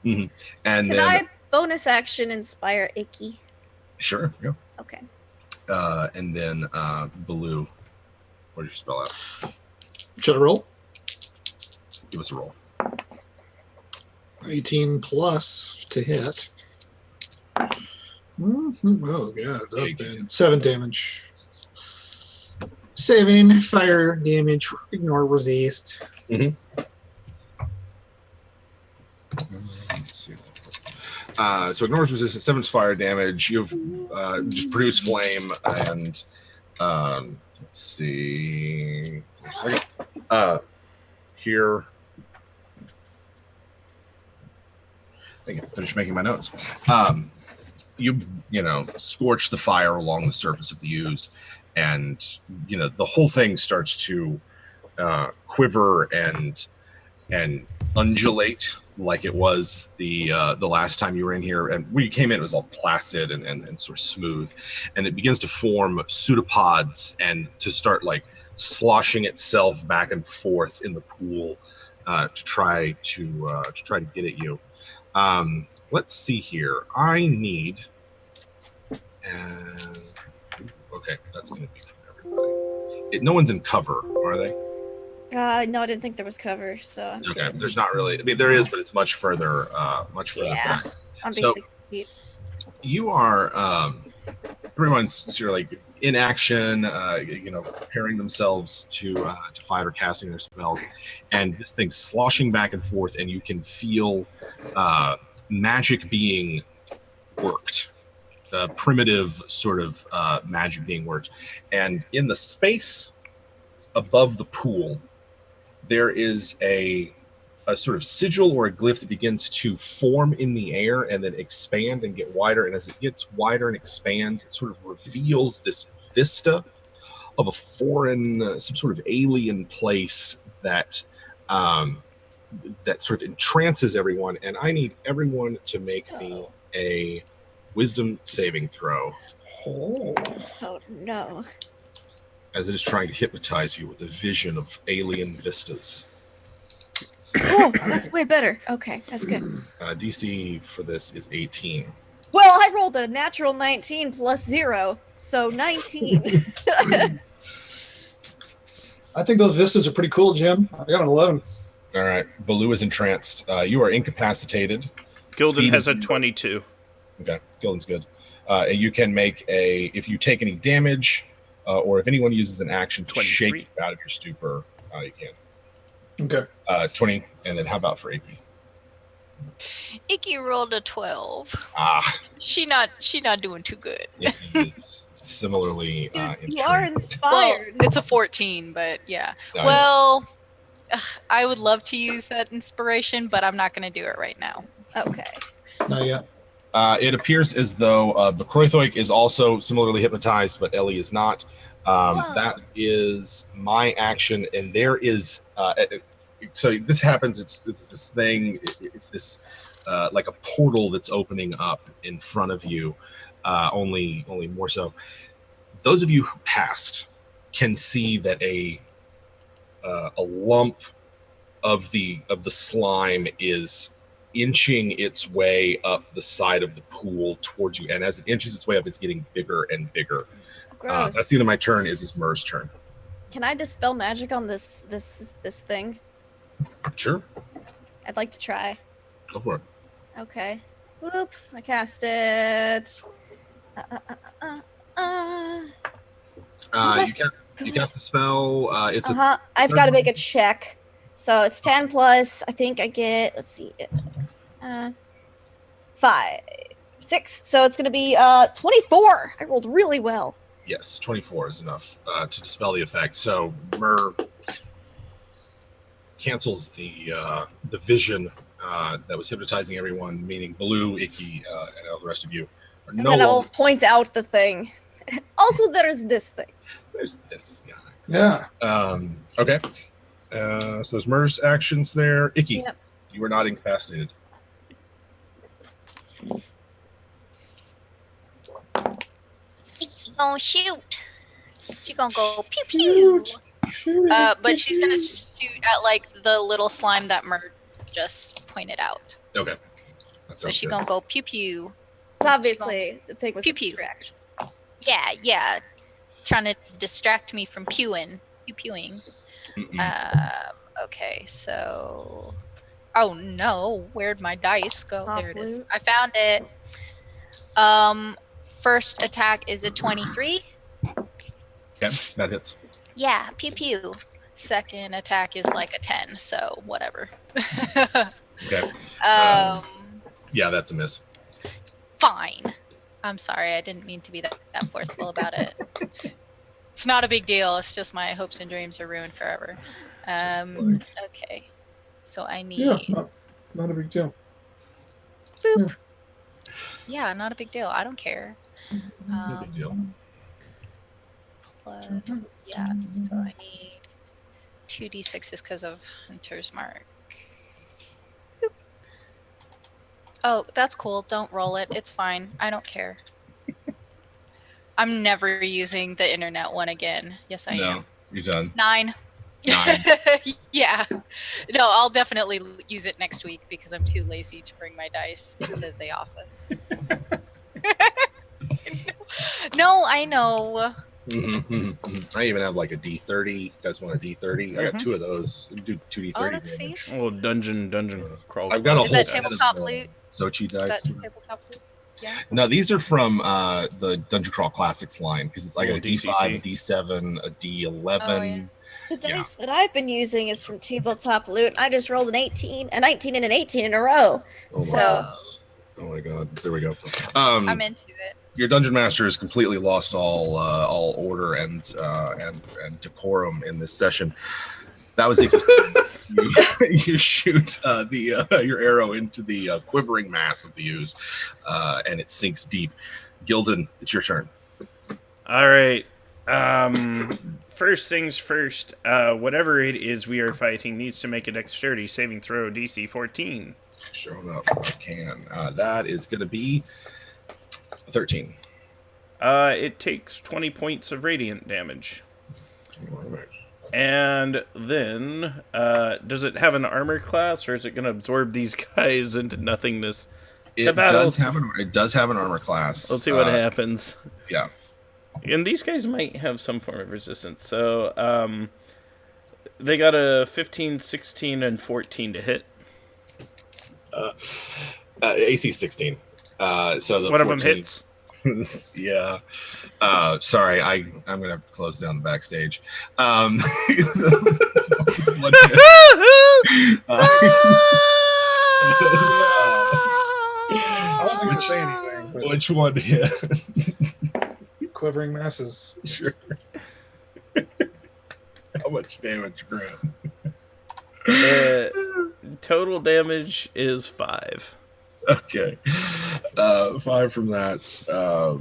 Mm-hmm. And Can then I bonus action inspire Icky? sure, yeah. Okay. And then Baloo. What did you spell out? Should I roll? Give us a roll. 18 plus to hit. Oh god, that's bad. 7 damage. Saving, fire damage, ignore, resist. Let's see. So ignores resistance, 7 fire damage. You've just produced flame, and let's see. Here. I think I finished making my notes. You scorch the fire along the surface of the ooze, and the whole thing starts to quiver and undulate like it was the last time you were in here. And when you came in, it was all placid and sort of smooth, and it begins to form pseudopods and to start like sloshing itself back and forth in the pool to try to get at you. Let's see here. I need, and okay, that's going to be from everybody. No one's in cover, are they? No, I didn't think there was cover, so I'm Okay, good. there's not really. I mean, there is, but it's much further. Yeah, Back. I'm So- 60 feet. You are. Everyone's sort of like in action, preparing themselves to fight or casting their spells, and this thing's sloshing back and forth, and you can feel magic being worked, primitive sort of magic being worked, and in the space above the pool, there is a sort of sigil or a glyph that begins to form in the air and then expand and get wider. And as it gets wider and expands, it sort of reveals this vista of a foreign, some sort of alien place that that sort of entrances everyone. And I need everyone to make me a wisdom saving throw, Oh. Oh no. as it is trying to hypnotize you with a vision of alien vistas. Oh, that's way better. Okay, that's good. DC for this is 18. Well, I rolled a natural 19 plus 0, so 19. I think those vistas are pretty cool, Jim. I got an 11. All right. Baloo is entranced. You are incapacitated. Gildan Speed has a is- 22. Okay. Gildan's good. And you can make if you take any damage, or if anyone uses an action to 23. shake you out of your stupor, you can. Okay. 20. And then how about for AP? Icky rolled a 12. She not doing too good. It is similarly You are entranced. Well, inspired. it's a 14, but yeah. I know. Well, I would love to use that inspiration, but I'm not going to do it right now. Okay. Not yet. It appears as though Bekroithoik is also similarly hypnotized, but Ellie is not. That is my action, and there is so this happens. It's this thing. It's this like a portal that's opening up in front of you. Only more so. Those of you who passed can see that a lump of the slime is inching its way up the side of the pool towards you, and as it inches its way up, it's getting bigger and bigger. Gross. That's the end of my turn. It is Mur's turn. Can I dispel magic on this thing? Sure, I'd like to try. go for it. Okay. Whoop. I cast it. You cast the spell. It's I've got to make a check. So it's 10 plus. I think I get. Let's see. 5, 6. So it's gonna be 24. I rolled really well. Yes, 24 is enough to dispel the effect. So Myrrh cancels the vision that was hypnotizing everyone, meaning Blue, Icky, and all the rest of you are And no then I will longer. point out the thing. Also, there's this thing. There's this guy. Yeah. Okay. So there's Myrrh's actions there. Icky, Yep. you are not incapacitated. She gonna shoot. She gonna go pew pew. Shoot. But she's gonna shoot at like the little slime that Murd just pointed out. Okay. That So sounds she's good. gonna go pew pew. Obviously, the thing was a Pew pew. distraction. Yeah. Trying to distract me from pewing. Pew-pewing. Mm-mm. Okay, so... Oh no, where'd my dice go? Top There it is. loot. I found it. First attack is a 23. Okay, that hits. Yeah, pew pew. Second attack is like a 10, so whatever. Okay. Yeah, that's a miss. Fine. I'm sorry, I didn't mean to be that forceful about it. It's not a big deal, it's just my hopes and dreams are ruined forever. Just like- Okay. So I need... Yeah, not a big deal. Boop. Yeah, not a big deal. I don't care. It's no big deal. Plus, yeah, so I need 2d6s because of Hunter's Mark. Boop. Oh, that's cool. Don't roll it. It's fine. I don't care. I'm never using the internet one again. Yes, I am. No, you're done. 9. 9. Yeah. No, I'll definitely use it next week because I'm too lazy to bring my dice into the office. No, I know. I even have like a D30. You guys want a D30? I got 2 of those. Do 2D30 Oh, that's damage. sweet. A little dungeon crawl. I've got a Is whole that set of tabletop loot? Sochi Is dice. that tabletop loot? Yeah. No, these are from the Dungeon Crawl Classics line because it's like Oh, a D5, DCC. D7, a D11. Oh, yeah. The dice that I've been using is from tabletop loot. I just rolled a 19, and an 18 in a row. Oh my So- goodness. Oh my god! There we go. I'm into it. Your dungeon master has completely lost all order and decorum in this session. That was it. You shoot your arrow into the quivering mass of the ooze, and it sinks deep. Gildan, it's your turn. All right. First things first. Whatever it is we are fighting needs to make a dexterity saving throw, DC 14. Sure enough, I can. That is going to be 13. It takes 20 points of radiant damage. And then, does it have an armor class, or is it going to absorb these guys into nothingness? It battle- does have an armor class. Let's see what happens. Yeah. And these guys might have some form of resistance. So, they got a 15, 16, and 14 to hit. AC 16. So the One of them 14 hits. Yeah. Sorry, I'm gonna have to close down the backstage. I wasn't going to say anything, but Which one hit? quivering masses. Sure. How much damage, Grant? Total damage is 5. Okay. 5 from that.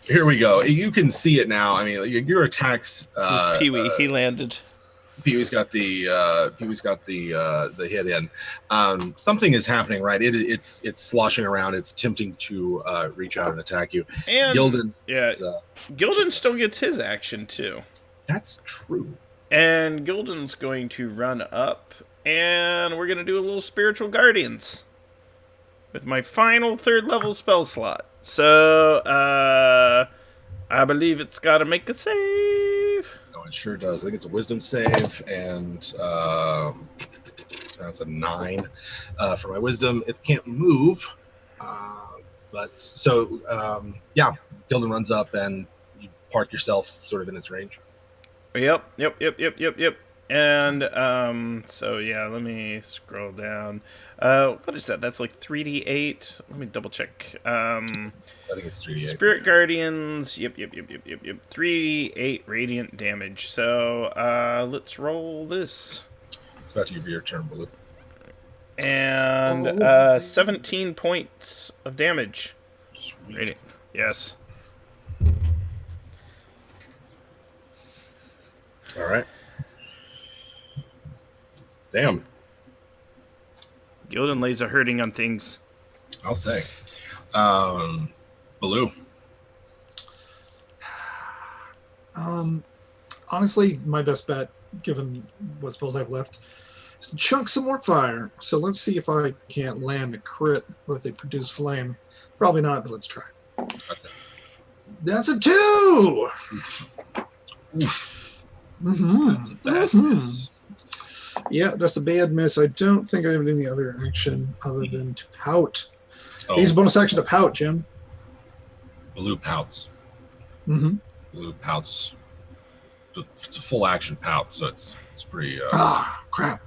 Here we go. You can see it now. I mean, your attacks. This Pee-wee, he landed. Pee-wee's got the hit in. Something is happening, right? It's sloshing around. It's attempting to reach out and attack you. And Gildan. yeah, is, Gildan still gets his action too. that's true. And Gildan's going to run up, and we're going to do a little Spiritual Guardians with my final 3rd level spell slot. So, I believe it's got to make a save. No, it sure does. I think it's a wisdom save, and that's a 9 for my wisdom. It can't move, but so yeah, Gildan runs up and you park yourself sort of in its range. Yep. And so yeah, let me scroll down. What is that? That's like 3d8. Let me double check. I think it's 3d8. Spirit Guardians. Yep. 3d8 radiant damage. So let's roll this. It's about to be your turn, Blue. And 17 points of damage. Sweet. Radiant. Yes. All right. Damn. Gildan lays a hurting on things. I'll say. Baloo. Honestly, my best bet, given what spells I've left, is to chunk some more fire. So let's see if I can't land a crit with a produce flame. Probably not, but let's try. Okay. That's a 2! Oof. Mm-hmm. That's a bad miss. Yeah, that's a bad miss. I don't think I have any other action other than to pout. Oh, Use a bonus action to pout, Jim. Baloo pouts. Mm-hmm. Baloo pouts. It's a full action pout, so it's pretty. Crap.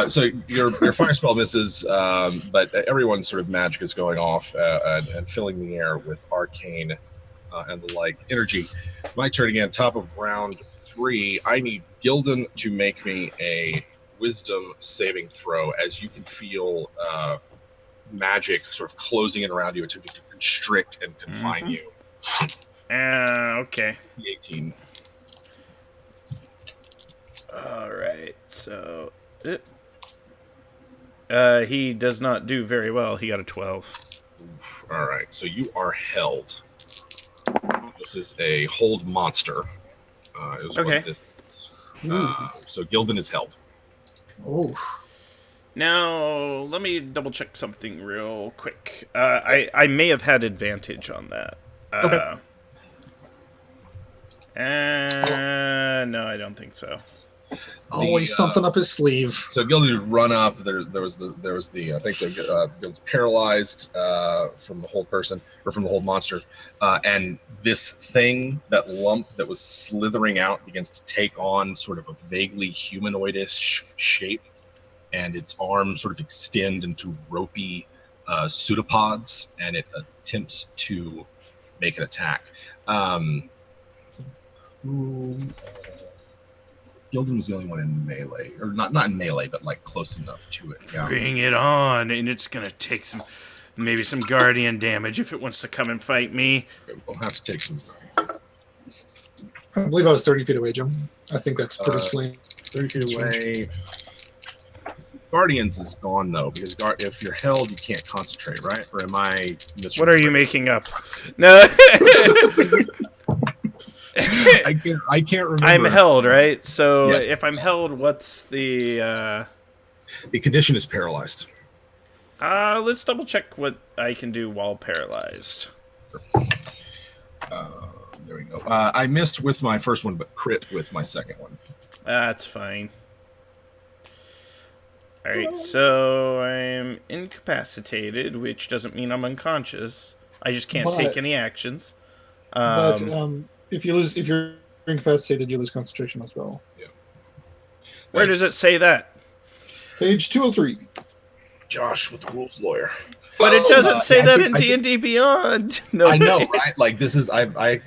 So your fire spell misses, but everyone's sort of magic is going off and filling the air with arcane and the like energy. My turn again. Top of round 3. I need Gildan to make me a wisdom saving throw, as you can feel magic sort of closing in around you, attempting to constrict and confine you. Okay. 18. All right. So he does not do very well. He got a 12. Oof. All right. So you are held. This is a hold monster. It was Okay. what this is. So Gildan is held. Oh. Now, let me double check something real quick. I may have had advantage on that. Okay. No, I don't think so. Always something up his sleeve. So Gildan would run up. There was the I think so. Gildan's paralyzed from the hold person or from the hold monster, and this thing, that lump that was slithering out, begins to take on sort of a vaguely humanoidish shape, and its arms sort of extend into ropey pseudopods, and it attempts to make an attack. Gildan was the only one in melee, or not in melee, but like close enough to it. Yeah. Bring it on, and it's gonna take maybe some guardian damage if it wants to come and fight me. We'll have to take some. I believe I was 30 feet away, Jim. I think that's pretty flame. 30 feet away. Guardians is gone though, because if you're held, you can't concentrate, right? Or am I misremembering? What are you making up? No. I can't remember. I'm held, right? So Yes. if I'm held, what's the The condition is paralyzed. let's double check what I can do while paralyzed. There we go. I missed with my first one, but crit with my second one. That's fine. Alright, so I'm incapacitated, which doesn't mean I'm unconscious. I just can't take any actions. But if you're incapacitated, you lose concentration as well. Yeah. Where does it say that? Page 203. Josh with the rules lawyer. But it doesn't say I that think- in D&D Beyond. No, I know, way. right? Like this is I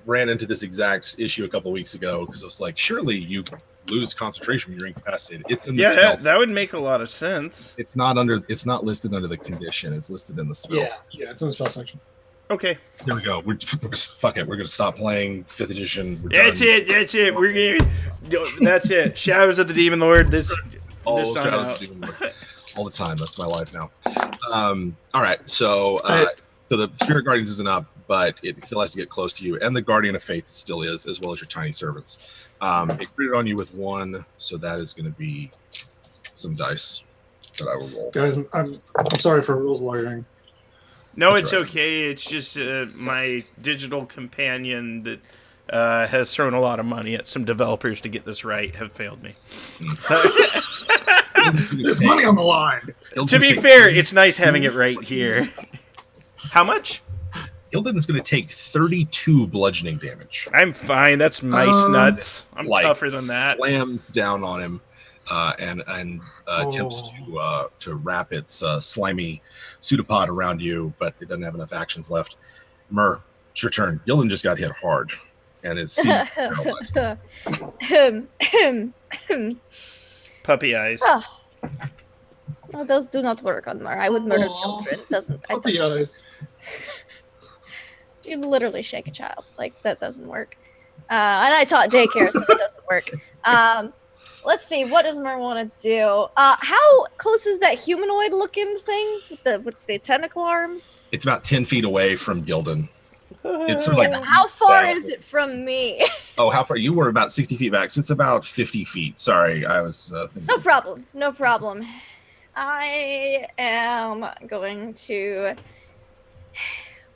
ran into this exact issue a couple weeks ago because I was like, surely you lose concentration when you're incapacitated. It's in the Yeah, spells. that would make a lot of sense. It's not listed under the condition. It's listed in the spells. Yeah, it's in the spell section. Okay. Here we go. We're fuck it. We're gonna stop playing 5th edition. We're That's done. it. That's it. That's it. Shadows of the Demon Lord. This All time Shadows out. of Demon Lord. All the time. That's my life now. All right. So so the Spirit Guardians isn't up, but it still has to get close to you, and the Guardian of Faith still is, as well as your tiny servants. It critted on you with 1, so that is going to be some dice that I will roll. Guys, I'm sorry for rules lawyering. No, That's it's right. okay. It's just my digital companion that has thrown a lot of money at some developers to get this right, have failed me. So, There's money on the line. to be fair, it's nice having it right here. How much? Gildan is going to take 32 bludgeoning damage. I'm fine. That's mice nuts. I'm tougher than that. Slams down on him and attempts to wrap its slimy pseudopod around you, but it doesn't have enough actions left. Myr, it's your turn. Gildan just got hit hard, and is paralyzed. Puppy eyes. Oh, those do not work on Myr. I would murder children. It doesn't. Puppy eyes. You literally shake a child. Like, that doesn't work. And I taught daycare, so it doesn't work. Let's see. What does Myr want to do? How close is that humanoid-looking thing with the tentacle arms? It's about 10 feet away from Gildan. It's sort of like How far is it from me? Oh, how far? You were about 60 feet back, so it's about 50 feet. Sorry, I was thinking. No problem. No problem. I am going to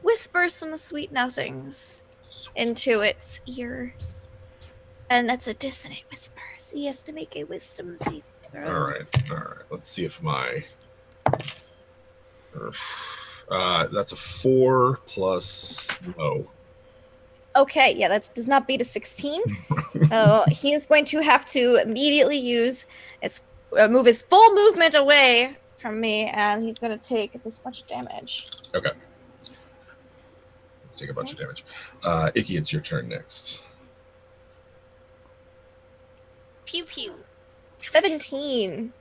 whisper some sweet nothings into its ears. And that's a dissonant whisper. So he has to make a wisdom saving throw. All right. Let's see if my... that's a 4 plus no. Okay, yeah, that does not beat a 16. So he is going to have to immediately move his full movement away from me, and he's going to take this much damage. Okay. Take a bunch of damage. Icky, it's your turn next. Pew pew. 17.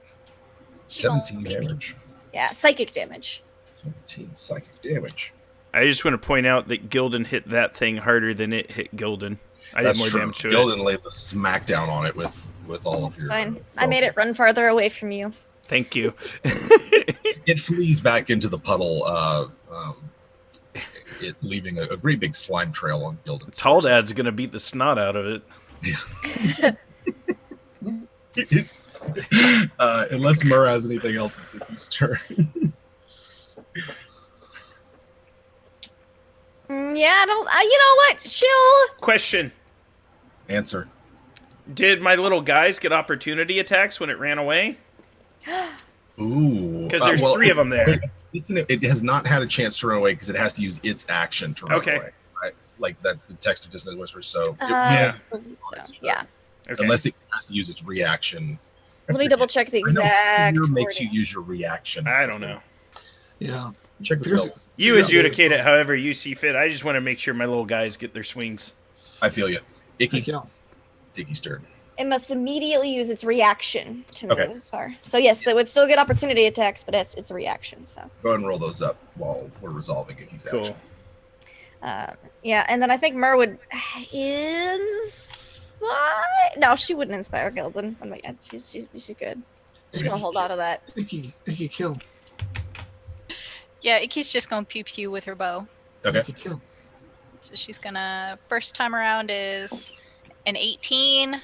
17 damage. Yeah, psychic damage. 17 psychic damage. I just want to point out that Gildan hit that thing harder than it hit Gildan. I did more damage to it. Gildan laid the smackdown on it with all of your... Fine. I made it run farther away from you. Thank you. It flees back into the puddle, it leaving a great big slime trail on Gildan's Tall Dad's going to beat the snot out of it. It's, unless Myr has anything else, it's Icky's turn. Yeah, I don't... you know what? She'll... Question. Answer. Did my little guys get opportunity attacks when it ran away? Ooh. Because there's 3 of them there. It has not had a chance to run away because it has to use its action to run Okay. away. Right? Like that, the text of Dissonant Whispers. So, Yeah. Yeah. Okay. Unless it has to use its reaction. Let me double check the I know exact... fear makes you wording. use your reaction. I don't know. Yeah. Check the Here's- spell. You Yeah. adjudicate it however you see fit. I just want to make sure my little guys get their swings. I feel you. Icky. Yeah. It's Icky's turn. It must immediately use its reaction to move Okay. as far. So yes, it would still get opportunity attacks, but it's a reaction, so... Go ahead and roll those up while we're resolving Icky's Cool. Uh, yeah, and then I think Myr would inspire. No, she wouldn't inspire Gildan. Oh my god, she's good. She's gonna hold on to that. Icky kill. Yeah, Icky's just going pew pew with her bow. Okay. Icky kill. So she's gonna... First time around is an 18.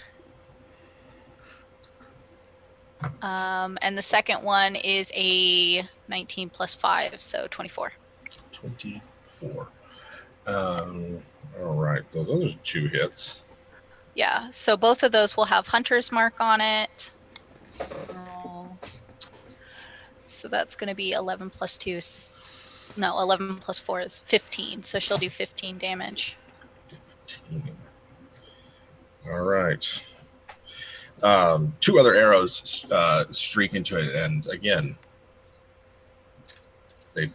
And the second one is a 19 plus 5, so 24. 24. All right. So those are 2 hits. Yeah, so both of those will have Hunter's Mark on it. So that's going to be 11 plus 2. No, 11 plus 4 is 15. So she'll do 15 damage. 15. All right. 2 other arrows streak into it, and again, they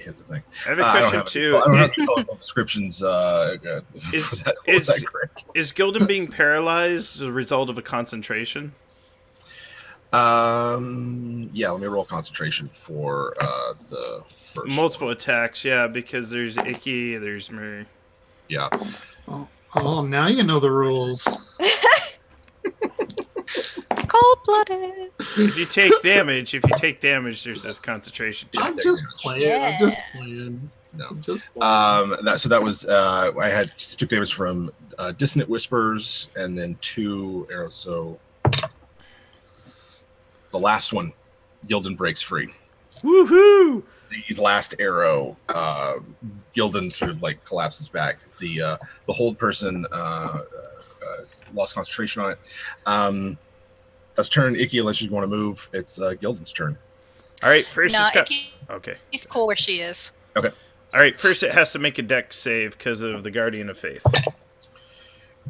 hit the thing. I have a question too. I don't have any colorful descriptions. Is- was is- that correct? Is Gildan being paralyzed as a result of a concentration? Yeah, let me roll concentration for the first Multiple one. attacks, yeah, because there's Icky, there's Murray. Yeah. Oh, now you know the rules. Cold-blooded. If you take damage, there's this concentration too. I'm just playing. Yeah. I'm just playing. No. I'm just playing. That was I took damage from Dissonant Whispers and then 2 arrows. So the last one, Gildan breaks free. Woohoo! His last arrow Gildan sort of like collapses back. The hold person lost concentration on it. Let's turn Icky unless you want to move. It's Gildan's turn. All right, first No, it's got... Icky, Okay. he's cool where she is. Okay. All right, first it has to make a dex save because of the Guardian of Faith.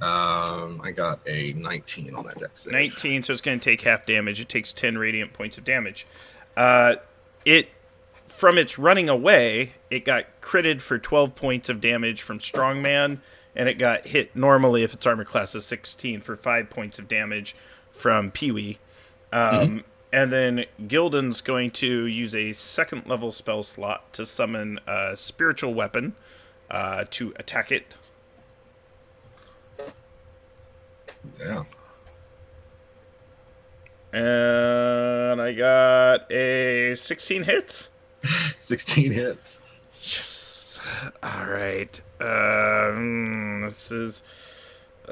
I got a 19 on that dex save. 19, so it's going to take half damage. It takes 10 radiant points of damage. It, from its running away, it got critted for 12 points of damage from Strongman, and it got hit normally if its armor class is 16 for 5 points of damage from Pee-wee. And then Gildan's going to use a second level spell slot to summon a spiritual weapon to attack it. Yeah. And I got a 16 hits. 16 hits. Yes. All right. This is...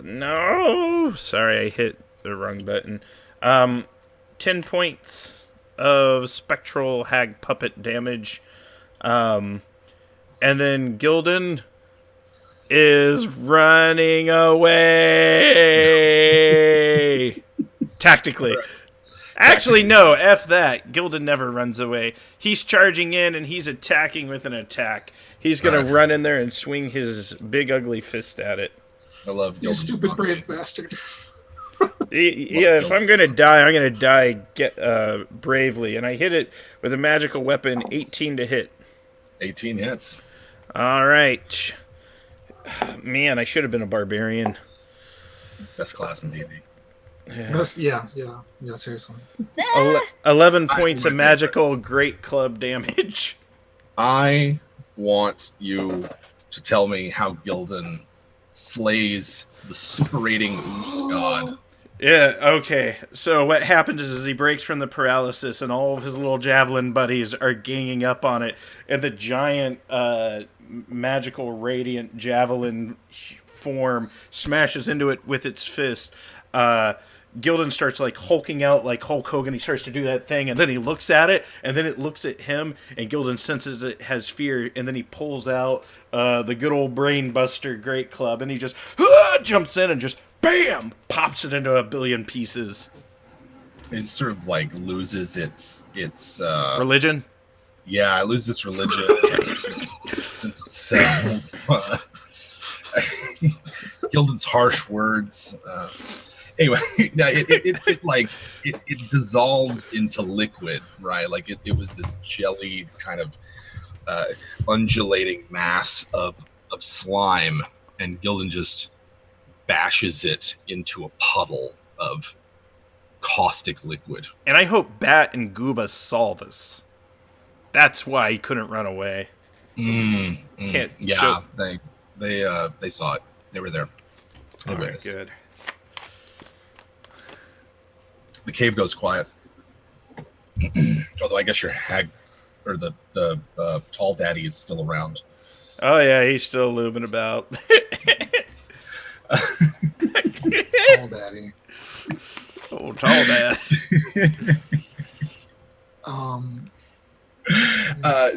No! Sorry, I hit the wrong button. 10 points of spectral hag puppet damage. And then Gildan is running away. Tactically. Actually, no, F that. Gildan never runs away. He's charging in and he's attacking with an attack. He's going to run in there and swing his big ugly fist at it. I love Gildan's You stupid moxie. brave bastard. Yeah, if I'm gonna die, I'm gonna die bravely, and I hit it with a magical weapon, 18 to hit. 18 hits. All right, man, I should have been a barbarian. Best class in D&D. Yeah, seriously. 11 points of magical great club damage. I want you to tell me how Gildan slays the superating ooze god. Yeah, okay. So what happens is he breaks from the paralysis, and all of his little javelin buddies are ganging up on it, and the giant magical radiant javelin form smashes into it with its fist. Gildan starts like hulking out like Hulk Hogan. He starts to do that thing, and then he looks at it, and then it looks at him, and Gildan senses it has fear, and then he pulls out the good old brain buster great club, and he just jumps in and just bam pops it into a billion pieces. It sort of like loses its Religion? Yeah, it loses its religion. Sense of self. Gildan's harsh words. Anyway, it dissolves into liquid, right? Like it was this jellied kind of undulating mass of slime, and Gildan just bashes it into a puddle of caustic liquid. And I hope Bat and Gooba saw this. That's why he couldn't run away. Can't yeah, show... they saw it. They were there. They All right, witnessed. good. The cave goes quiet. Although I guess your hag or the tall daddy is still around. Oh yeah, he's still lubing about. Tall daddy. Oh, tall dad.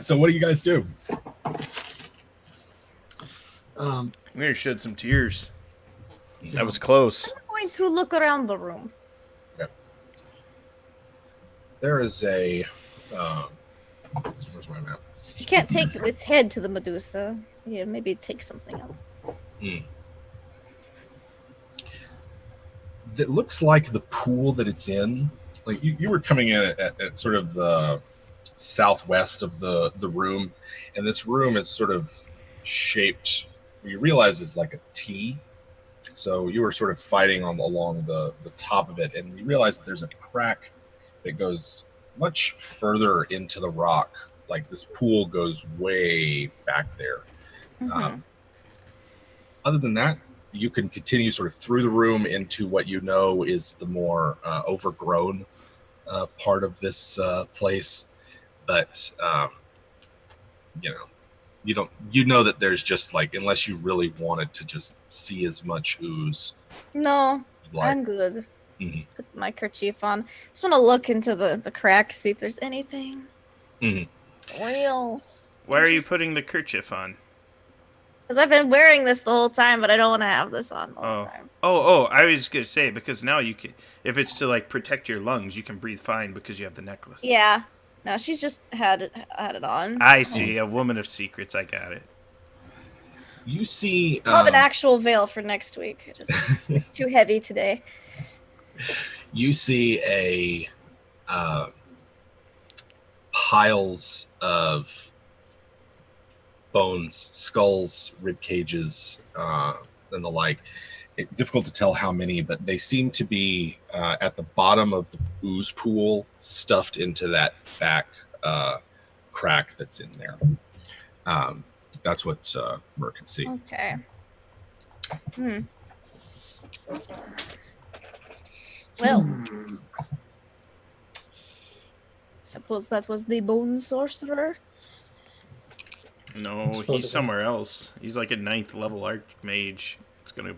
So what do you guys do? I'm gonna shed some tears. That was close. I'm going to look around the room. There is a where's my map? You can't take its head to the Medusa. Yeah, maybe take something else. It looks like the pool that it's in. Like you were coming in at sort of the southwest of the room, and this room is sort of shaped. You realize it's like a T. So you were sort of fighting along the top of it, and you realize that there's a crack that goes much further into the rock. Like this pool goes way back there. Other than that, you can continue sort of through the room into what you know is the more overgrown part of this place. But you know that there's just like, unless you really wanted to just see as much ooze. No, I'm good. Put my kerchief on. Just want to look into the cracks, see if there's anything real. Why are you putting the kerchief on? Because I've been wearing this the whole time, but I don't want to have this on the whole time. Oh, I was gonna say, because now you can, if it's to like protect your lungs, you can breathe fine because you have the necklace. Yeah. No, she's just had it on. I see, a woman of secrets. I got it. You see, I'll have an actual veil for next week. It's too heavy today. you see piles of bones, skulls, rib cages, and the like. Difficult to tell how many, but they seem to be at the bottom of the ooze pool, stuffed into that back crack that's in there. That's what Mer can see. Okay. Well, suppose that was the bone sorcerer. No, he's somewhere else. He's like a 9th level archmage. It's gonna.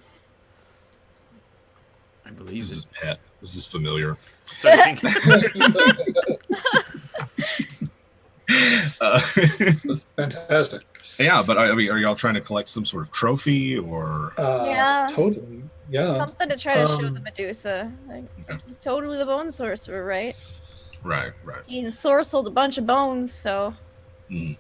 I believe This is his pet. This is familiar. So I think Fantastic. Yeah, but I mean, are y'all trying to collect some sort of trophy or? Yeah. Totally. Yeah. Something to try to show the Medusa. Like, this is totally the bone sorcerer, right? Right. He sorcelled a bunch of bones, so. Mm.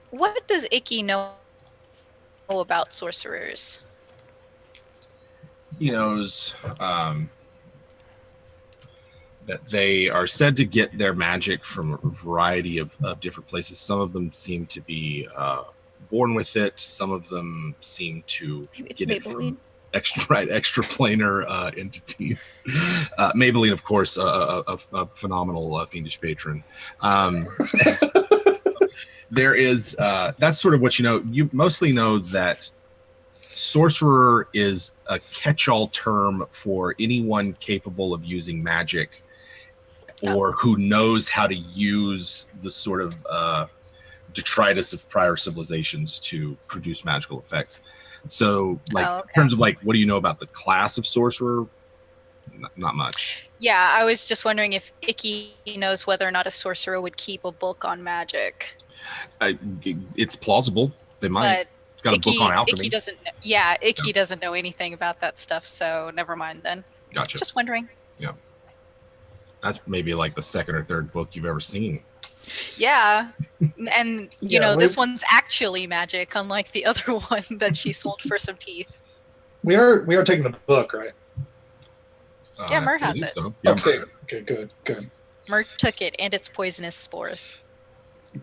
What does Icky know about sorcerers? He knows that they are said to get their magic from a variety of different places. Some of them seem to be born with it. Some of them seem to Maybe it's get it Maybelline. from extraplanar entities. Maybelline, of course, a phenomenal fiendish patron. There is that's sort of what you know. You mostly know that sorcerer is a catch-all term for anyone capable of using magic or who knows how to use the sort of detritus of prior civilizations to produce magical effects. So, like, in terms of, like, what do you know about the class of sorcerer? Not much. Yeah, I was just wondering if Icky knows whether or not a sorcerer would keep a book on magic. It's plausible. They might. But It's got a book on alchemy. Icky doesn't. Yeah, Icky doesn't know anything about that stuff, so never mind then. Gotcha. Just wondering. Yeah. That's maybe like the second or third book you've ever seen. Yeah, and you know this one's actually magic, unlike the other one that she sold for some teeth. We are taking the book, right? Yeah, Mer has it. So. Yeah, Okay. Mer has it. Okay. Good. Mer took it and its poisonous spores.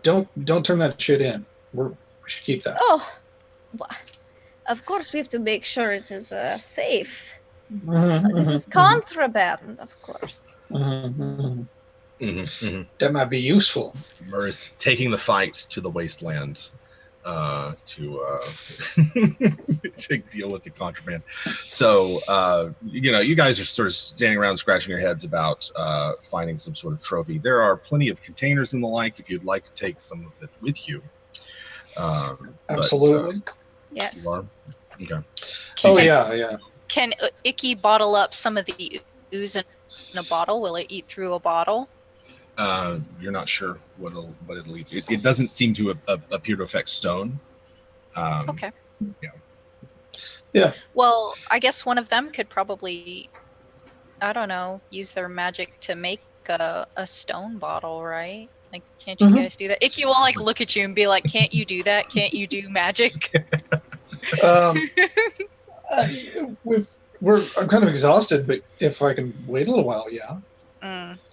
Don't turn that shit in. We should keep that. Oh, well, of course we have to make sure it is safe. This is contraband, of course. That might be useful. Mer is taking the fight to the wasteland to deal with the contraband. So, you guys are sort of standing around scratching your heads about finding some sort of trophy. There are plenty of containers and the like if you'd like to take some of it with you. Absolutely. Yes. You are? Okay. Yeah. Can Icky bottle up some of the ooze in a bottle? Will it eat through a bottle? You're not sure what it'll eat. It doesn't seem to appear to affect stone. Okay. Yeah. Well, I guess one of them could probably, I don't know, use their magic to make a stone bottle, right? Like, can't you guys do that? Icky will like look at you and be like, "Can't you do that? Can't you do magic?" I'm kind of exhausted, but if I can wait a little while, yeah.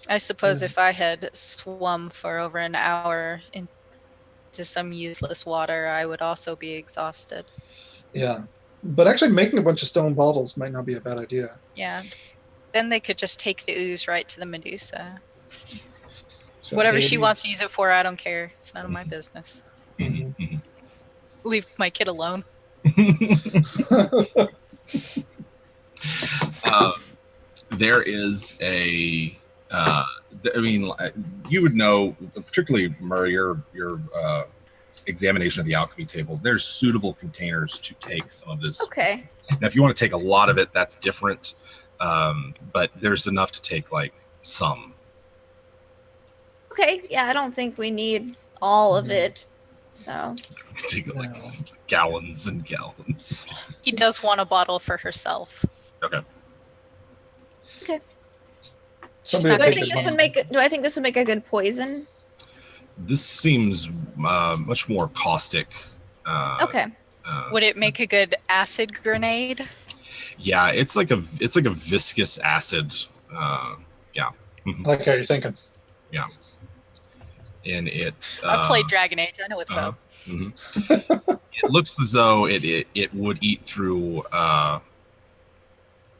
I suppose if I had swum for over an hour into some useless water, I would also be exhausted. Yeah. But actually making a bunch of stone bottles might not be a bad idea. Yeah. Then they could just take the ooze right to the Medusa. So Whatever she wants to use it for, I don't care. It's none of my business. Leave my kid alone. There is a you would know, particularly Murray, your examination of the alchemy table, there's suitable containers to take some of this. Okay. Now, if you want to take a lot of it, that's different. But there's enough to take like some. Okay, yeah, I don't think we need all of it. So Take like just gallons and gallons. He does want a bottle for herself. Okay. Somebody do I take think it this home. would make do I think this would make a good poison? This seems much more caustic. Okay. Would it make a good acid grenade? Yeah, it's like a viscous acid. Yeah. I like how you're thinking. And it. I played Dragon Age. I know what's up. Mhm. It looks as though it would eat through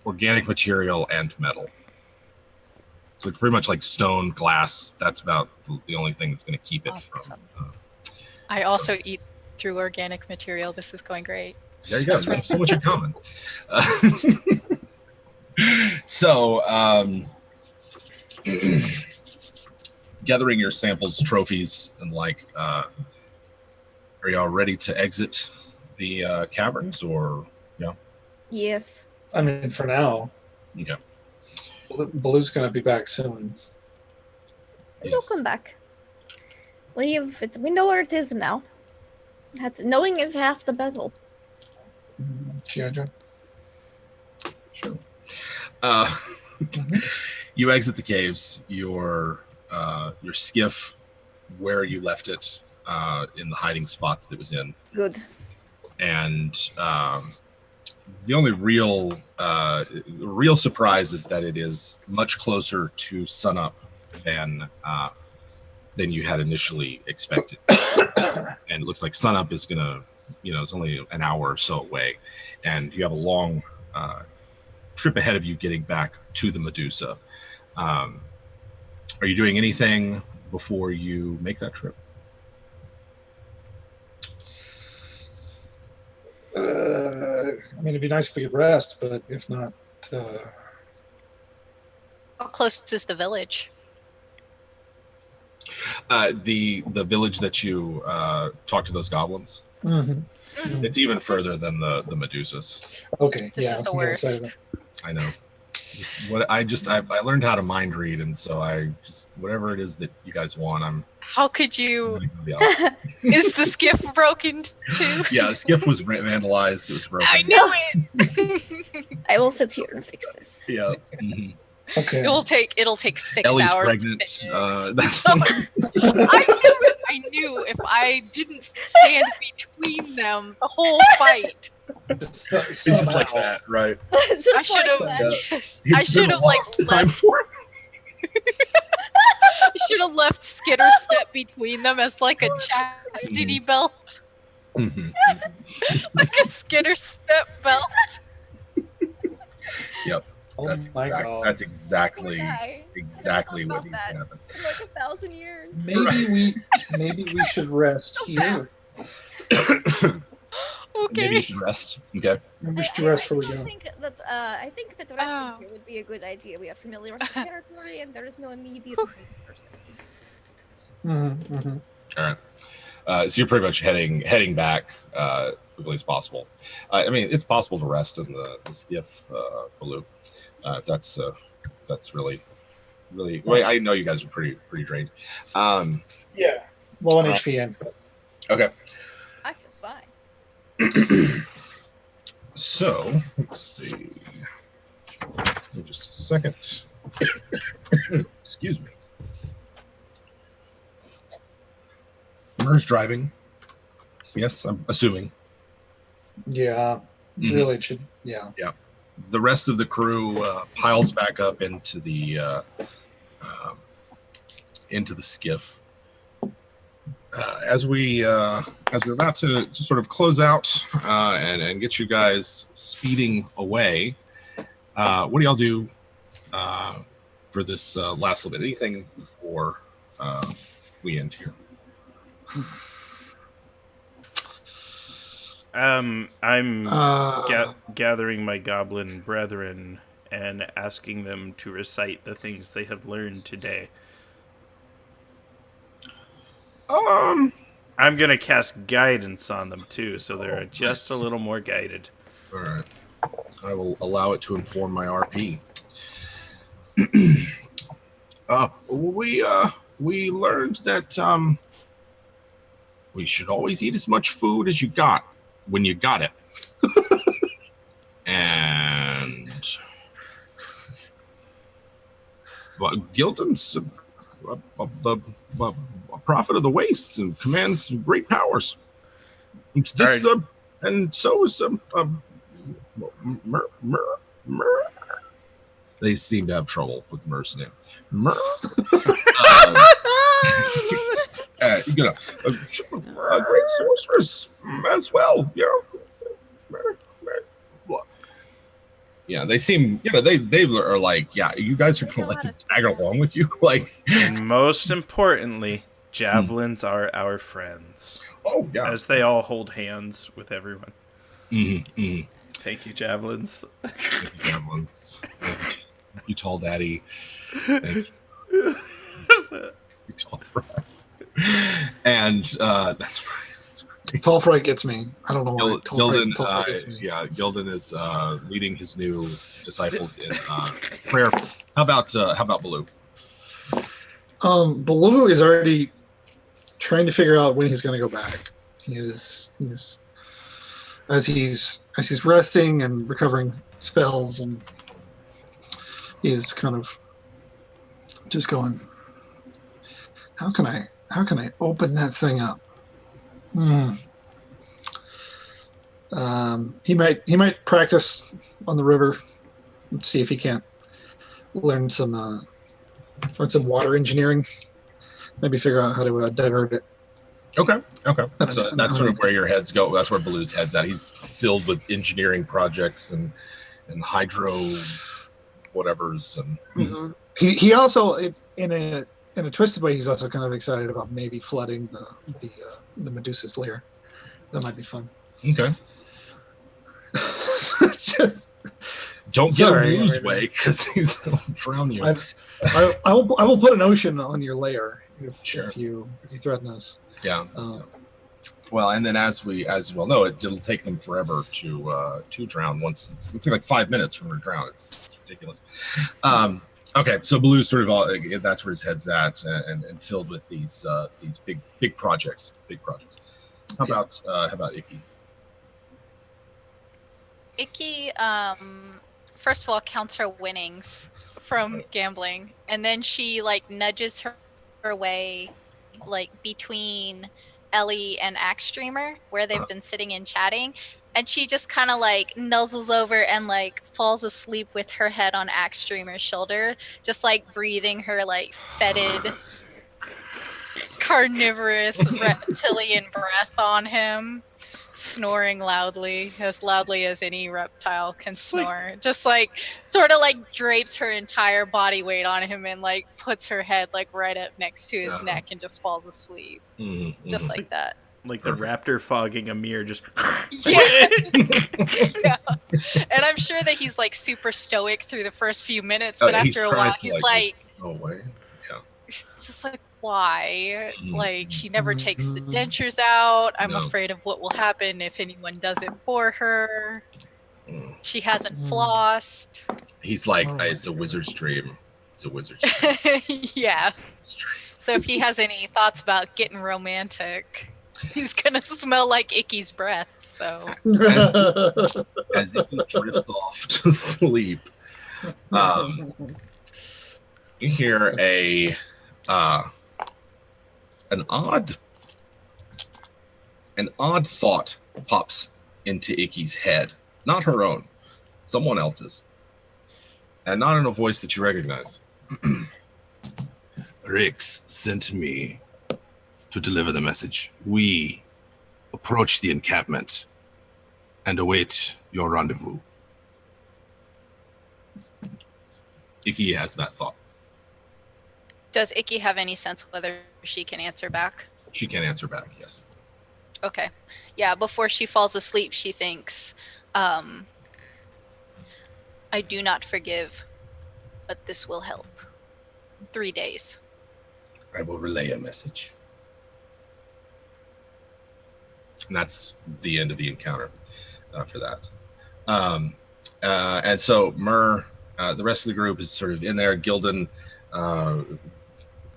organic material and metal. So pretty much like stone, glass. That's about the only thing that's going to keep it Awesome. from. I also eat through organic material. This is going great. There you go. We have so much in common. So, gathering your samples, trophies, and like, are y'all ready to exit the caverns, or Yes. I mean, for now, okay? Baloo's going to be back soon. We'll come back. We know where it is now. Knowing is half the battle. G.I. Joe? Sure. You exit the caves. Your skiff, where you left it, in the hiding spot that it was in, Good. and the only real surprise is that it is much closer to sunup than you had initially expected. And it looks like sunup is gonna, it's only an hour or so away, and you have a long trip ahead of you getting back to the Medusa. Are you doing anything before you make that trip? I mean, it'd be nice if we could rest, but if not, How close is the village? The village that you talked to those goblins. mhm. It's even further than the Medusas. Okay. This yeah, is I was the gonna say worst. that. I know. I learned how to mind read, and so I just, whatever it is that you guys want, I'm How could you? gonna be honest. Is the skiff broken too? Yeah, the skiff was vandalized. It was broken. I knew it. I will sit here and fix this. Yeah. Mhm. Okay. It'll take 6 Ellie's hours. pregnant. To fix. That's I knew it. I knew if I didn't stand between them the whole fight, it's just like that, right? It's just I should have. like that. It's I been should a have like long time left. for it. I should have left Skitter step between them as like a chastity belt, Mhm. like a Skitter step belt. Yep. Oh That's my exact, God. that's exactly Die. exactly what About needs that. to happen. In like 1,000 years. Maybe we should rest here. Maybe Okay. you should rest. Okay. Maybe we should rest before we I go. think that resting Oh. here would be a good idea. We are familiar with the territory, and there is no immediate need for safety. Mm-hmm, mm-hmm. All right. So you're pretty much heading back quickly as possible. I mean, it's possible to rest in the skiff, Baloo. If that's really. Well, I know you guys are pretty drained. Yeah. Well, on HP ends, but Okay. I feel fine. So let's see. Give me just a second. Excuse me. Mer's driving. Yes, I'm assuming. yeah, Mhm. really it should. Yeah. The rest of the crew piles back up into the skiff. As we're about to sort of close out and get you guys speeding away, what do y'all do for this last little bit? Anything before we end here? I'm Uh, gathering my goblin brethren and asking them to recite the things they have learned today. I'm gonna cast guidance on them too, so they're just a nice. little more guided. All right. I will allow it to inform my RP. We we learned that we should always eat as much food as you got when you got it. And well, Gildan's the prophet of the wastes and commands great powers. This and so is They seem to have trouble with Mer's name. You know, a great sorceress as well. You know, yeah, they seem, you know, they are like, yeah, you guys are gonna let them tag along with you, like. And most importantly, javelins are our friends. Oh yeah, as they all hold hands with everyone. Mm-hmm. Thank you, javelins. Thank you, javelins. Thank you, tall daddy. Thank you. You tall fry. And that's Tall Fry gets me. I don't know why. Gildan, Tall Fry gets me. yeah, Gildan is leading his new disciples in prayer. How about Baloo? Baloo is already trying to figure out when he's going to go back. He's as he's resting and recovering spells, and he's kind of just going, how can I open that thing up? He might practice on the river, see if he can't learn some water engineering. Maybe figure out how to divert it. Okay. So that's sort of where your heads go. That's where Baloo's head's at. He's filled with engineering projects and hydro whatevers. And mm-hmm. He also, in a twisted way, he's also kind of excited about maybe flooding the Medusa's lair. That might be fun. Okay. Just don't get him lose way, because he'll drown you. I will put an ocean on your lair if you threaten us. Yeah. Well, and then as you well know, it'll take them forever to drown. Once it's like 5 minutes from her drown. It's ridiculous. Okay, so Baloo's sort of that's where his head's at, and filled with these big projects. How about Icky? Icky, first of all, counts her winnings from gambling, and then she like nudges her way like between Ellie and Axe Streamer, where they've been sitting and chatting, and she just kind of like nuzzles over and like falls asleep with her head on Axe Streamer's shoulder, just like breathing her like fetid carnivorous reptilian breath on him, snoring loudly as any reptile can snore. Just like sort of like drapes her entire body weight on him and like puts her head like right up next to his neck and just falls asleep. Just like that. Like the raptor fogging a mirror, just yeah. Yeah. And I'm sure that he's like super stoic through the first few minutes, but after a while he's like, no way. Yeah. He's just like, why? Like, she never takes the dentures out. I'm afraid of what will happen if anyone does it for her. She hasn't flossed. He's like, it's a wizard's dream. It's a wizard's dream. Yeah. So if he has any thoughts about getting romantic, he's gonna smell like Icky's breath. So as he drifts off to sleep, you hear an odd thought pops into Icky's head. Not her own, someone else's. And not in a voice that you recognize. Rix sent me to deliver the message. We approach the encampment and await your rendezvous. Icky has that thought. Does Icky have any sense whether she can answer back? She can answer back, yes. Okay. Yeah, before she falls asleep, she thinks, I do not forgive, but this will help. 3 days. I will relay a message. And that's the end of the encounter for that. And so Myr, the rest of the group is sort of in there. Gildan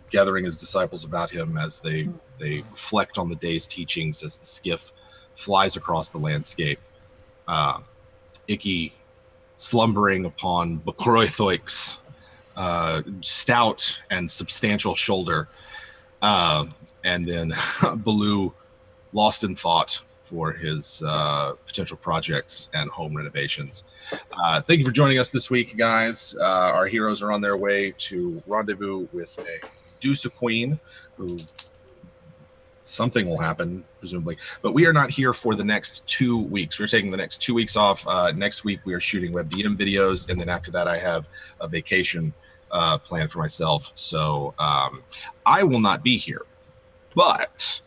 gathering his disciples about him as they reflect on the day's teachings as the skiff flies across the landscape. Icky slumbering upon Bokroithoik's stout and substantial shoulder, and then Baloo lost in thought for his potential projects and home renovations. Thank you for joining us this week, guys. Our heroes are on their way to rendezvous with a Deuce Queen, who something will happen, presumably. But we are not here for the next 2 weeks. We're taking the next 2 weeks off. Next week, we are shooting WebDM videos. And then after that, I have a vacation planned for myself. So I will not be here. But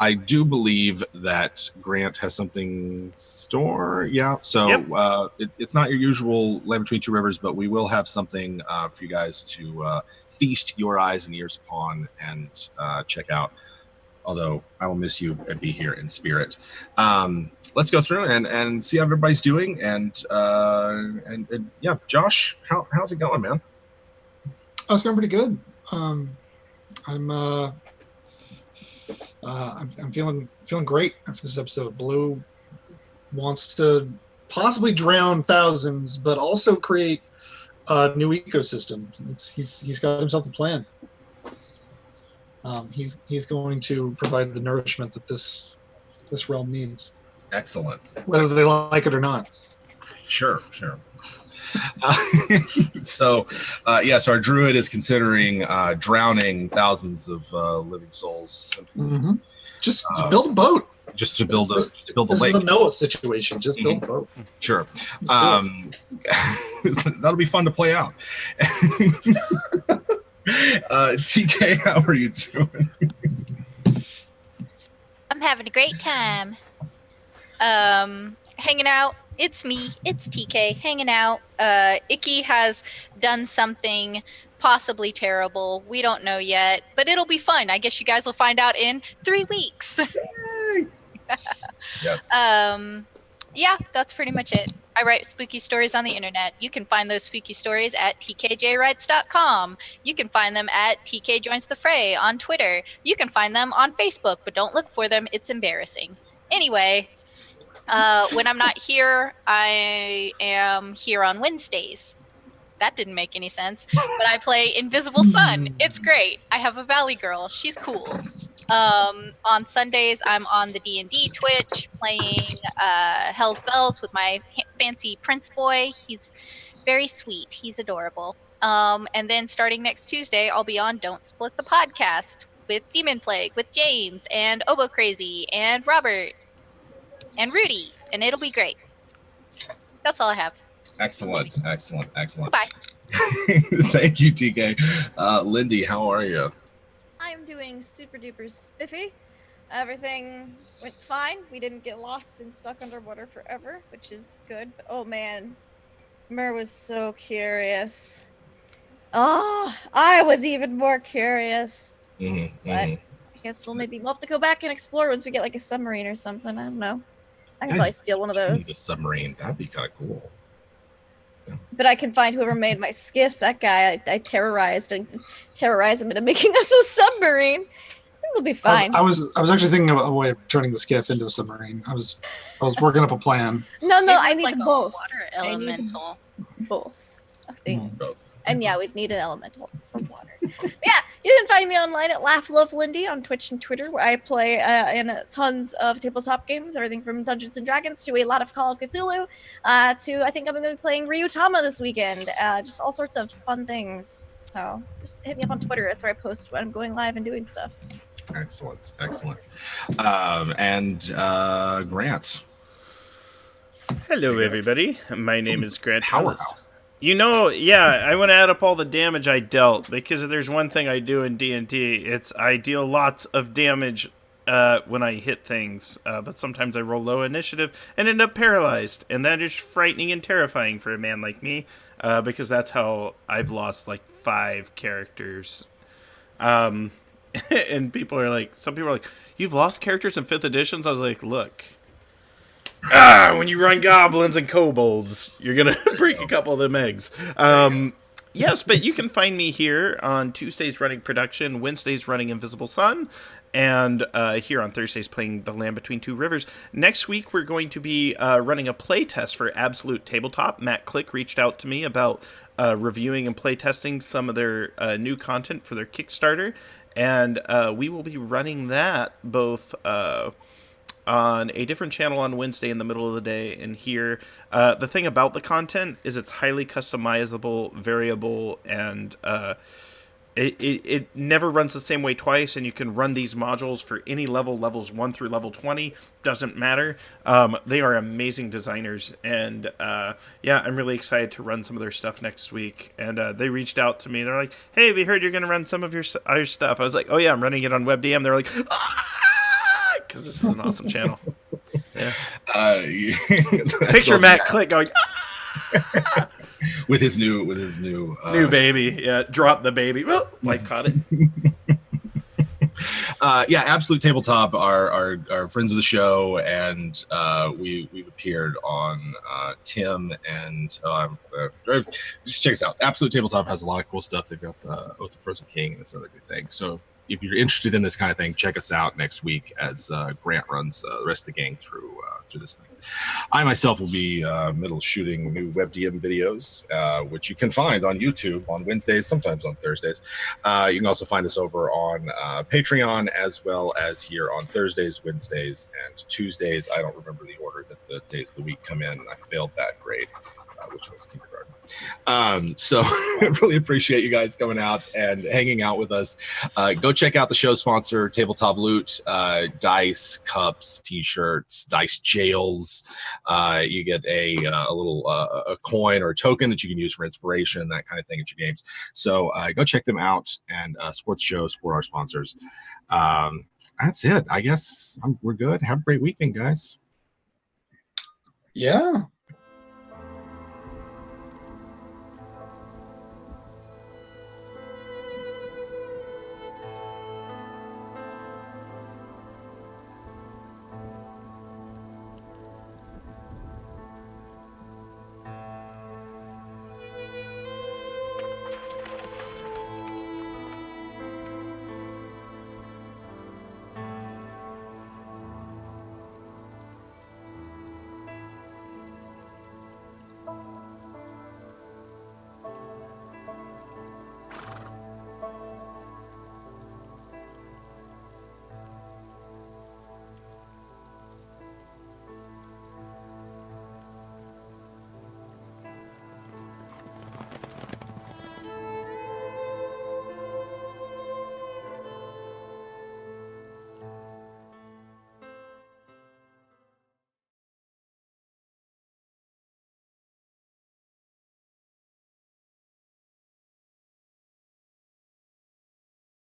I do believe that Grant has something store. Yeah. So Yep. It's not your usual Land Between Two Rivers, but we will have something for you guys to feast your eyes and ears upon and check out. Although I will miss you and be here in spirit. Let's go through and see how everybody's doing. And yeah, Josh, how's it going, man? Oh, it's going pretty good. I'm feeling great after this episode. Blue wants to possibly drown thousands, but also create a new ecosystem. He's got himself a plan. He's going to provide the nourishment that this realm needs. Excellent. Whether they like it or not. Sure. So our druid is considering drowning thousands of living souls. Mm-hmm. Just build a boat. Just to build a lake. This is a Noah situation. Just build a boat. Sure. That'll be fun to play out. TK, how are you doing? I'm having a great time. Hanging out. It's me. It's TK hanging out. Icky has done something possibly terrible. We don't know yet, but it'll be fun. I guess you guys will find out in 3 weeks. Yes. Yeah, that's pretty much it. I write spooky stories on the internet. You can find those spooky stories at tkjwrites.com. You can find them at TK Joins the Fray on Twitter. You can find them on Facebook, but don't look for them. It's embarrassing. Anyway, when I'm not here, I am here on Wednesdays. That didn't make any sense. But I play Invisible Sun. It's great. I have a Valley Girl. She's cool. On Sundays, I'm on the D&D Twitch playing Hell's Bells with my fancy Prince Boy. He's very sweet. He's adorable. And then starting next Tuesday, I'll be on Don't Split the Podcast with Demon Plague, with James and Obo Crazy and Robert and Rudy. And it'll be great. That's all I have. Excellent. Bye. Thank you, TK. Lindy, how are you? I'm doing super duper spiffy. Everything went fine. We didn't get lost and stuck underwater forever, which is good. But oh man, Mer was so curious. Oh, I was even more curious. But I guess we'll have to go back and explore once we get like a submarine or something. I don't know. I can probably steal one of The those. submarine, that'd be kind of cool. But I can find whoever made my skiff. That guy I terrorized him into making us a submarine. It'll be fine. I was actually thinking of a way of turning the skiff into a submarine. I was working up a plan. No, Maybe I it's need like them a both. water I need elemental. both. I think. Both. And yeah, we'd need an elemental for water. Yeah, you can find me online at Laugh Love Lindy on Twitch and Twitter, where I play in tons of tabletop games, everything from Dungeons and Dragons to a lot of Call of Cthulhu, to I think I'm going to be playing Ryutama this weekend. Just all sorts of fun things. So just hit me up on Twitter. That's where I post when I'm going live and doing stuff. Excellent. And Grant. Hello, everybody. My name is Grant Ellis. Powerhouse. You know, yeah, I want to add up all the damage I dealt, because if there's one thing I do in D&D, it's I deal lots of damage when I hit things, but sometimes I roll low initiative and end up paralyzed, and that is frightening and terrifying for a man like me, because that's how I've lost like 5 characters. And some people are like, you've lost characters in 5th editions? I was like, look. When you run goblins and kobolds, you're gonna break a couple of them eggs. Yes, but you can find me here on Tuesdays running Production, Wednesdays running Invisible Sun, and here on Thursdays playing The Land Between Two Rivers. Next week, we're going to be running a play test for Absolute Tabletop. Matt Click reached out to me about reviewing and play testing some of their new content for their Kickstarter, and we will be running that both on a different channel on Wednesday in the middle of the day and here. The thing about the content is it's highly customizable, variable, and it never runs the same way twice, and you can run these modules for any level, levels 1 through level 20, doesn't matter. They are amazing designers, and yeah, I'm really excited to run some of their stuff next week. And they reached out to me, they're like, hey, we heard you're going to run some of your stuff. I was like, oh yeah, I'm running it on WebDM. They're like, because this is an awesome channel. Yeah. Picture Matt Click going with his new new baby. Yeah, drop the baby. Life caught it. Yeah, Absolute Tabletop are friends of the show, and we've appeared on Tim and just check us out. Absolute Tabletop has a lot of cool stuff. They've got Oath of Frozen King and this other good thing. So if you're interested in this kind of thing, check us out next week as Grant runs the rest of the gang through this thing. I myself will be middle shooting new WebDM videos, which you can find on YouTube on Wednesdays, sometimes on Thursdays. You can also find us over on Patreon, as well as here on Thursdays, Wednesdays, and Tuesdays. I don't remember the order that the days of the week come in, and I failed that grade, which was kindergarten. So I really appreciate you guys coming out and hanging out with us. Go check out the show sponsor, Tabletop Loot, dice, cups, t-shirts, dice jails. You get a little a coin or a token that you can use for inspiration, that kind of thing at your games. So go check them out and support the show, support our sponsors. That's it. I guess we're good. Have a great weekend, guys. Yeah.